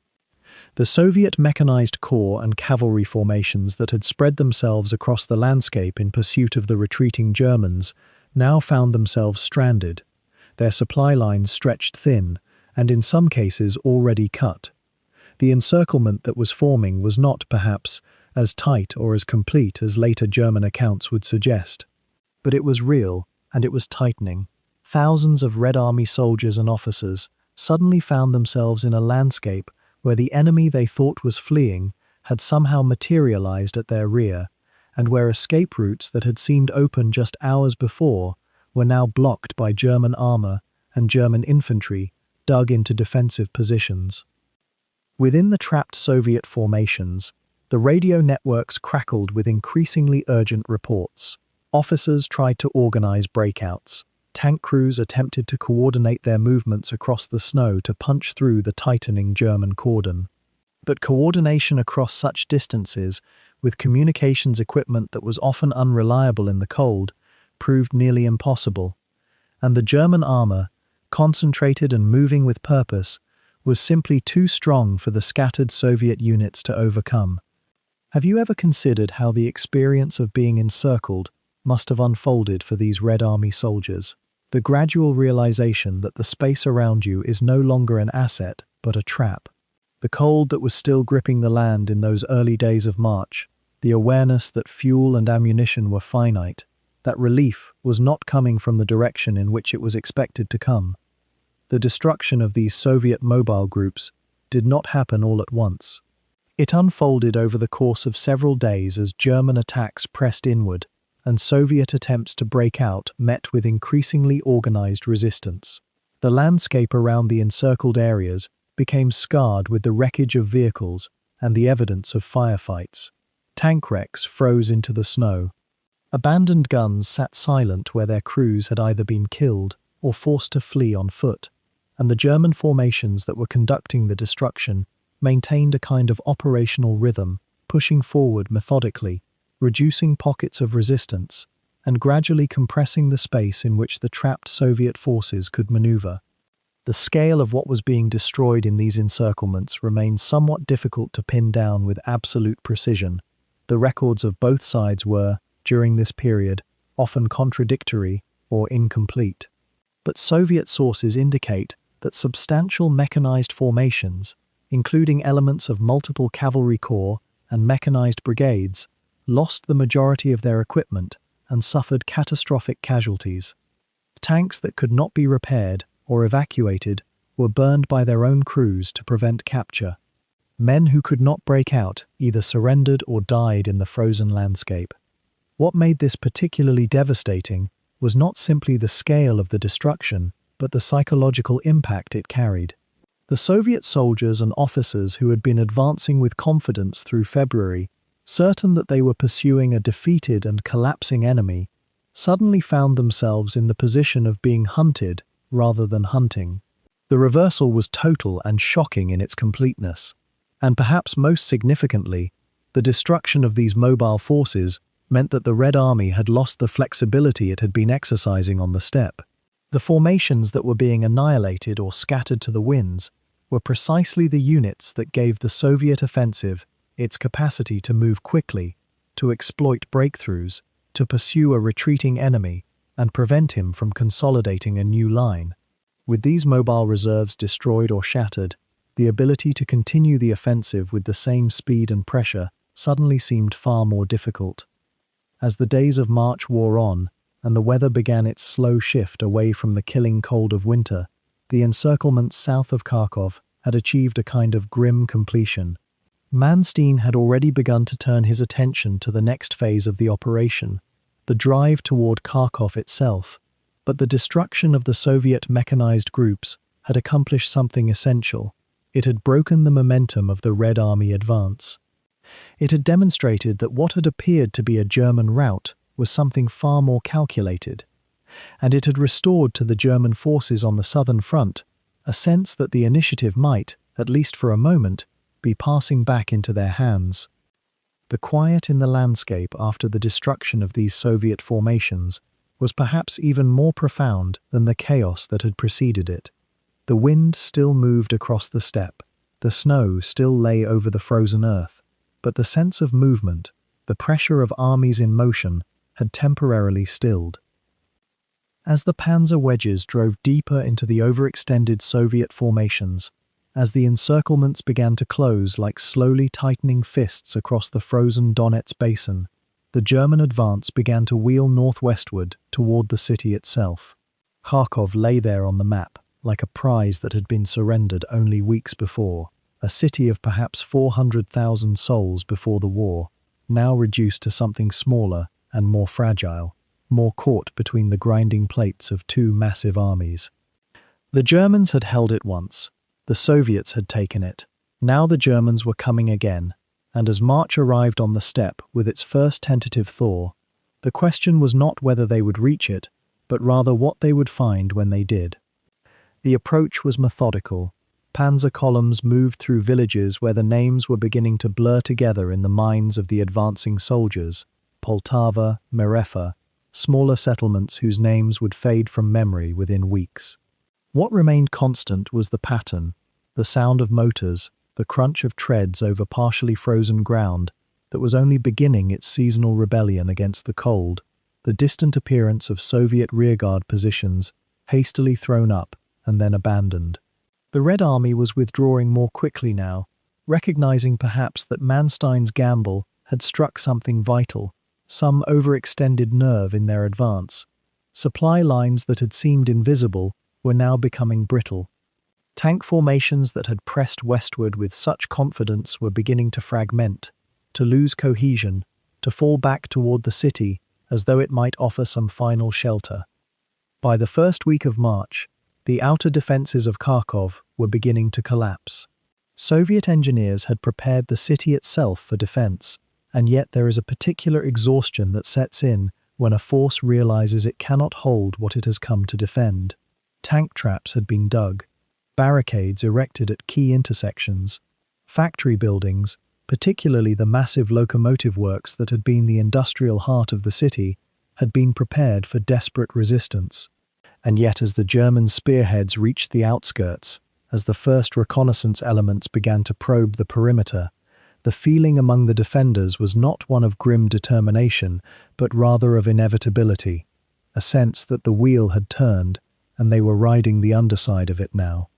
Speaker 1: The Soviet mechanized corps and cavalry formations that had spread themselves across the landscape in pursuit of the retreating Germans now found themselves stranded, their supply lines stretched thin, and in some cases already cut. The encirclement that was forming was not, perhaps, as tight or as complete as later German accounts would suggest. But it was real, and it was tightening. Thousands of Red Army soldiers and officers suddenly found themselves in a landscape where the enemy they thought was fleeing had somehow materialized at their rear, and where escape routes that had seemed open just hours before were now blocked by German armor and German infantry dug into defensive positions. Within the trapped Soviet formations, the radio networks crackled with increasingly urgent reports. Officers tried to organize breakouts. Tank crews attempted to coordinate their movements across the snow to punch through the tightening German cordon. But coordination across such distances, with communications equipment that was often unreliable in the cold, proved nearly impossible, and the German armor, concentrated and moving with purpose, was simply too strong for the scattered Soviet units to overcome. Have you ever considered how the experience of being encircled must have unfolded for these Red Army soldiers? The gradual realization that the space around you is no longer an asset, but a trap. The cold that was still gripping the land in those early days of March, the awareness that fuel and ammunition were finite, that relief was not coming from the direction in which it was expected to come. The destruction of these Soviet mobile groups did not happen all at once. It unfolded over the course of several days as German attacks pressed inward, and Soviet attempts to break out met with increasingly organized resistance. The landscape around the encircled areas became scarred with the wreckage of vehicles and the evidence of firefights. Tank wrecks froze into the snow. Abandoned guns sat silent where their crews had either been killed or forced to flee on foot, and the German formations that were conducting the destruction maintained a kind of operational rhythm, pushing forward methodically, reducing pockets of resistance, and gradually compressing the space in which the trapped Soviet forces could maneuver. The scale of what was being destroyed in these encirclements remained somewhat difficult to pin down with absolute precision. The records of both sides were, during this period, often contradictory or incomplete. But Soviet sources indicate that substantial mechanized formations, including elements of multiple cavalry corps and mechanized brigades, lost the majority of their equipment and suffered catastrophic casualties. Tanks that could not be repaired or evacuated were burned by their own crews to prevent capture. Men who could not break out either surrendered or died in the frozen landscape. What made this particularly devastating was not simply the scale of the destruction, but the psychological impact it carried. The Soviet soldiers and officers who had been advancing with confidence through February, certain that they were pursuing a defeated and collapsing enemy, suddenly found themselves in the position of being hunted rather than hunting. The reversal was total and shocking in its completeness. And perhaps most significantly, the destruction of these mobile forces meant that the Red Army had lost the flexibility it had been exercising on the steppe. The formations that were being annihilated or scattered to the winds were precisely the units that gave the Soviet offensive its capacity to move quickly, to exploit breakthroughs, to pursue a retreating enemy, and prevent him from consolidating a new line. With these mobile reserves destroyed or shattered, the ability to continue the offensive with the same speed and pressure suddenly seemed far more difficult. As the days of March wore on, and the weather began its slow shift away from the killing cold of winter, the encirclements south of Kharkov had achieved a kind of grim completion. Manstein had already begun to turn his attention to the next phase of the operation, the drive toward Kharkov itself, but the destruction of the Soviet mechanized groups had accomplished something essential. It had broken the momentum of the Red Army advance. It had demonstrated that what had appeared to be a German rout was something far more calculated, and it had restored to the German forces on the southern front a sense that the initiative might, at least for a moment, be passing back into their hands. The quiet in the landscape after the destruction of these Soviet formations was perhaps even more profound than the chaos that had preceded it. The wind still moved across the steppe, the snow still lay over the frozen earth, but the sense of movement, the pressure of armies in motion, had temporarily stilled. As the panzer wedges drove deeper into the overextended Soviet formations, as the encirclements began to close like slowly tightening fists across the frozen Donets basin, the German advance began to wheel northwestward toward the city itself. Kharkov lay there on the map, like a prize that had been surrendered only weeks before, a city of perhaps 400,000 souls before the war, now reduced to something smaller and more fragile, more caught between the grinding plates of two massive armies. The Germans had held it once. The Soviets had taken it. Now the Germans were coming again, and as March arrived on the steppe with its first tentative thaw, the question was not whether they would reach it, but rather what they would find when they did. The approach was methodical. Panzer columns moved through villages where the names were beginning to blur together in the minds of the advancing soldiers: Poltava, Merefa, smaller settlements whose names would fade from memory within weeks. What remained constant was the pattern, the sound of motors, the crunch of treads over partially frozen ground that was only beginning its seasonal rebellion against the cold, the distant appearance of Soviet rearguard positions hastily thrown up and then abandoned. The Red Army was withdrawing more quickly now, recognizing perhaps that Manstein's gamble had struck something vital, some overextended nerve in their advance. Supply lines that had seemed invisible were now becoming brittle. Tank formations that had pressed westward with such confidence were beginning to fragment, to lose cohesion, to fall back toward the city as though it might offer some final shelter. By the first week of March, the outer defenses of Kharkov were beginning to collapse. Soviet engineers had prepared the city itself for defense, and yet there is a particular exhaustion that sets in when a force realizes it cannot hold what it has come to defend. Tank traps had been dug, barricades erected at key intersections, factory buildings, particularly the massive locomotive works that had been the industrial heart of the city, had been prepared for desperate resistance. And yet as the German spearheads reached the outskirts, as the first reconnaissance elements began to probe the perimeter, the feeling among the defenders was not one of grim determination, but rather of inevitability, a sense that the wheel had turned and they were riding the underside of it now.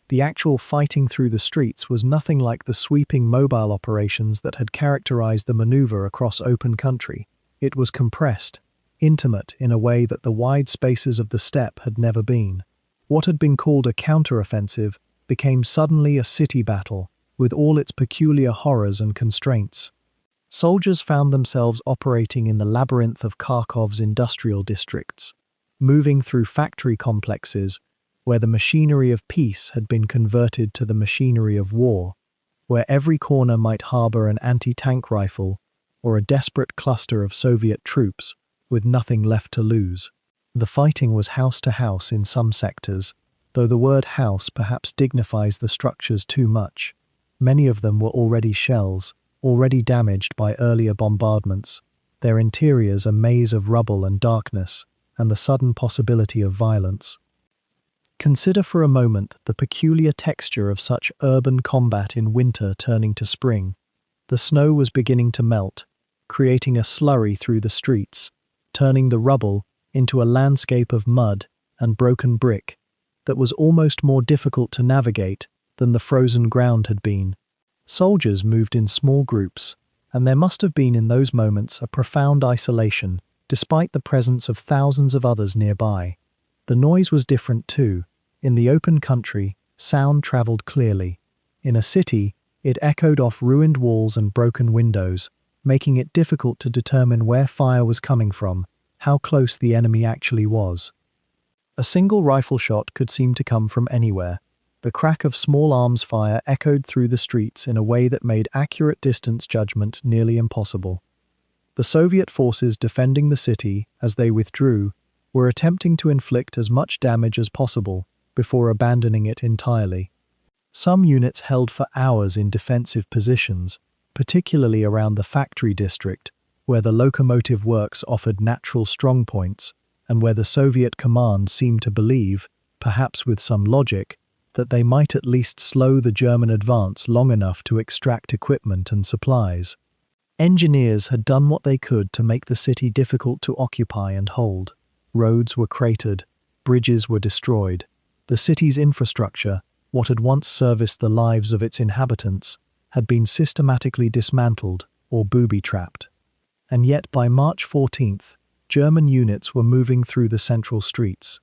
Speaker 1: The actual fighting through the streets was nothing like the sweeping mobile operations that had characterized the maneuver across open country. It was compressed, intimate in a way that the wide spaces of the steppe had never been. What had been called a counteroffensive became suddenly a city battle, with all its peculiar horrors and constraints. Soldiers found themselves operating in the labyrinth of Kharkov's industrial districts, moving through factory complexes where the machinery of peace had been converted to the machinery of war, where every corner might harbor an anti-tank rifle or a desperate cluster of Soviet troops with nothing left to lose. The fighting was house to house in some sectors, though the word house perhaps dignifies the structures too much. Many of them were already shells, already damaged by earlier bombardments, their interiors a maze of rubble and darkness, and the sudden possibility of violence. Consider for a moment the peculiar texture of such urban combat in winter turning to spring. The snow was beginning to melt, creating a slurry through the streets, turning the rubble into a landscape of mud and broken brick that was almost more difficult to navigate than the frozen ground had been. Soldiers moved in small groups, and there must have been in those moments a profound isolation, despite the presence of thousands of others nearby. The noise was different too. In the open country, sound travelled clearly. In a city, it echoed off ruined walls and broken windows, making it difficult to determine where fire was coming from, how close the enemy actually was. A single rifle shot could seem to come from anywhere. The crack of small arms fire echoed through the streets in a way that made accurate distance judgment nearly impossible. The Soviet forces defending the city, as they withdrew, were attempting to inflict as much damage as possible before abandoning it entirely. Some units held for hours in defensive positions, particularly around the factory district, where the locomotive works offered natural strongpoints, and where the Soviet command seemed to believe, perhaps with some logic, that they might at least slow the German advance long enough to extract equipment and supplies. Engineers had done what they could to make the city difficult to occupy and hold. Roads were cratered, bridges were destroyed. The city's infrastructure, what had once serviced the lives of its inhabitants, had been systematically dismantled or booby-trapped. And yet by March 14th, German units were moving through the central streets.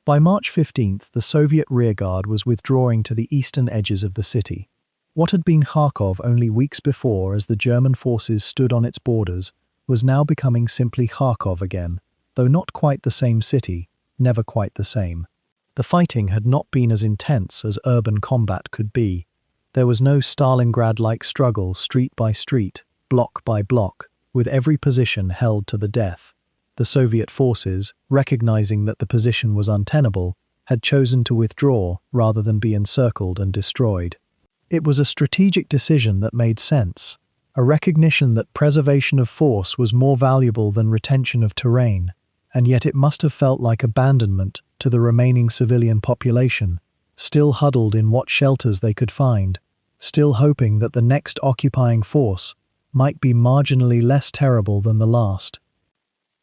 Speaker 1: By March 15th, the Soviet rearguard was withdrawing to the eastern edges of the city. What had been Kharkov only weeks before as the German forces stood on its borders was now becoming simply Kharkov again, though not quite the same city, never quite the same. The fighting had not been as intense as urban combat could be. There was no Stalingrad-like struggle street by street, block by block, with every position held to the death. The Soviet forces, recognizing that the position was untenable, had chosen to withdraw rather than be encircled and destroyed. It was a strategic decision that made sense, a recognition that preservation of force was more valuable than retention of terrain, and yet it must have felt like abandonment to the remaining civilian population, still huddled in what shelters they could find, still hoping that the next occupying force might be marginally less terrible than the last.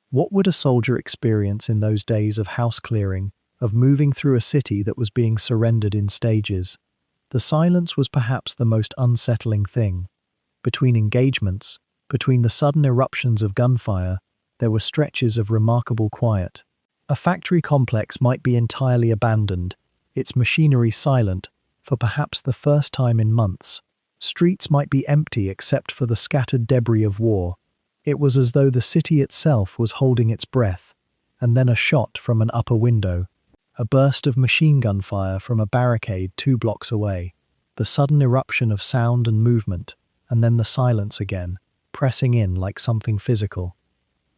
Speaker 1: What would a soldier experience in those days of house clearing, of moving through a city that was being surrendered in stages? The silence was perhaps the most unsettling thing. Between engagements, between the sudden eruptions of gunfire, there were stretches of remarkable quiet. A factory complex might be entirely abandoned, its machinery silent, for perhaps the first time in months. Streets might be empty except for the scattered debris of war. It was as though the city itself was holding its breath, and then a shot from an upper window, a burst of machine gun fire from a barricade 2 blocks away, the sudden eruption of sound and movement, and then the silence again, pressing in like something physical.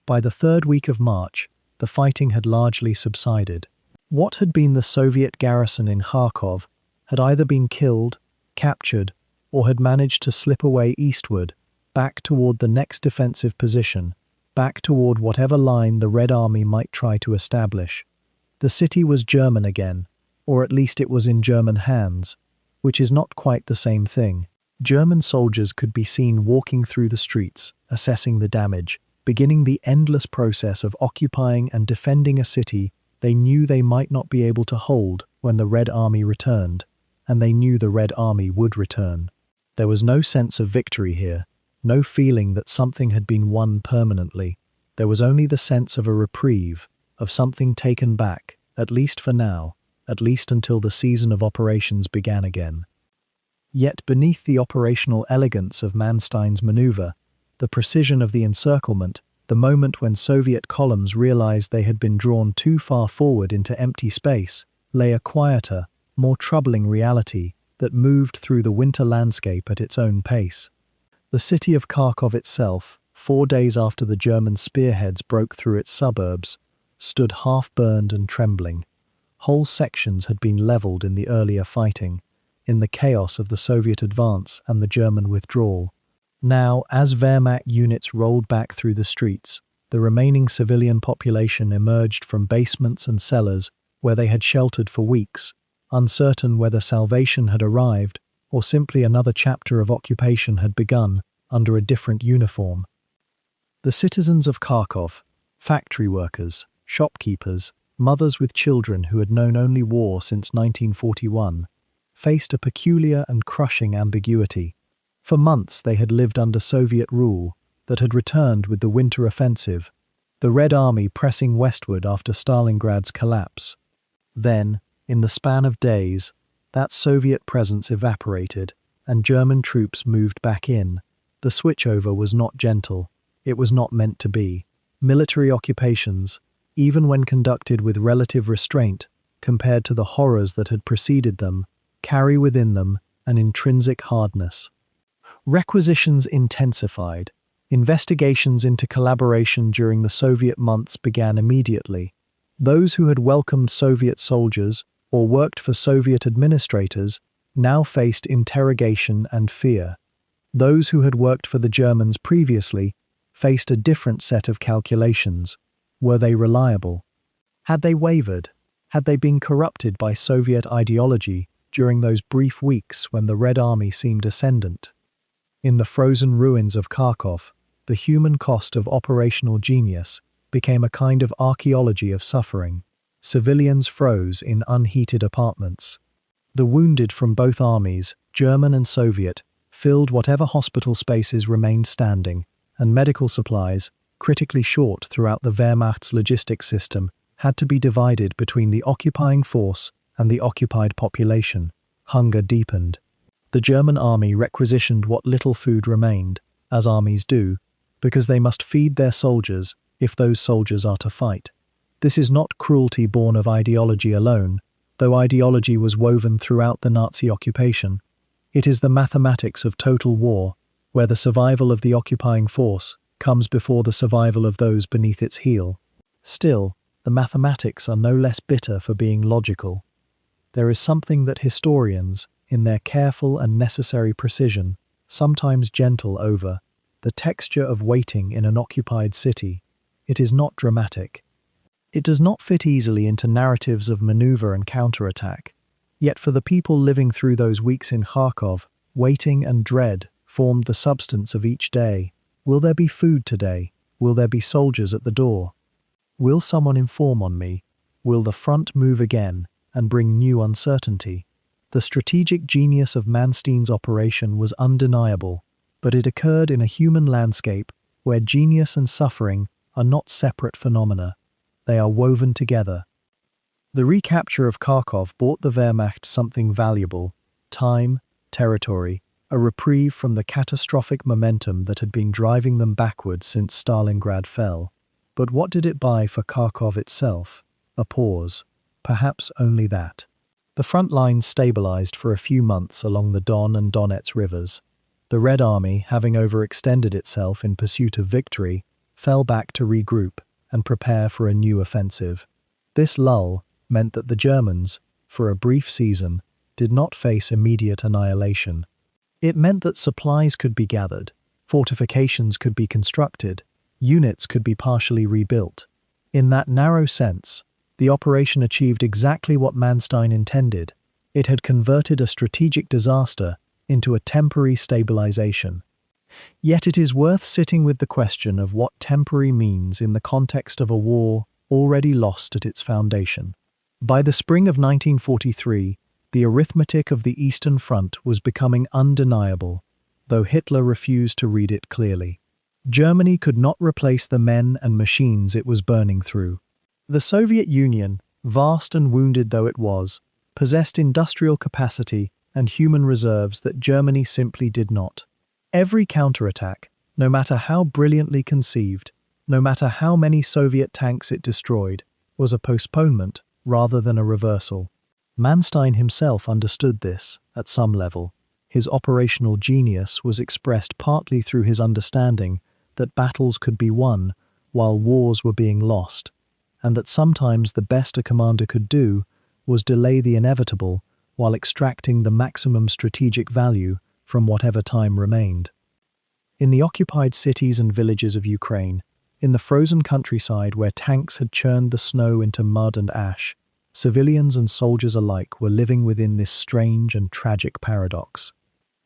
Speaker 1: By the 3rd week of March, the fighting had largely subsided. What had been the Soviet garrison in Kharkov had either been killed, captured, or had managed to slip away eastward, back toward the next defensive position, back toward whatever line the Red Army might try to establish. The city was German again, or at least it was in German hands, which is not quite the same thing. German soldiers could be seen walking through the streets, assessing the damage, beginning the endless process of occupying and defending a city they knew they might not be able to hold when the Red Army returned, and they knew the Red Army would return. There was no sense of victory here, no feeling that something had been won permanently. There was only the sense of a reprieve, of something taken back, at least for now, at least until the season of operations began again. Yet beneath the operational elegance of Manstein's maneuver, the precision of the encirclement, the moment when Soviet columns realized they had been drawn too far forward into empty space, lay a quieter, more troubling reality that moved through the winter landscape at its own pace. The city of Kharkov itself, 4 days after the German spearheads broke through its suburbs, stood half-burned and trembling, Whole sections had been leveled in the earlier fighting, in the chaos of the Soviet advance and the German withdrawal. Now, as Wehrmacht units rolled back through the streets, the remaining civilian population emerged from basements and cellars where they had sheltered for weeks, uncertain whether salvation had arrived or simply another chapter of occupation had begun under a different uniform. The citizens of Kharkov, factory workers, shopkeepers, mothers with children who had known only war since 1941, faced a peculiar and crushing ambiguity. For months they had lived under Soviet rule that had returned with the winter offensive, the Red Army pressing westward after Stalingrad's collapse. Then, in the span of days, that Soviet presence evaporated and German troops moved back in. The switchover was not gentle. It was not meant to be. Military occupations, even when conducted with relative restraint compared to the horrors that had preceded them, carry within them an intrinsic hardness. Requisitions intensified. Investigations into collaboration during the Soviet months began immediately. Those who had welcomed Soviet soldiers or worked for Soviet administrators now faced interrogation and fear. Those who had worked for the Germans previously faced a different set of calculations. Were they reliable? Had they wavered? Had they been corrupted by Soviet ideology during those brief weeks when the Red Army seemed ascendant? In the frozen ruins of Kharkov, the human cost of operational genius became a kind of archaeology of suffering. Civilians froze in unheated apartments. The wounded from both armies, German and Soviet, filled whatever hospital spaces remained standing, and medical supplies, critically short throughout the Wehrmacht's logistics system, had to be divided between the occupying force and the occupied population. Hunger deepened. The German army requisitioned what little food remained, as armies do, because they must feed their soldiers if those soldiers are to fight. This is not cruelty born of ideology alone, though ideology was woven throughout the Nazi occupation. It is the mathematics of total war, where the survival of the occupying force comes before the survival of those beneath its heel. Still, the mathematics are no less bitter for being logical. There is something that historians, in their careful and necessary precision, sometimes gentle over, the texture of waiting in an occupied city. It is not dramatic. It does not fit easily into narratives of maneuver and counterattack. Yet for the people living through those weeks in Kharkov, waiting and dread formed the substance of each day. Will there be food today? Will there be soldiers at the door? Will someone inform on me? Will the front move again and bring new uncertainty? The strategic genius of Manstein's operation was undeniable, but it occurred in a human landscape where genius and suffering are not separate phenomena. They are woven together. The recapture of Kharkov brought the Wehrmacht something valuable: time, territory, a reprieve from the catastrophic momentum that had been driving them backwards since Stalingrad fell. But what did it buy for Kharkov itself? A pause. Perhaps only that. The front lines stabilized for a few months along the Don and Donets rivers. The Red Army, having overextended itself in pursuit of victory, fell back to regroup and prepare for a new offensive. This lull meant that the Germans, for a brief season, did not face immediate annihilation. It meant that supplies could be gathered, fortifications could be constructed, units could be partially rebuilt. In that narrow sense, the operation achieved exactly what Manstein intended. It had converted a strategic disaster into a temporary stabilization. Yet it is worth sitting with the question of what temporary means in the context of a war already lost at its foundation. By the spring of 1943, the arithmetic of the Eastern Front was becoming undeniable, though Hitler refused to read it clearly. Germany could not replace the men and machines it was burning through. The Soviet Union, vast and wounded though it was, possessed industrial capacity and human reserves that Germany simply did not. Every counterattack, no matter how brilliantly conceived, no matter how many Soviet tanks it destroyed, was a postponement rather than a reversal. Manstein himself understood this, at some level. His operational genius was expressed partly through his understanding that battles could be won while wars were being lost, and that sometimes the best a commander could do was delay the inevitable while extracting the maximum strategic value from whatever time remained. In the occupied cities and villages of Ukraine, in the frozen countryside where tanks had churned the snow into mud and ash, civilians and soldiers alike were living within this strange and tragic paradox.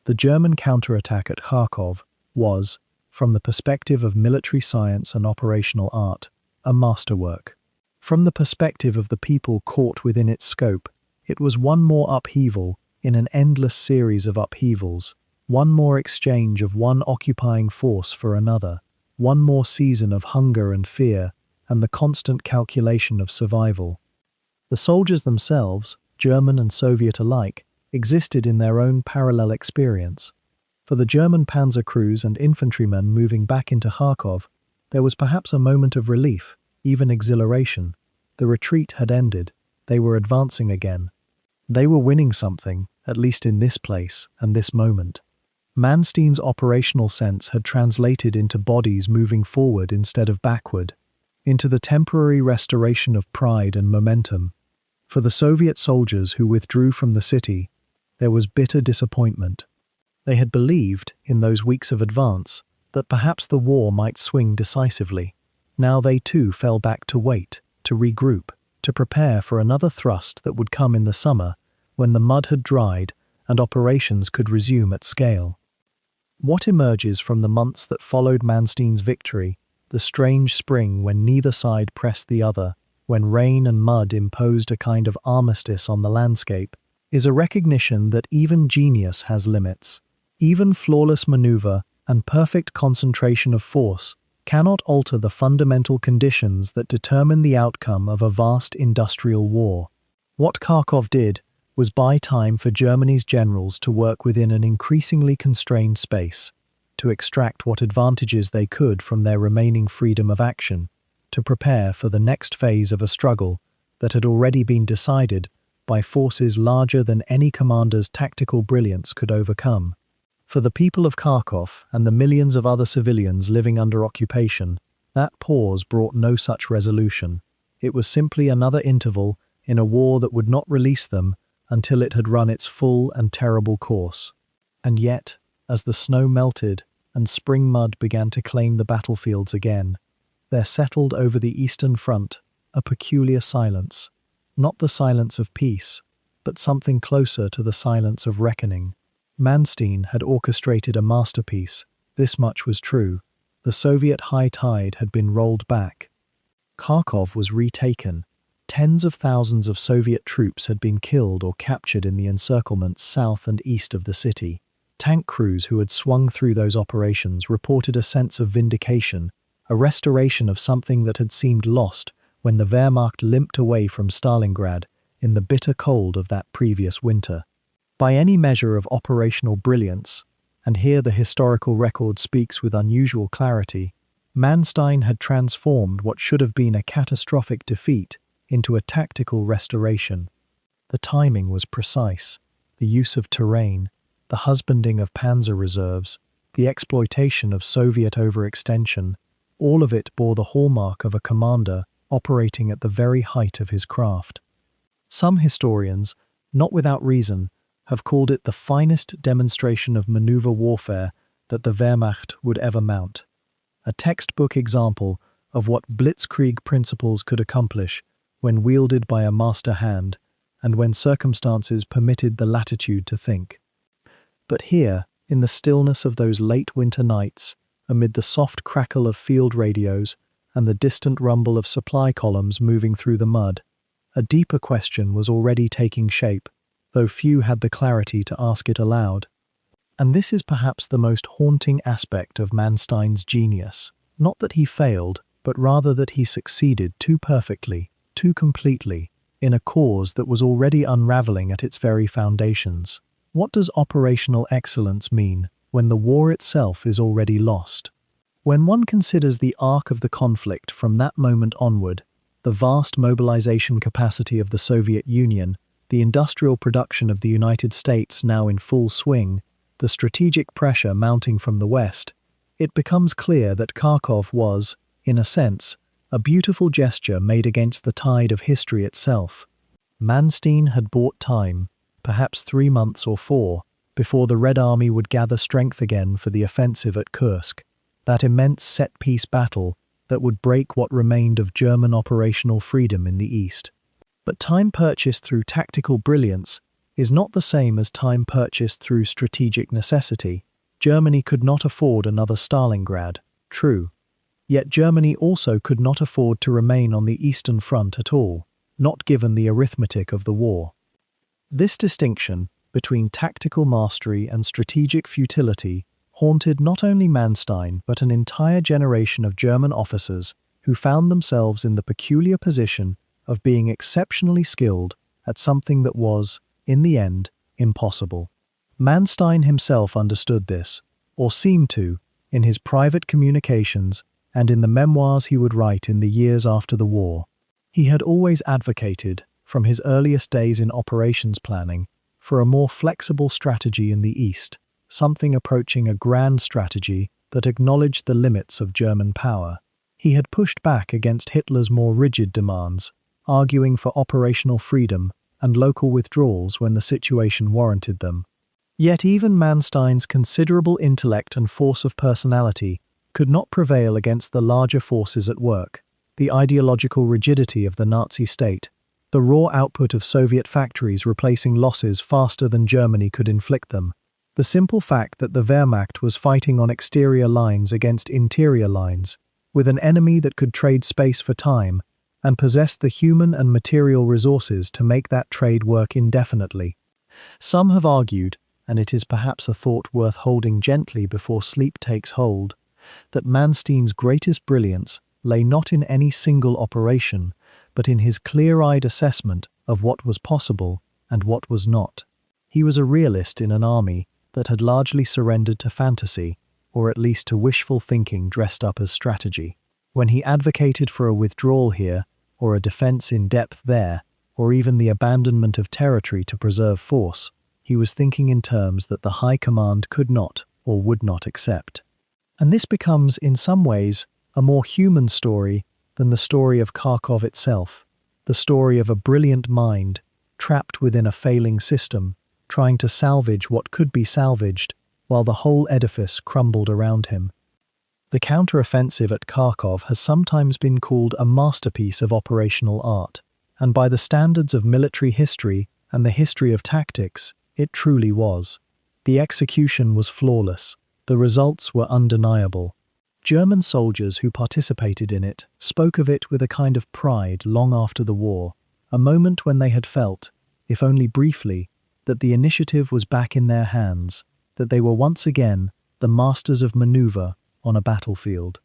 Speaker 1: The German counterattack at Kharkov was, from the perspective of military science and operational art, a masterwork. From the perspective of the people caught within its scope, it was one more upheaval in an endless series of upheavals, one more exchange of one occupying force for another, one more season of hunger and fear, and the constant calculation of survival. The soldiers themselves, German and Soviet alike, existed in their own parallel experience. For the German panzer crews and infantrymen moving back into Kharkov, there was perhaps a moment of relief, even exhilaration. The retreat had ended. They were advancing again. They were winning something, at least in this place and this moment. Manstein's operational sense had translated into bodies moving forward instead of backward, into the temporary restoration of pride and momentum. For the Soviet soldiers who withdrew from the city, there was bitter disappointment. They had believed, in those weeks of advance, that perhaps the war might swing decisively. Now they too fell back to wait, to regroup, to prepare for another thrust that would come in the summer, when the mud had dried and operations could resume at scale. What emerges from the months that followed Manstein's victory, the strange spring when neither side pressed the other, when rain and mud imposed a kind of armistice on the landscape, is a recognition that even genius has limits. Even flawless maneuver and perfect concentration of force cannot alter the fundamental conditions that determine the outcome of a vast industrial war. What Kharkov did was buy time for Germany's generals to work within an increasingly constrained space, to extract what advantages they could from their remaining freedom of action, to prepare for the next phase of a struggle that had already been decided by forces larger than any commander's tactical brilliance could overcome. For the people of Kharkov and the millions of other civilians living under occupation, that pause brought no such resolution. It was simply another interval in a war that would not release them until it had run its full and terrible course. And yet, as the snow melted and spring mud began to claim the battlefields again, there settled over the Eastern Front a peculiar silence, not the silence of peace, but something closer to the silence of reckoning. Manstein had orchestrated a masterpiece, this much was true. The Soviet high tide had been rolled back. Kharkov was retaken. Tens of thousands of Soviet troops had been killed or captured in the encirclements south and east of the city. Tank crews who had swung through those operations reported a sense of vindication, a restoration of something that had seemed lost when the Wehrmacht limped away from Stalingrad in the bitter cold of that previous winter. By any measure of operational brilliance, and here the historical record speaks with unusual clarity, Manstein had transformed what should have been a catastrophic defeat into a tactical restoration. The timing was precise, the use of terrain, the husbanding of panzer reserves, the exploitation of Soviet overextension, all of it bore the hallmark of a commander operating at the very height of his craft. Some historians, not without reason, have called it the finest demonstration of maneuver warfare that the Wehrmacht would ever mount. A textbook example of what blitzkrieg principles could accomplish when wielded by a master hand and when circumstances permitted the latitude to think. But here, in the stillness of those late winter nights, amid the soft crackle of field radios and the distant rumble of supply columns moving through the mud, a deeper question was already taking shape, though few had the clarity to ask it aloud. And this is perhaps the most haunting aspect of Manstein's genius. Not that he failed, but rather that he succeeded too perfectly, too completely, in a cause that was already unraveling at its very foundations. What does operational excellence mean when the war itself is already lost? When one considers the arc of the conflict from that moment onward, the vast mobilization capacity of the Soviet Union, the industrial production of the United States now in full swing, the strategic pressure mounting from the West, it becomes clear that Kharkov was, in a sense, a beautiful gesture made against the tide of history itself. Manstein had bought time, perhaps 3 months or 4, before the Red Army would gather strength again for the offensive at Kursk, that immense set-piece battle that would break what remained of German operational freedom in the east. But time purchased through tactical brilliance is not the same as time purchased through strategic necessity. Germany could not afford another Stalingrad, true. Yet Germany also could not afford to remain on the Eastern Front at all, not given the arithmetic of the war. This distinction between tactical mastery and strategic futility haunted not only Manstein but an entire generation of German officers who found themselves in the peculiar position of being exceptionally skilled at something that was, in the end, impossible. Manstein himself understood this, or seemed to, in his private communications and in the memoirs he would write in the years after the war. He had always advocated, from his earliest days in operations planning, for a more flexible strategy in the East, something approaching a grand strategy that acknowledged the limits of German power. He had pushed back against Hitler's more rigid demands, arguing for operational freedom and local withdrawals when the situation warranted them. Yet even Manstein's considerable intellect and force of personality could not prevail against the larger forces at work, the ideological rigidity of the Nazi state, the raw output of Soviet factories replacing losses faster than Germany could inflict them, the simple fact that the Wehrmacht was fighting on exterior lines against interior lines, with an enemy that could trade space for time, and possessed the human and material resources to make that trade work indefinitely. Some have argued, and it is perhaps a thought worth holding gently before sleep takes hold, that Manstein's greatest brilliance lay not in any single operation, but in his clear-eyed assessment of what was possible and what was not. He was a realist in an army that had largely surrendered to fantasy, or at least to wishful thinking dressed up as strategy. When he advocated for a withdrawal here, or a defense in depth there, or even the abandonment of territory to preserve force, he was thinking in terms that the High Command could not or would not accept. And this becomes, in some ways, a more human story than the story of Kharkov itself, the story of a brilliant mind trapped within a failing system, trying to salvage what could be salvaged while the whole edifice crumbled around him. The counteroffensive at Kharkov has sometimes been called a masterpiece of operational art, and by the standards of military history and the history of tactics, it truly was. The execution was flawless. The results were undeniable. German soldiers who participated in it spoke of it with a kind of pride long after the war, a moment when they had felt, if only briefly, that the initiative was back in their hands, that they were once again the masters of maneuver on a battlefield.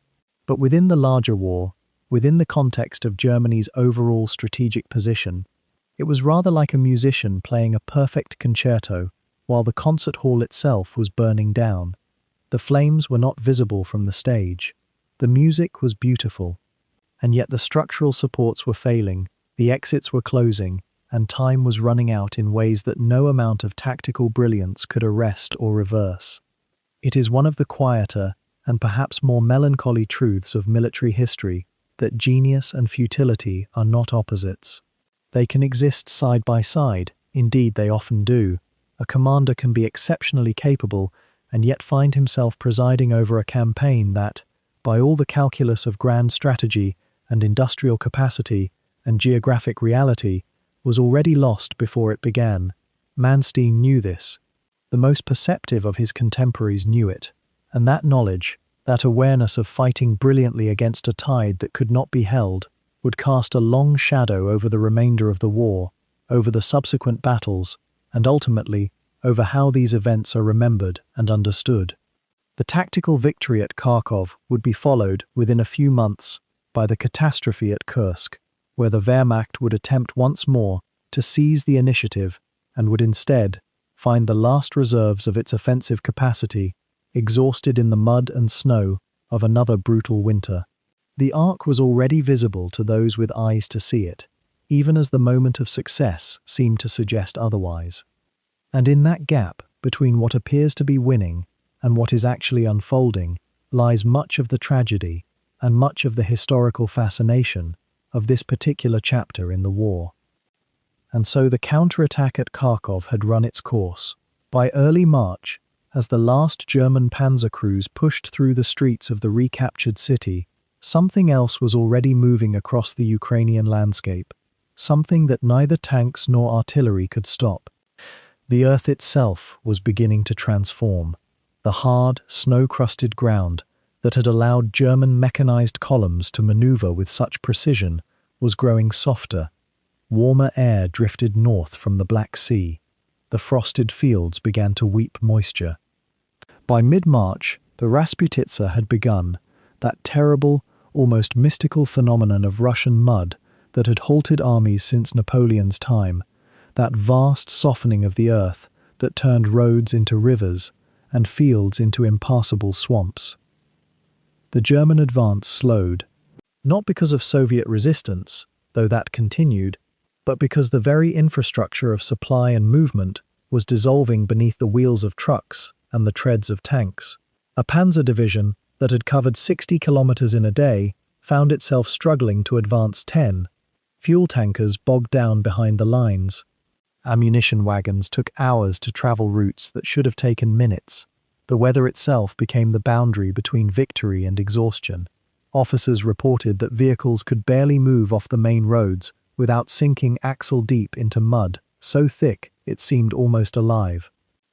Speaker 1: But within the larger war, within the context of Germany's overall strategic position, it was rather like a musician playing a perfect concerto while the concert hall itself was burning down. The flames were not visible from the stage. The music was beautiful, and yet the structural supports were failing, the exits were closing, and time was running out in ways that no amount of tactical brilliance could arrest or reverse. It is one of the quieter and perhaps more melancholy truths of military history that genius and futility are not opposites. They can exist side by side, indeed they often do. A commander can be exceptionally capable and yet find himself presiding over a campaign that, by all the calculus of grand strategy and industrial capacity and geographic reality, was already lost before it began. Manstein knew this. The most perceptive of his contemporaries knew it, and that knowledge, that awareness of fighting brilliantly against a tide that could not be held, would cast a long shadow over the remainder of the war, over the subsequent battles, and ultimately, over how these events are remembered and understood. The tactical victory at Kharkov would be followed, within a few months, by the catastrophe at Kursk, where the Wehrmacht would attempt once more to seize the initiative and would instead find the last reserves of its offensive capacity exhausted in the mud and snow of another brutal winter. The arc was already visible to those with eyes to see it, even as the moment of success seemed to suggest otherwise. And in that gap between what appears to be winning and what is actually unfolding lies much of the tragedy and much of the historical fascination of this particular chapter in the war. and so the counterattack at Kharkov had run its course. By early March, as the last German panzer crews pushed through the streets of the recaptured city, something else was already moving across the Ukrainian landscape, something that neither tanks nor artillery could stop. The earth itself was beginning to transform. The hard, snow-crusted ground that had allowed German mechanized columns to maneuver with such precision was growing softer. Warmer air drifted north from the Black Sea. The frosted fields began to weep moisture. By mid-March, the Rasputitsa had begun, that terrible, almost mystical phenomenon of Russian mud that had halted armies since Napoleon's time, that vast softening of the earth that turned roads into rivers and fields into impassable swamps. The German advance slowed, not because of Soviet resistance, though that continued, but because the very infrastructure of supply and movement was dissolving beneath the wheels of trucks and the treads of tanks. A panzer division that had covered 60 kilometers in a day found itself struggling to advance 10. Fuel tankers bogged down behind the lines. Ammunition wagons took hours to travel routes that should have taken minutes. The weather itself became the boundary between victory and exhaustion. Officers reported that vehicles could barely move off the main roads without sinking axle-deep into mud, so thick it seemed almost alive.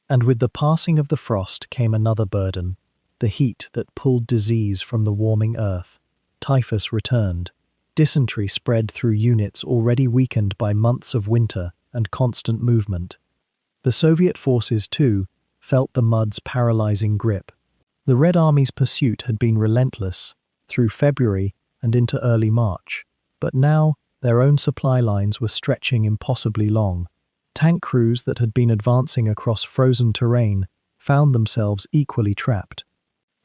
Speaker 1: And with the passing of the frost came another burden, the heat that pulled disease from the warming earth. Typhus returned. Dysentery spread through units already weakened by months of winter and constant movement. The Soviet forces, too, felt the mud's paralyzing grip. The Red Army's pursuit had been relentless through February and into early March, but now their own supply lines were stretching impossibly long. Tank crews that had been advancing across frozen terrain found themselves equally trapped.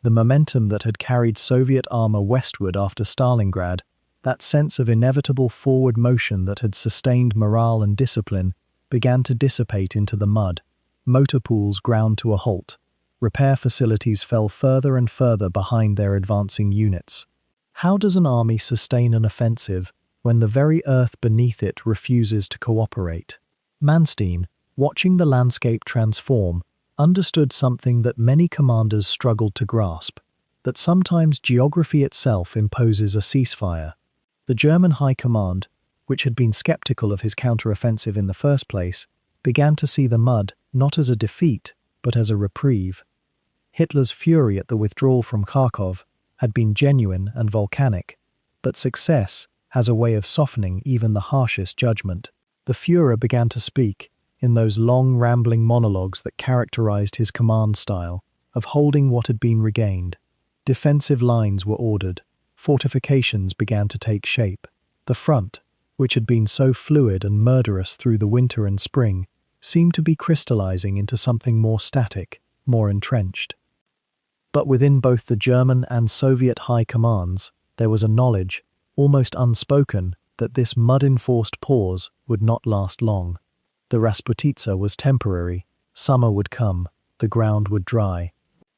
Speaker 1: The momentum that had carried Soviet armor westward after Stalingrad, that sense of inevitable forward motion that had sustained morale and discipline, began to dissipate into the mud. Motor pools ground to a halt. Repair facilities fell further and further behind their advancing units. How does an army sustain an offensive when the very earth beneath it refuses to cooperate? Manstein, watching the landscape transform, understood something that many commanders struggled to grasp, that sometimes geography itself imposes a ceasefire. The German High Command, which had been skeptical of his counteroffensive in the first place, began to see the mud not as a defeat, but as a reprieve. Hitler's fury at the withdrawal from Kharkov had been genuine and volcanic, but success has a way of softening even the harshest judgment. The Führer began to speak, in those long rambling monologues that characterized his command style, of holding what had been regained. Defensive lines were ordered. Fortifications began to take shape. The front, which had been so fluid and murderous through the winter and spring, seemed to be crystallizing into something more static, more entrenched. But within both the German and Soviet high commands, there was a knowledge, almost unspoken, that this mud-enforced pause would not last long. The Rasputitsa was temporary. Summer would come, the ground would dry.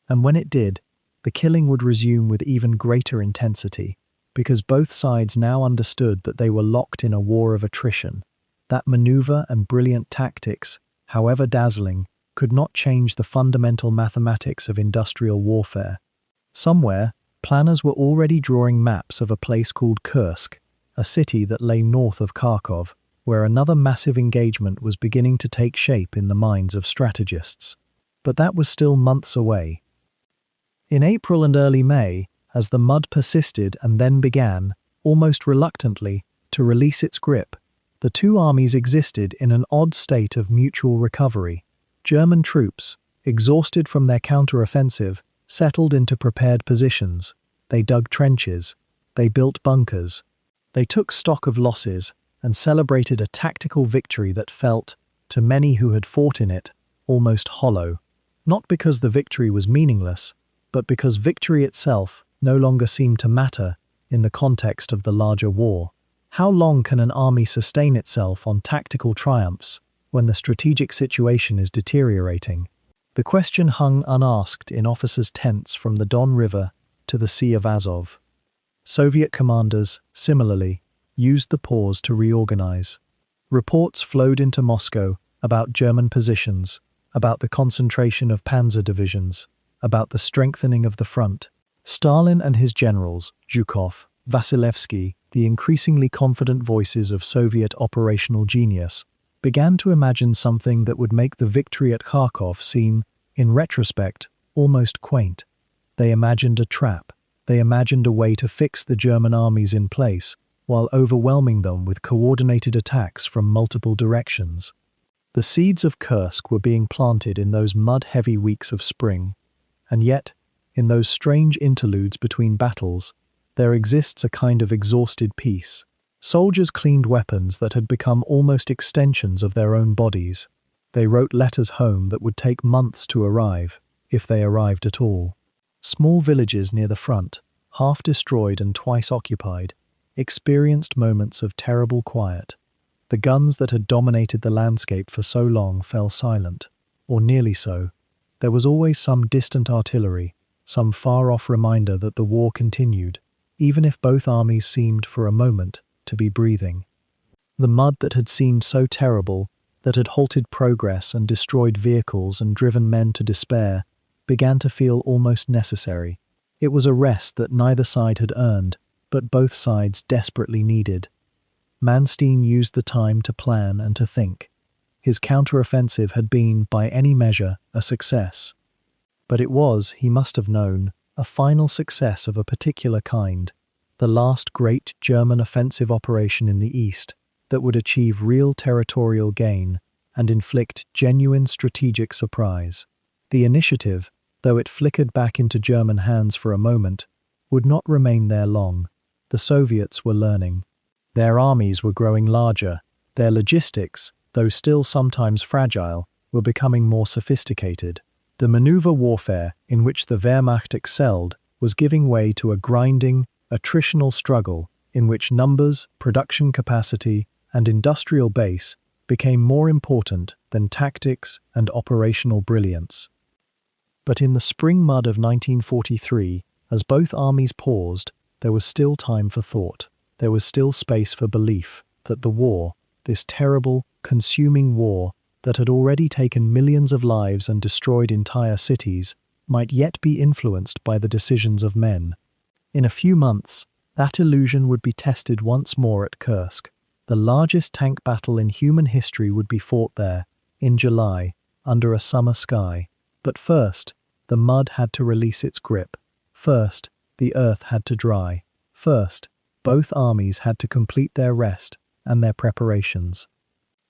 Speaker 1: And when it did, the killing would resume with even greater intensity, because both sides now understood that they were locked in a war of attrition. That maneuver and brilliant tactics, however dazzling, could not change the fundamental mathematics of industrial warfare. Somewhere, planners were already drawing maps of a place called Kursk, a city that lay north of Kharkov, where another massive engagement was beginning to take shape in the minds of strategists. But that was still months away. In April and early May, as the mud persisted and then began, almost reluctantly, to release its grip, the two armies existed in an odd state of mutual recovery. German troops, exhausted from their counteroffensive, settled into prepared positions. They dug trenches. They built bunkers. They took stock of losses and celebrated a tactical victory that felt, to many who had fought in it, almost hollow. Not because the victory was meaningless, but because victory itself no longer seemed to matter in the context of the larger war. How long can an army sustain itself on tactical triumphs when the strategic situation is deteriorating? The question hung unasked in officers' tents from the Don River to the Sea of Azov. Soviet commanders, similarly, used the pause to reorganize. Reports flowed into Moscow about German positions, about the concentration of panzer divisions, about the strengthening of the front. Stalin and his generals, Zhukov, Vasilevsky, the increasingly confident voices of Soviet operational genius, began to imagine something that would make the victory at Kharkov seem, in retrospect, almost quaint. They imagined a trap. They imagined a way to fix the German armies in place while overwhelming them with coordinated attacks from multiple directions. The seeds of Kursk were being planted in those mud-heavy weeks of spring, and yet, in those strange interludes between battles, there exists a kind of exhausted peace. Soldiers cleaned weapons that had become almost extensions of their own bodies. They wrote letters home that would take months to arrive, if they arrived at all. Small villages near the front, half destroyed and twice occupied, experienced moments of terrible quiet. The guns that had dominated the landscape for so long fell silent, or nearly so. There was always some distant artillery, some far-off reminder that the war continued, even if both armies seemed, for a moment, to be breathing. The mud that had seemed so terrible, that had halted progress and destroyed vehicles and driven men to despair, began to feel almost necessary. It was a rest that neither side had earned, but both sides desperately needed. Manstein used the time to plan and to think. His counteroffensive had been, by any measure, a success. But it was, he must have known, a final success of a particular kind, the last great German offensive operation in the East that would achieve real territorial gain and inflict genuine strategic surprise. The initiative, though it flickered back into German hands for a moment, would not remain there long. The Soviets were learning. Their armies were growing larger. Their logistics, though still sometimes fragile, were becoming more sophisticated. The maneuver warfare in which the Wehrmacht excelled was giving way to a grinding, attritional struggle in which numbers, production capacity, and industrial base became more important than tactics and operational brilliance. But in the spring mud of 1943, as both armies paused, there was still time for thought. There was still space for belief that the war, this terrible, consuming war that had already taken millions of lives and destroyed entire cities, might yet be influenced by the decisions of men. In a few months, that illusion would be tested once more at Kursk. The largest tank battle in human history would be fought there, in July, under a summer sky. But first, the mud had to release its grip. First, the earth had to dry. First, both armies had to complete their rest and their preparations.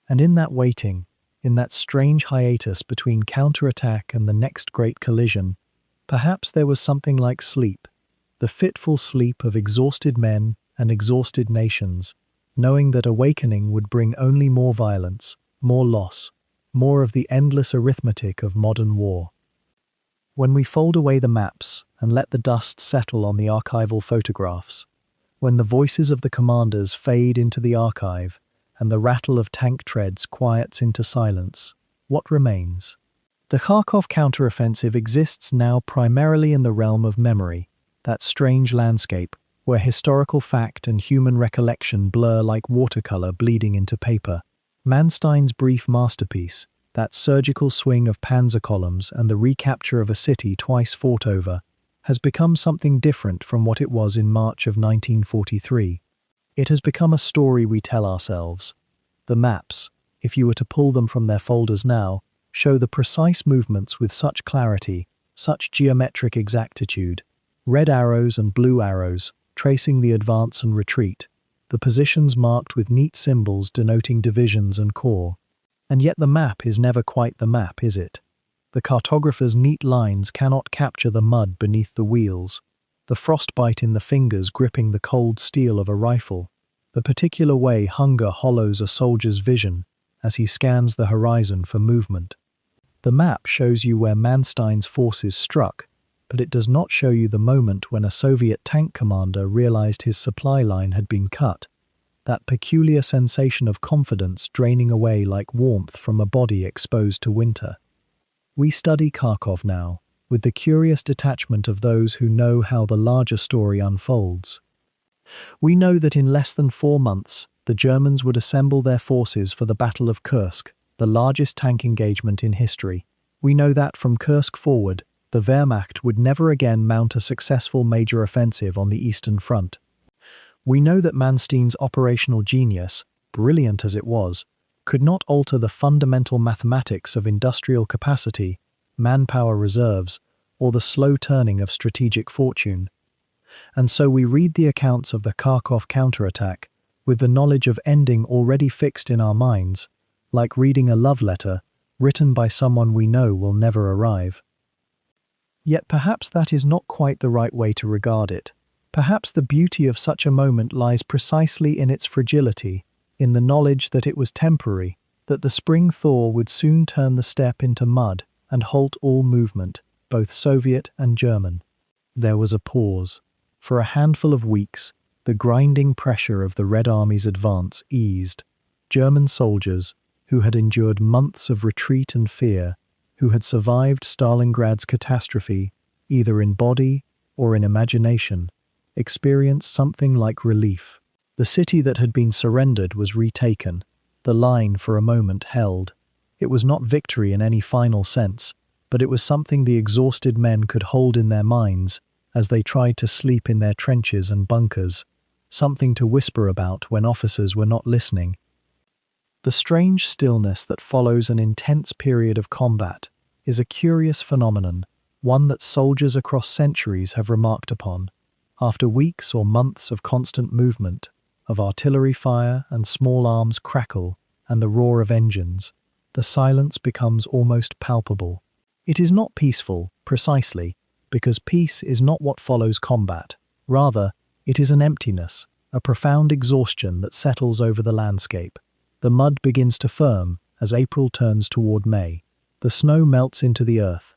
Speaker 1: And in that waiting, in that strange hiatus between counterattack and the next great collision, perhaps there was something like sleep, the fitful sleep of exhausted men and exhausted nations, knowing that awakening would bring only more violence, more loss, more of the endless arithmetic of modern war. When we fold away the maps and let the dust settle on the archival photographs, when the voices of the commanders fade into the archive and the rattle of tank treads quiets into silence, what remains? The Kharkov counteroffensive exists now primarily in the realm of memory, that strange landscape where historical fact and human recollection blur like watercolor bleeding into paper. Manstein's brief masterpiece, that surgical swing of panzer columns and the recapture of a city twice fought over, has become something different from what it was in March of 1943. It has become a story we tell ourselves. The maps, if you were to pull them from their folders now, show the precise movements with such clarity, such geometric exactitude. Red arrows and blue arrows, tracing the advance and retreat, the positions marked with neat symbols denoting divisions and corps. And yet the map is never quite the map, is it? The cartographer's neat lines cannot capture the mud beneath the wheels, the frostbite in the fingers gripping the cold steel of a rifle, the particular way hunger hollows a soldier's vision as he scans the horizon for movement. The map shows you where Manstein's forces struck, but it does not show you the moment when a Soviet tank commander realized his supply line had been cut, that peculiar sensation of confidence draining away like warmth from a body exposed to winter. We study Kharkov now, with the curious detachment of those who know how the larger story unfolds. We know that in less than 4 months, the Germans would assemble their forces for the Battle of Kursk, the largest tank engagement in history. We know that from Kursk forward, the Wehrmacht would never again mount a successful major offensive on the Eastern Front. We know that Manstein's operational genius, brilliant as it was, could not alter the fundamental mathematics of industrial capacity, manpower reserves, or the slow turning of strategic fortune. And so we read the accounts of the Kharkov counterattack with the knowledge of ending already fixed in our minds, like reading a love letter written by someone we know will never arrive. Yet perhaps that is not quite the right way to regard it. Perhaps the beauty of such a moment lies precisely in its fragility, in the knowledge that it was temporary, that the spring thaw would soon turn the steppe into mud and halt all movement, both Soviet and German. There was a pause. For a handful of weeks, the grinding pressure of the Red Army's advance eased. German soldiers, who had endured months of retreat and fear, who had survived Stalingrad's catastrophe, either in body or in imagination, experienced something like relief. The city that had been surrendered was retaken. The line for a moment held. It was not victory in any final sense, but it was something the exhausted men could hold in their minds as they tried to sleep in their trenches and bunkers, something to whisper about when officers were not listening. The strange stillness that follows an intense period of combat is a curious phenomenon, one that soldiers across centuries have remarked upon. After weeks or months of constant movement, of artillery fire and small arms crackle and the roar of engines, the silence becomes almost palpable. It is not peaceful, precisely, because peace is not what follows combat. Rather, it is an emptiness, a profound exhaustion that settles over the landscape. The mud begins to firm as April turns toward May. The snow melts into the earth.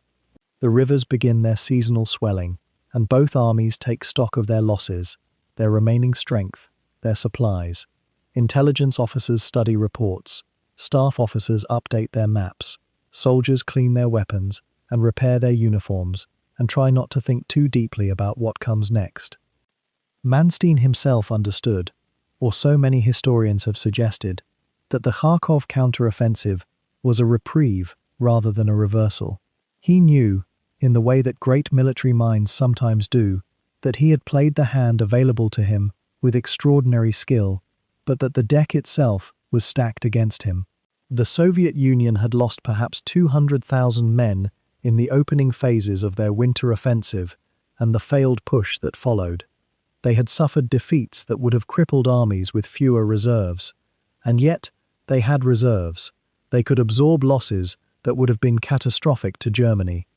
Speaker 1: The rivers begin their seasonal swelling, and both armies take stock of their losses, their remaining strength, their supplies. Intelligence officers study reports. Staff officers update their maps. Soldiers clean their weapons and repair their uniforms, and try not to think too deeply about what comes next. Manstein himself understood, or so many historians have suggested, that the Kharkov counteroffensive was a reprieve rather than a reversal. He knew, in the way that great military minds sometimes do, that he had played the hand available to him with extraordinary skill, but that the deck itself was stacked against him. The Soviet Union had lost perhaps 200,000 men in the opening phases of their winter offensive and the failed push that followed. They had suffered defeats that would have crippled armies with fewer reserves. And yet, they had reserves. They could absorb losses that would have been catastrophic to Germany.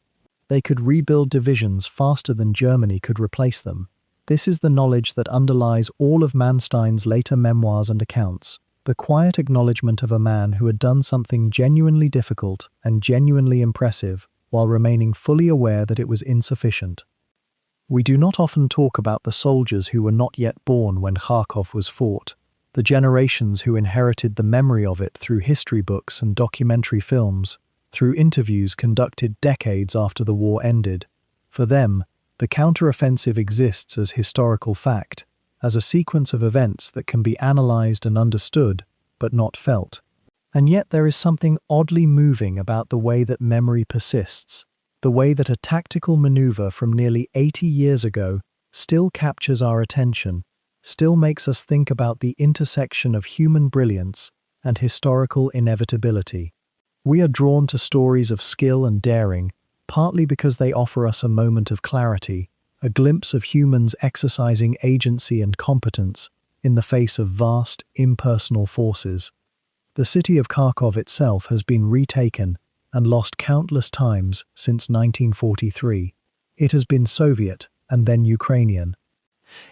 Speaker 1: They could rebuild divisions faster than Germany could replace them. This is the knowledge that underlies all of Manstein's later memoirs and accounts, the quiet acknowledgement of a man who had done something genuinely difficult and genuinely impressive, while remaining fully aware that it was insufficient. We do not often talk about the soldiers who were not yet born when Kharkov was fought, the generations who inherited the memory of it through history books and documentary films, through interviews conducted decades after the war ended. For them, the counteroffensive exists as historical fact, as a sequence of events that can be analyzed and understood, but not felt. And yet there is something oddly moving about the way that memory persists, the way that a tactical maneuver from nearly 80 years ago still captures our attention, still makes us think about the intersection of human brilliance and historical inevitability. We are drawn to stories of skill and daring, partly because they offer us a moment of clarity, a glimpse of humans exercising agency and competence in the face of vast, impersonal forces. The city of Kharkov itself has been retaken and lost countless times since 1943. It has been Soviet and then Ukrainian.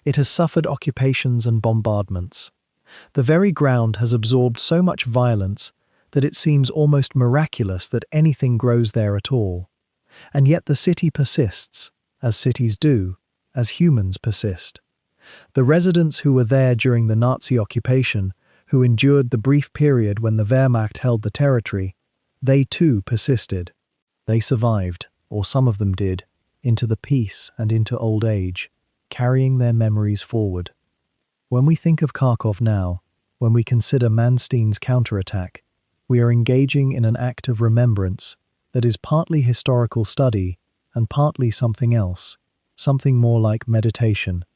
Speaker 1: It has suffered occupations and bombardments. The very ground has absorbed so much violence that it seems almost miraculous that anything grows there at all. And yet the city persists, as cities do, as humans persist. The residents who were there during the Nazi occupation, who endured the brief period when the Wehrmacht held the territory, they too persisted. They survived, or some of them did, into the peace and into old age, carrying their memories forward. When we think of Kharkov now, When we consider Manstein's counterattack, we are engaging in an act of remembrance that is partly historical study and partly something else, something more like meditation.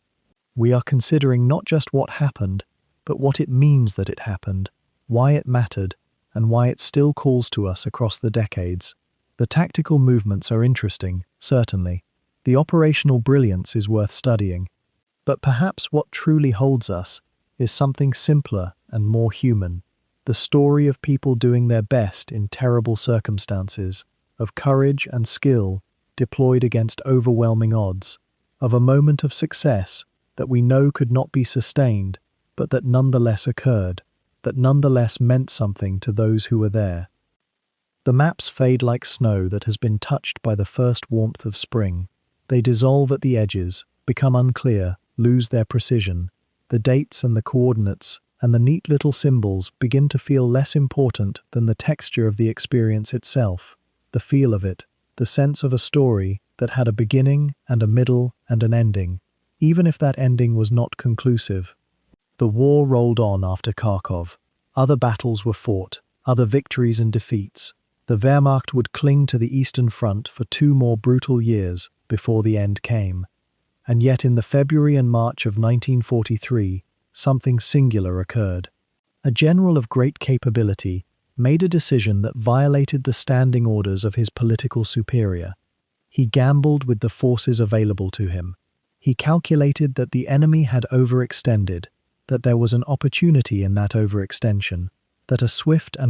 Speaker 1: We are considering not just what happened, but what it means that it happened, why it mattered, and why it still calls to us across the decades. The tactical movements are interesting, certainly. The operational brilliance is worth studying. But perhaps what truly holds us is something simpler and more human. The story of people doing their best in terrible circumstances, of courage and skill deployed against overwhelming odds, of a moment of success that we know could not be sustained, but that nonetheless occurred, that nonetheless meant something to those who were there. The maps fade like snow that has been touched by the first warmth of spring. They dissolve at the edges, become unclear, lose their precision. The dates and the coordinates and the neat little symbols begin to feel less important than the texture of the experience itself, the feel of it, the sense of a story that had a beginning and a middle and an ending, even if that ending was not conclusive. The war rolled on after Kharkov. Other battles were fought, other victories and defeats. The Wehrmacht would cling to the Eastern Front for 2 more brutal years before the end came. And yet in the February and March of 1943, something singular occurred. A general of great capability made a decision that violated the standing orders of his political superior. He gambled with the forces available to him. He calculated that the enemy had overextended, that there was an opportunity in that overextension, that a swift and